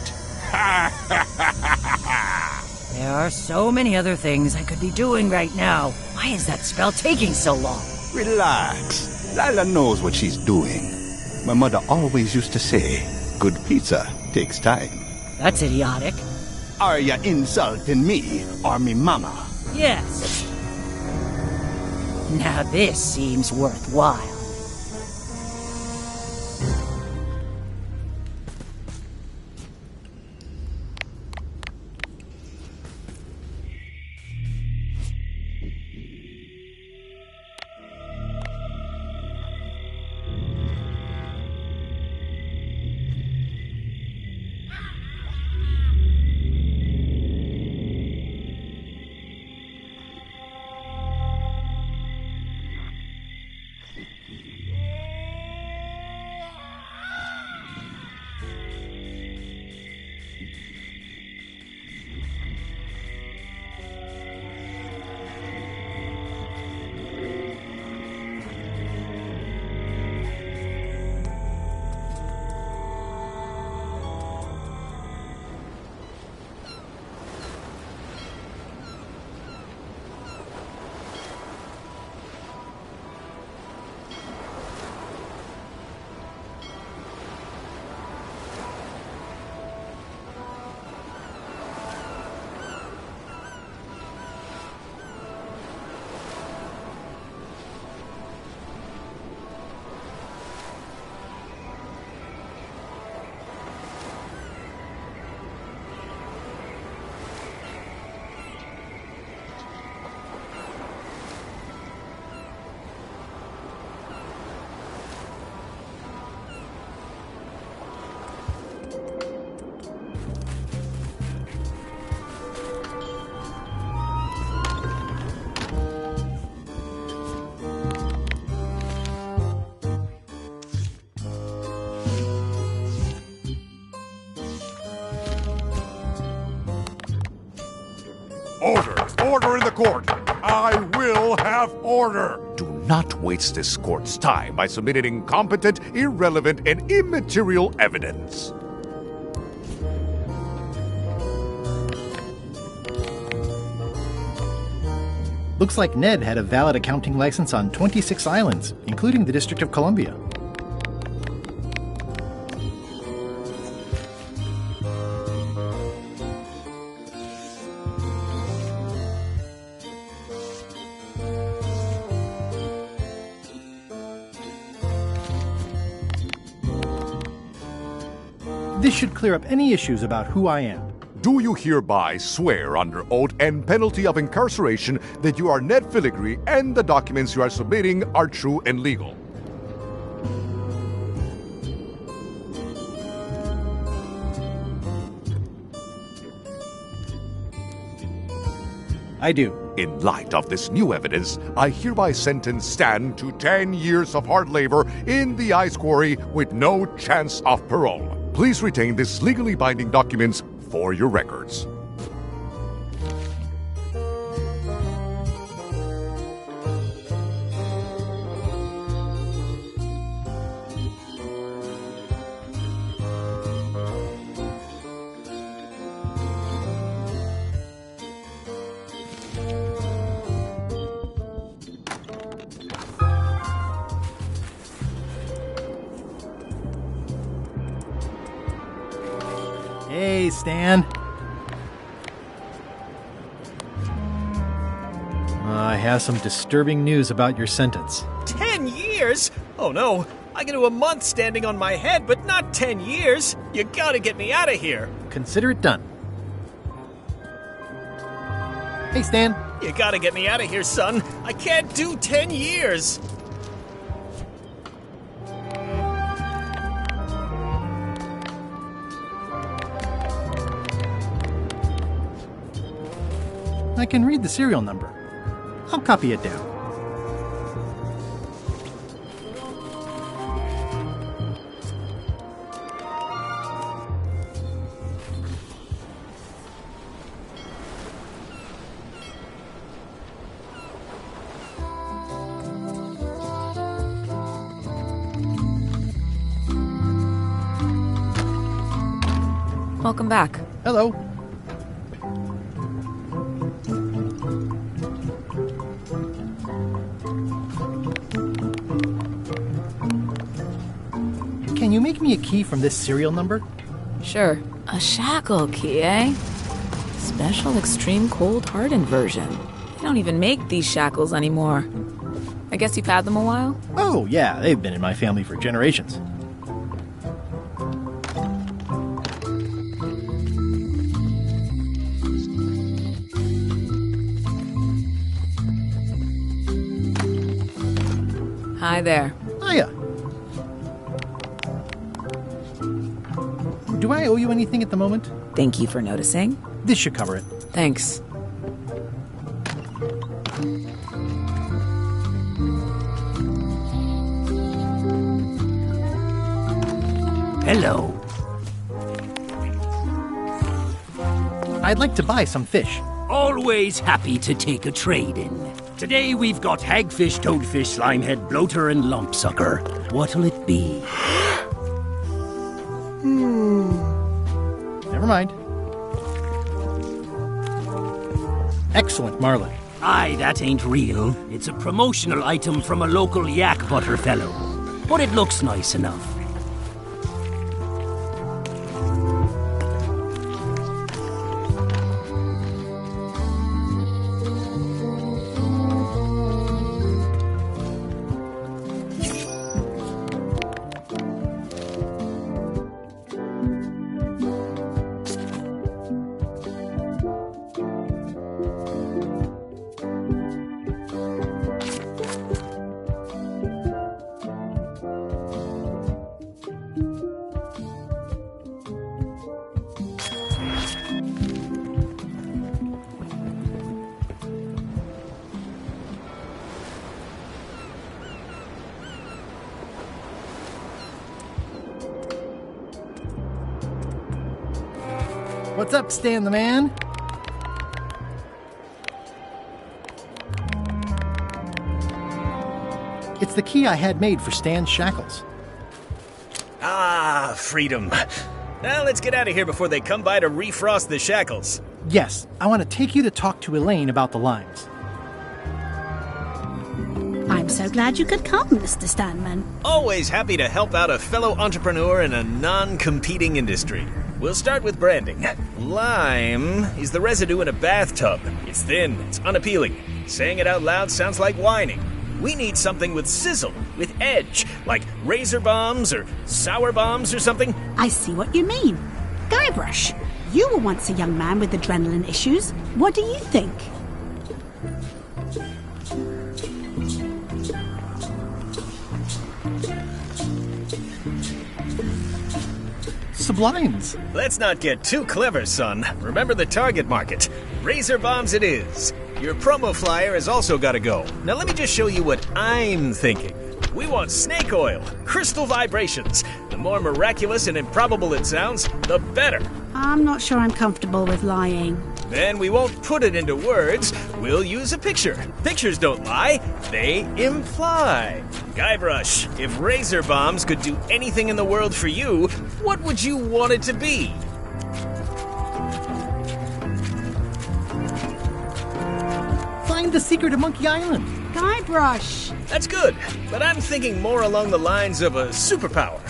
There are so many other things I could be doing right now. Why is that spell taking so long? Relax. Lila knows what she's doing. My mother always used to say, good pizza takes time. That's idiotic. Are you insulting me or me mama? Yes. Now this seems worthwhile. Order! Order in the court! I will have order! Do not waste this court's time by submitting incompetent, irrelevant, and immaterial evidence. Looks like Ned had a valid accounting license on 26 islands, including the District of Columbia. This should clear up any issues about who I am. Do you hereby swear under oath and penalty of incarceration that you are Ned Filigree and the documents you are submitting are true and legal? I do. In light of this new evidence, I hereby sentence Stan to 10 years of hard labor in the ice quarry with no chance of parole. Please retain this legally binding documents for your records. Hey, Stan. I have some disturbing news about your sentence. 10 years? Oh no, I can do a month standing on my head, but not 10 years. You gotta get me out of here. Consider it done. Hey, Stan. You gotta get me out of here, son. I can't do 10 years. I can read the serial number. I'll copy it down. Welcome back. Hello. Can you make me a key from this serial number? Sure. A shackle key, eh? Special extreme cold hardened version. They don't even make these shackles anymore. I guess you've had them a while? Oh, yeah, they've been in my family for generations. Hi there. Hiya. Do I owe you anything at the moment? Thank you for noticing. This should cover it. Thanks. Hello. I'd like to buy some fish. Always happy to take a trade in. Today we've got hagfish, toadfish, slimehead, bloater, and lumpsucker. What'll it be? Never mind. Excellent marlin. Aye, that ain't real. It's a promotional item from a local yak butter fellow. But it looks nice enough. What's up, Stan the Man? It's the key I had made for Stan's shackles. Ah, freedom. Now let's get out of here before they come by to refrost the shackles. Yes, I want to take you to talk to Elaine about the limes. I'm so glad you could come, Mr. Stanman. Always happy to help out a fellow entrepreneur in a non-competing industry. We'll start with branding. Lime is the residue in a bathtub. It's thin, it's unappealing. Saying it out loud sounds like whining. We need something with sizzle, with edge, like razor bombs or sour bombs or something. I see what you mean. Guybrush, you were once a young man with adrenaline issues. What do you think? Sublimes. Let's not get too clever, son. Remember the target market. Razor bombs it is. Your promo flyer has also got to go. Now let me just show you what I'm thinking. We want snake oil, crystal vibrations. The more miraculous and improbable it sounds, the better. I'm not sure I'm comfortable with lying. Then we won't put it into words. We'll use a picture. Pictures don't lie, they imply. Guybrush, if razor bombs could do anything in the world for you, what would you want it to be? Find the secret of Monkey Island. Guybrush. That's good, but I'm thinking more along the lines of a superpower.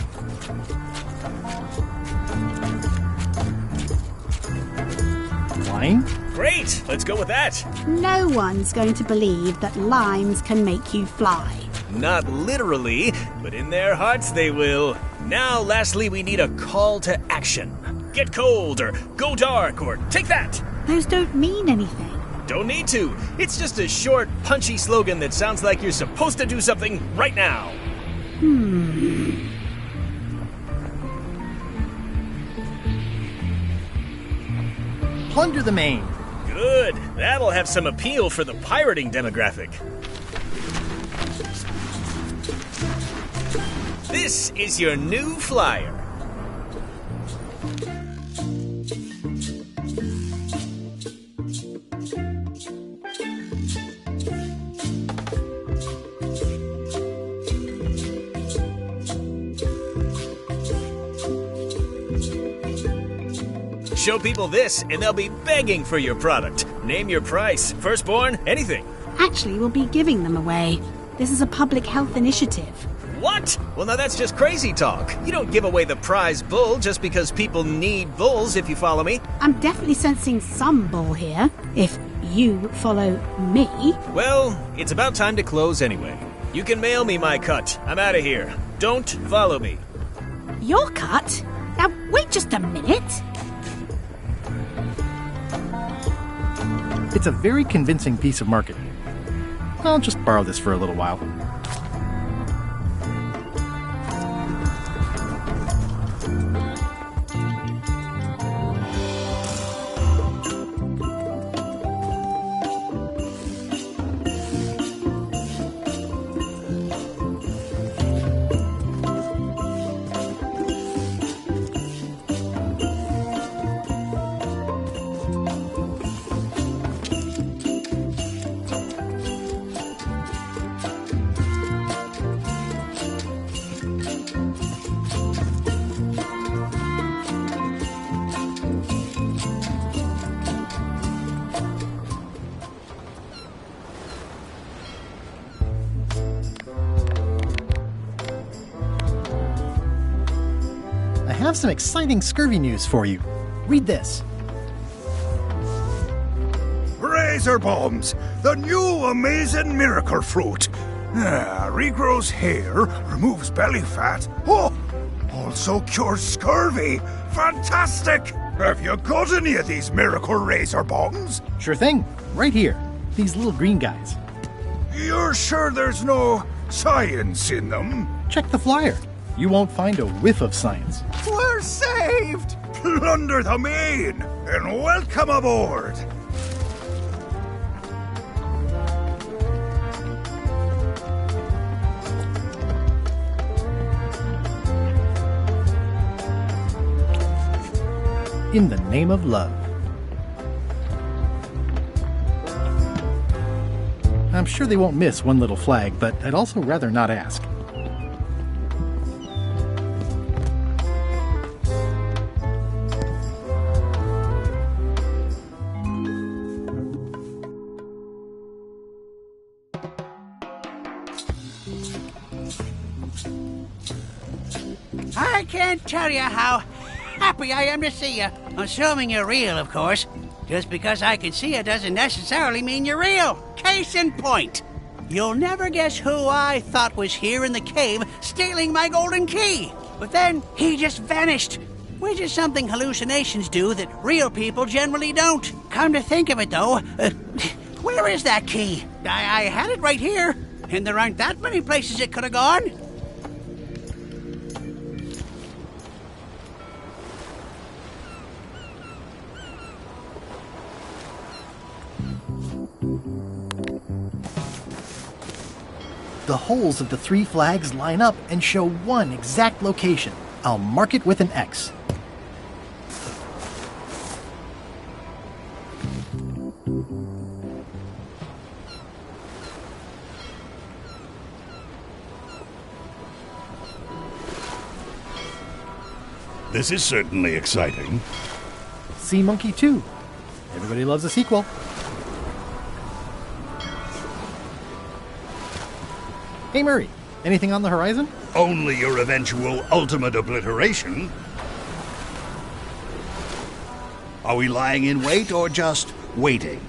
Flying? Great, let's go with that. No one's going to believe that limes can make you fly. Not literally, but in their hearts they will. Now, lastly, we need a call to action. Get cold, or go dark, or take that. Those don't mean anything. Don't need to. It's just a short, punchy slogan that sounds like you're supposed to do something right now. Plunder the main. Good. That'll have some appeal for the pirating demographic. This is your new flyer. Show people this, and they'll be begging for your product. Name your price, firstborn, anything. Actually, we'll be giving them away. This is a public health initiative. What? Well, now that's just crazy talk. You don't give away the prize bull just because people need bulls, if you follow me. I'm definitely sensing some bull here, if you follow me. Well, it's about time to close anyway. You can mail me my cut. I'm out of here. Don't follow me. Your cut? Now, wait just a minute. It's a very convincing piece of marketing. I'll just borrow this for a little while. I have some exciting scurvy news for you. Read this. Razor bombs, the new amazing miracle fruit. Regrows hair, removes belly fat. Oh, also cures scurvy. Fantastic! Have you got any of these miracle razor bombs? Sure thing. Right here. These little green guys. You're sure there's no science in them? Check the flyer. You won't find a whiff of science. We're saved! Plunder the main, and welcome aboard! In the name of love. I'm sure they won't miss one little flag, but I'd also rather not ask. I can't tell you how happy I am to see you. Assuming you're real, of course. Just because I can see you doesn't necessarily mean you're real. Case in point. You'll never guess who I thought was here in the cave stealing my golden key. But then he just vanished. Which is something hallucinations do that real people generally don't. Come to think of it, though, where is that key? I had it right here, and there aren't that many places it could have gone. The holes of the 3 flags line up and show one exact location. I'll mark it with an X. This is certainly exciting. Sea Monkey 2. Everybody loves a sequel. Hey Murray, anything on the horizon? Only your eventual ultimate obliteration. Are we lying in wait or just waiting?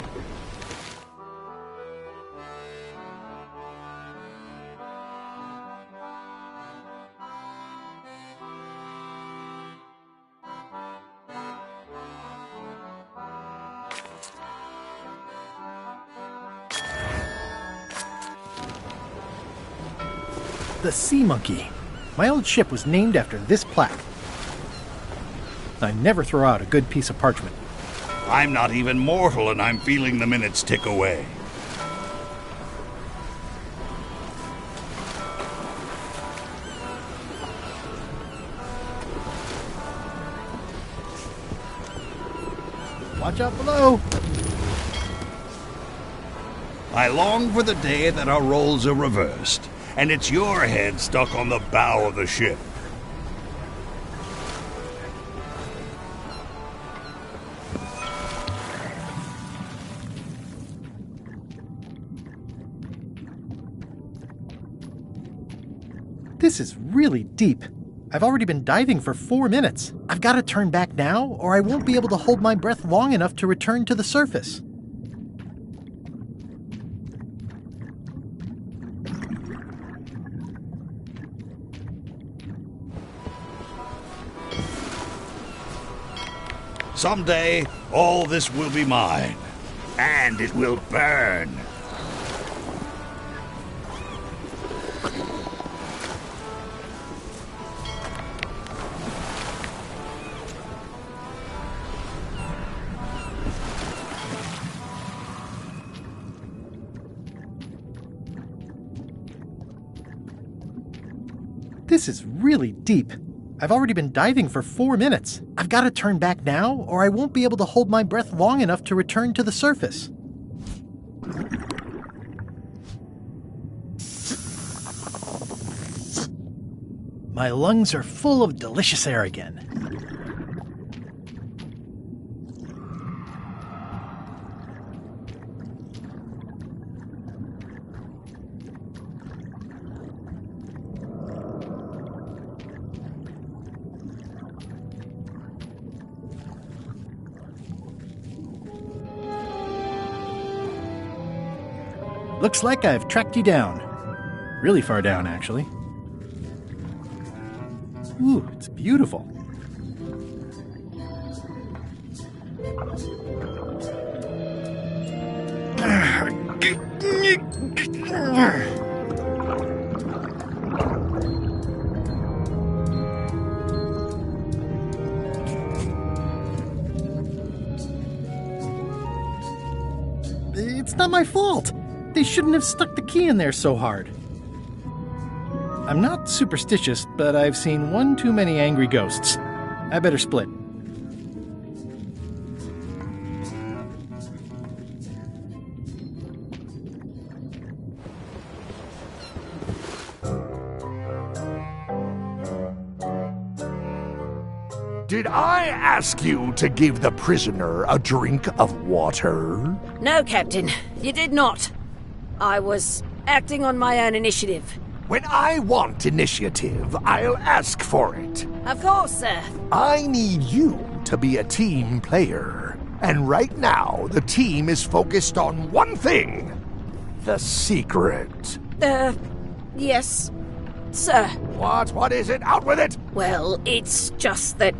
The Sea Monkey. My old ship was named after this plaque. I never throw out a good piece of parchment. I'm not even mortal and I'm feeling the minutes tick away. Watch out below! I long for the day that our roles are reversed, and it's your head stuck on the bow of the ship. This is really deep. I've already been diving for 4 minutes. I've got to turn back now, or I won't be able to hold my breath long enough to return to the surface. Someday, all this will be mine, and it will burn. This is really deep. I've already been diving for 4 minutes. I've got to turn back now, or I won't be able to hold my breath long enough to return to the surface. My lungs are full of delicious air again. Looks like I've tracked you down. Really far down, actually. Ooh, it's beautiful. It's not my fault. They shouldn't have stuck the key in there so hard. I'm not superstitious, but I've seen one too many angry ghosts. I better split. Did I ask you to give the prisoner a drink of water? No, Captain, you did not. I was acting on my own initiative. When I want initiative, I'll ask for it. Of course, sir. I need you to be a team player. And right now, the team is focused on one thing. The secret. Yes, sir. What is it? Out with it! Well, it's just that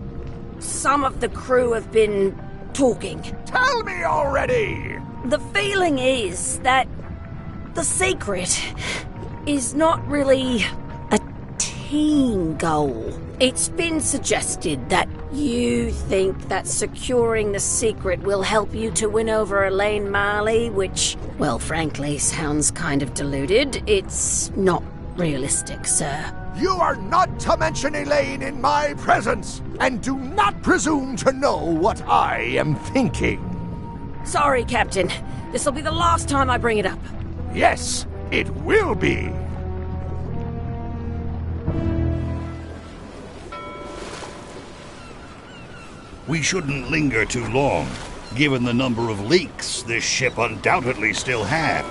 some of the crew have been talking. Tell me already! The feeling is that the secret is not really a team goal. It's been suggested that you think that securing the secret will help you to win over Elaine Marley, which, well, frankly, sounds kind of deluded. It's not realistic, sir. You are not to mention Elaine in my presence, and do not presume to know what I am thinking. Sorry, Captain. This'll be the last time I bring it up. Yes, it will be. We shouldn't linger too long, given the number of leaks this ship undoubtedly still had.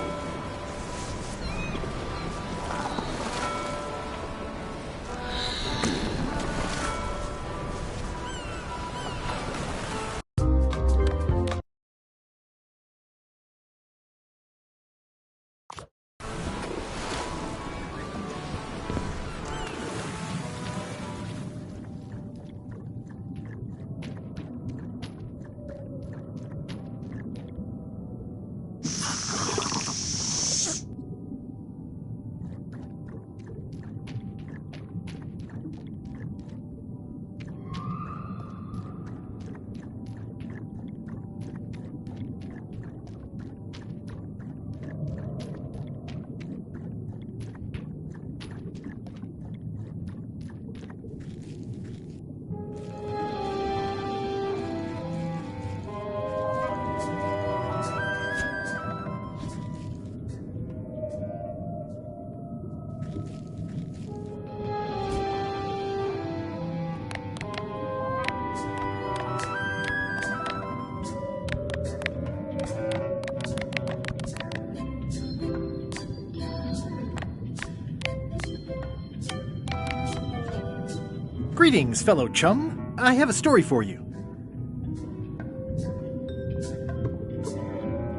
Greetings, fellow chum. I have a story for you.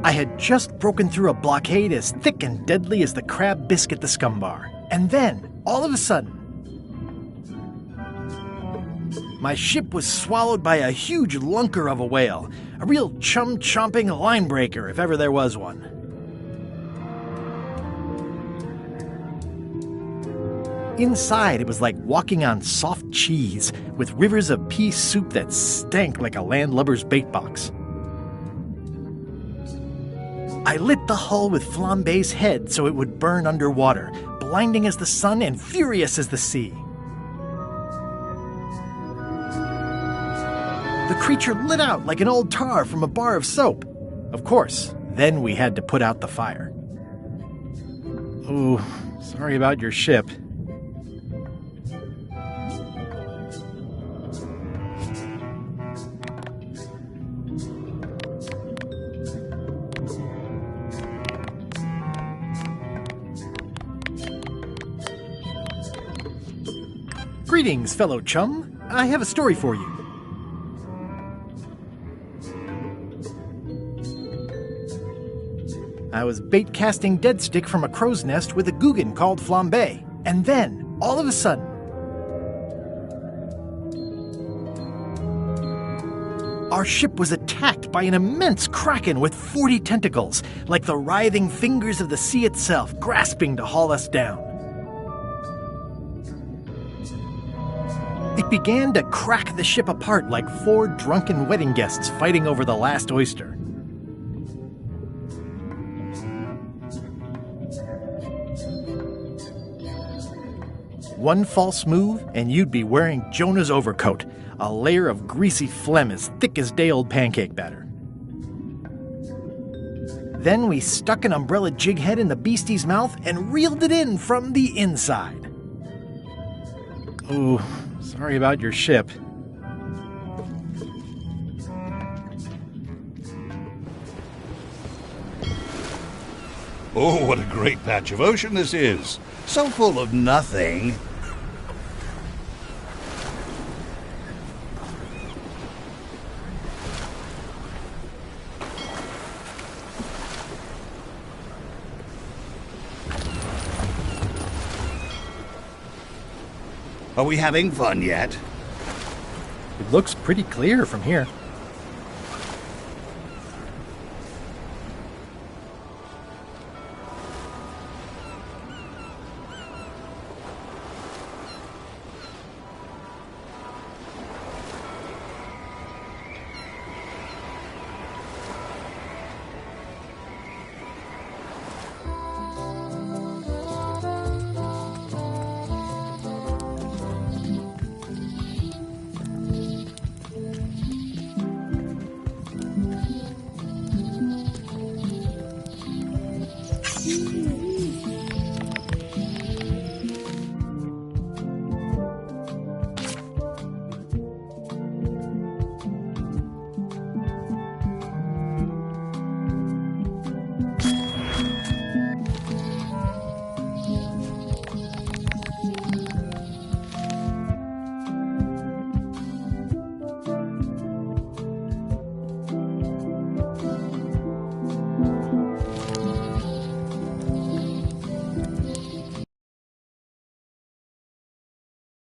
I had just broken through a blockade as thick and deadly as the crab biscuit the Scumbar. And then, all of a sudden, my ship was swallowed by a huge lunker of a whale. A real chum-chomping line breaker, if ever there was one. Inside, it was like walking on soft cheese, with rivers of pea soup that stank like a landlubber's bait box. I lit the hull with Flambe's head so it would burn underwater, blinding as the sun and furious as the sea. The creature lit out like an old tar from a bar of soap. Of course, then we had to put out the fire. Ooh, sorry about your ship. Greetings, fellow chum. I have a story for you. I was bait casting dead stick from a crow's nest with a Googan called Flambe. And then, all of a sudden, our ship was attacked by an immense kraken with 40 tentacles, like the writhing fingers of the sea itself, grasping to haul us down. It began to crack the ship apart like 4 drunken wedding guests fighting over the last oyster. One false move, and you'd be wearing Jonah's overcoat, a layer of greasy phlegm as thick as day-old pancake batter. Then we stuck an umbrella jig head in the beastie's mouth and reeled it in from the inside. Ooh, sorry about your ship. Oh, what a great patch of ocean this is. So full of nothing. Are we having fun yet? It looks pretty clear from here.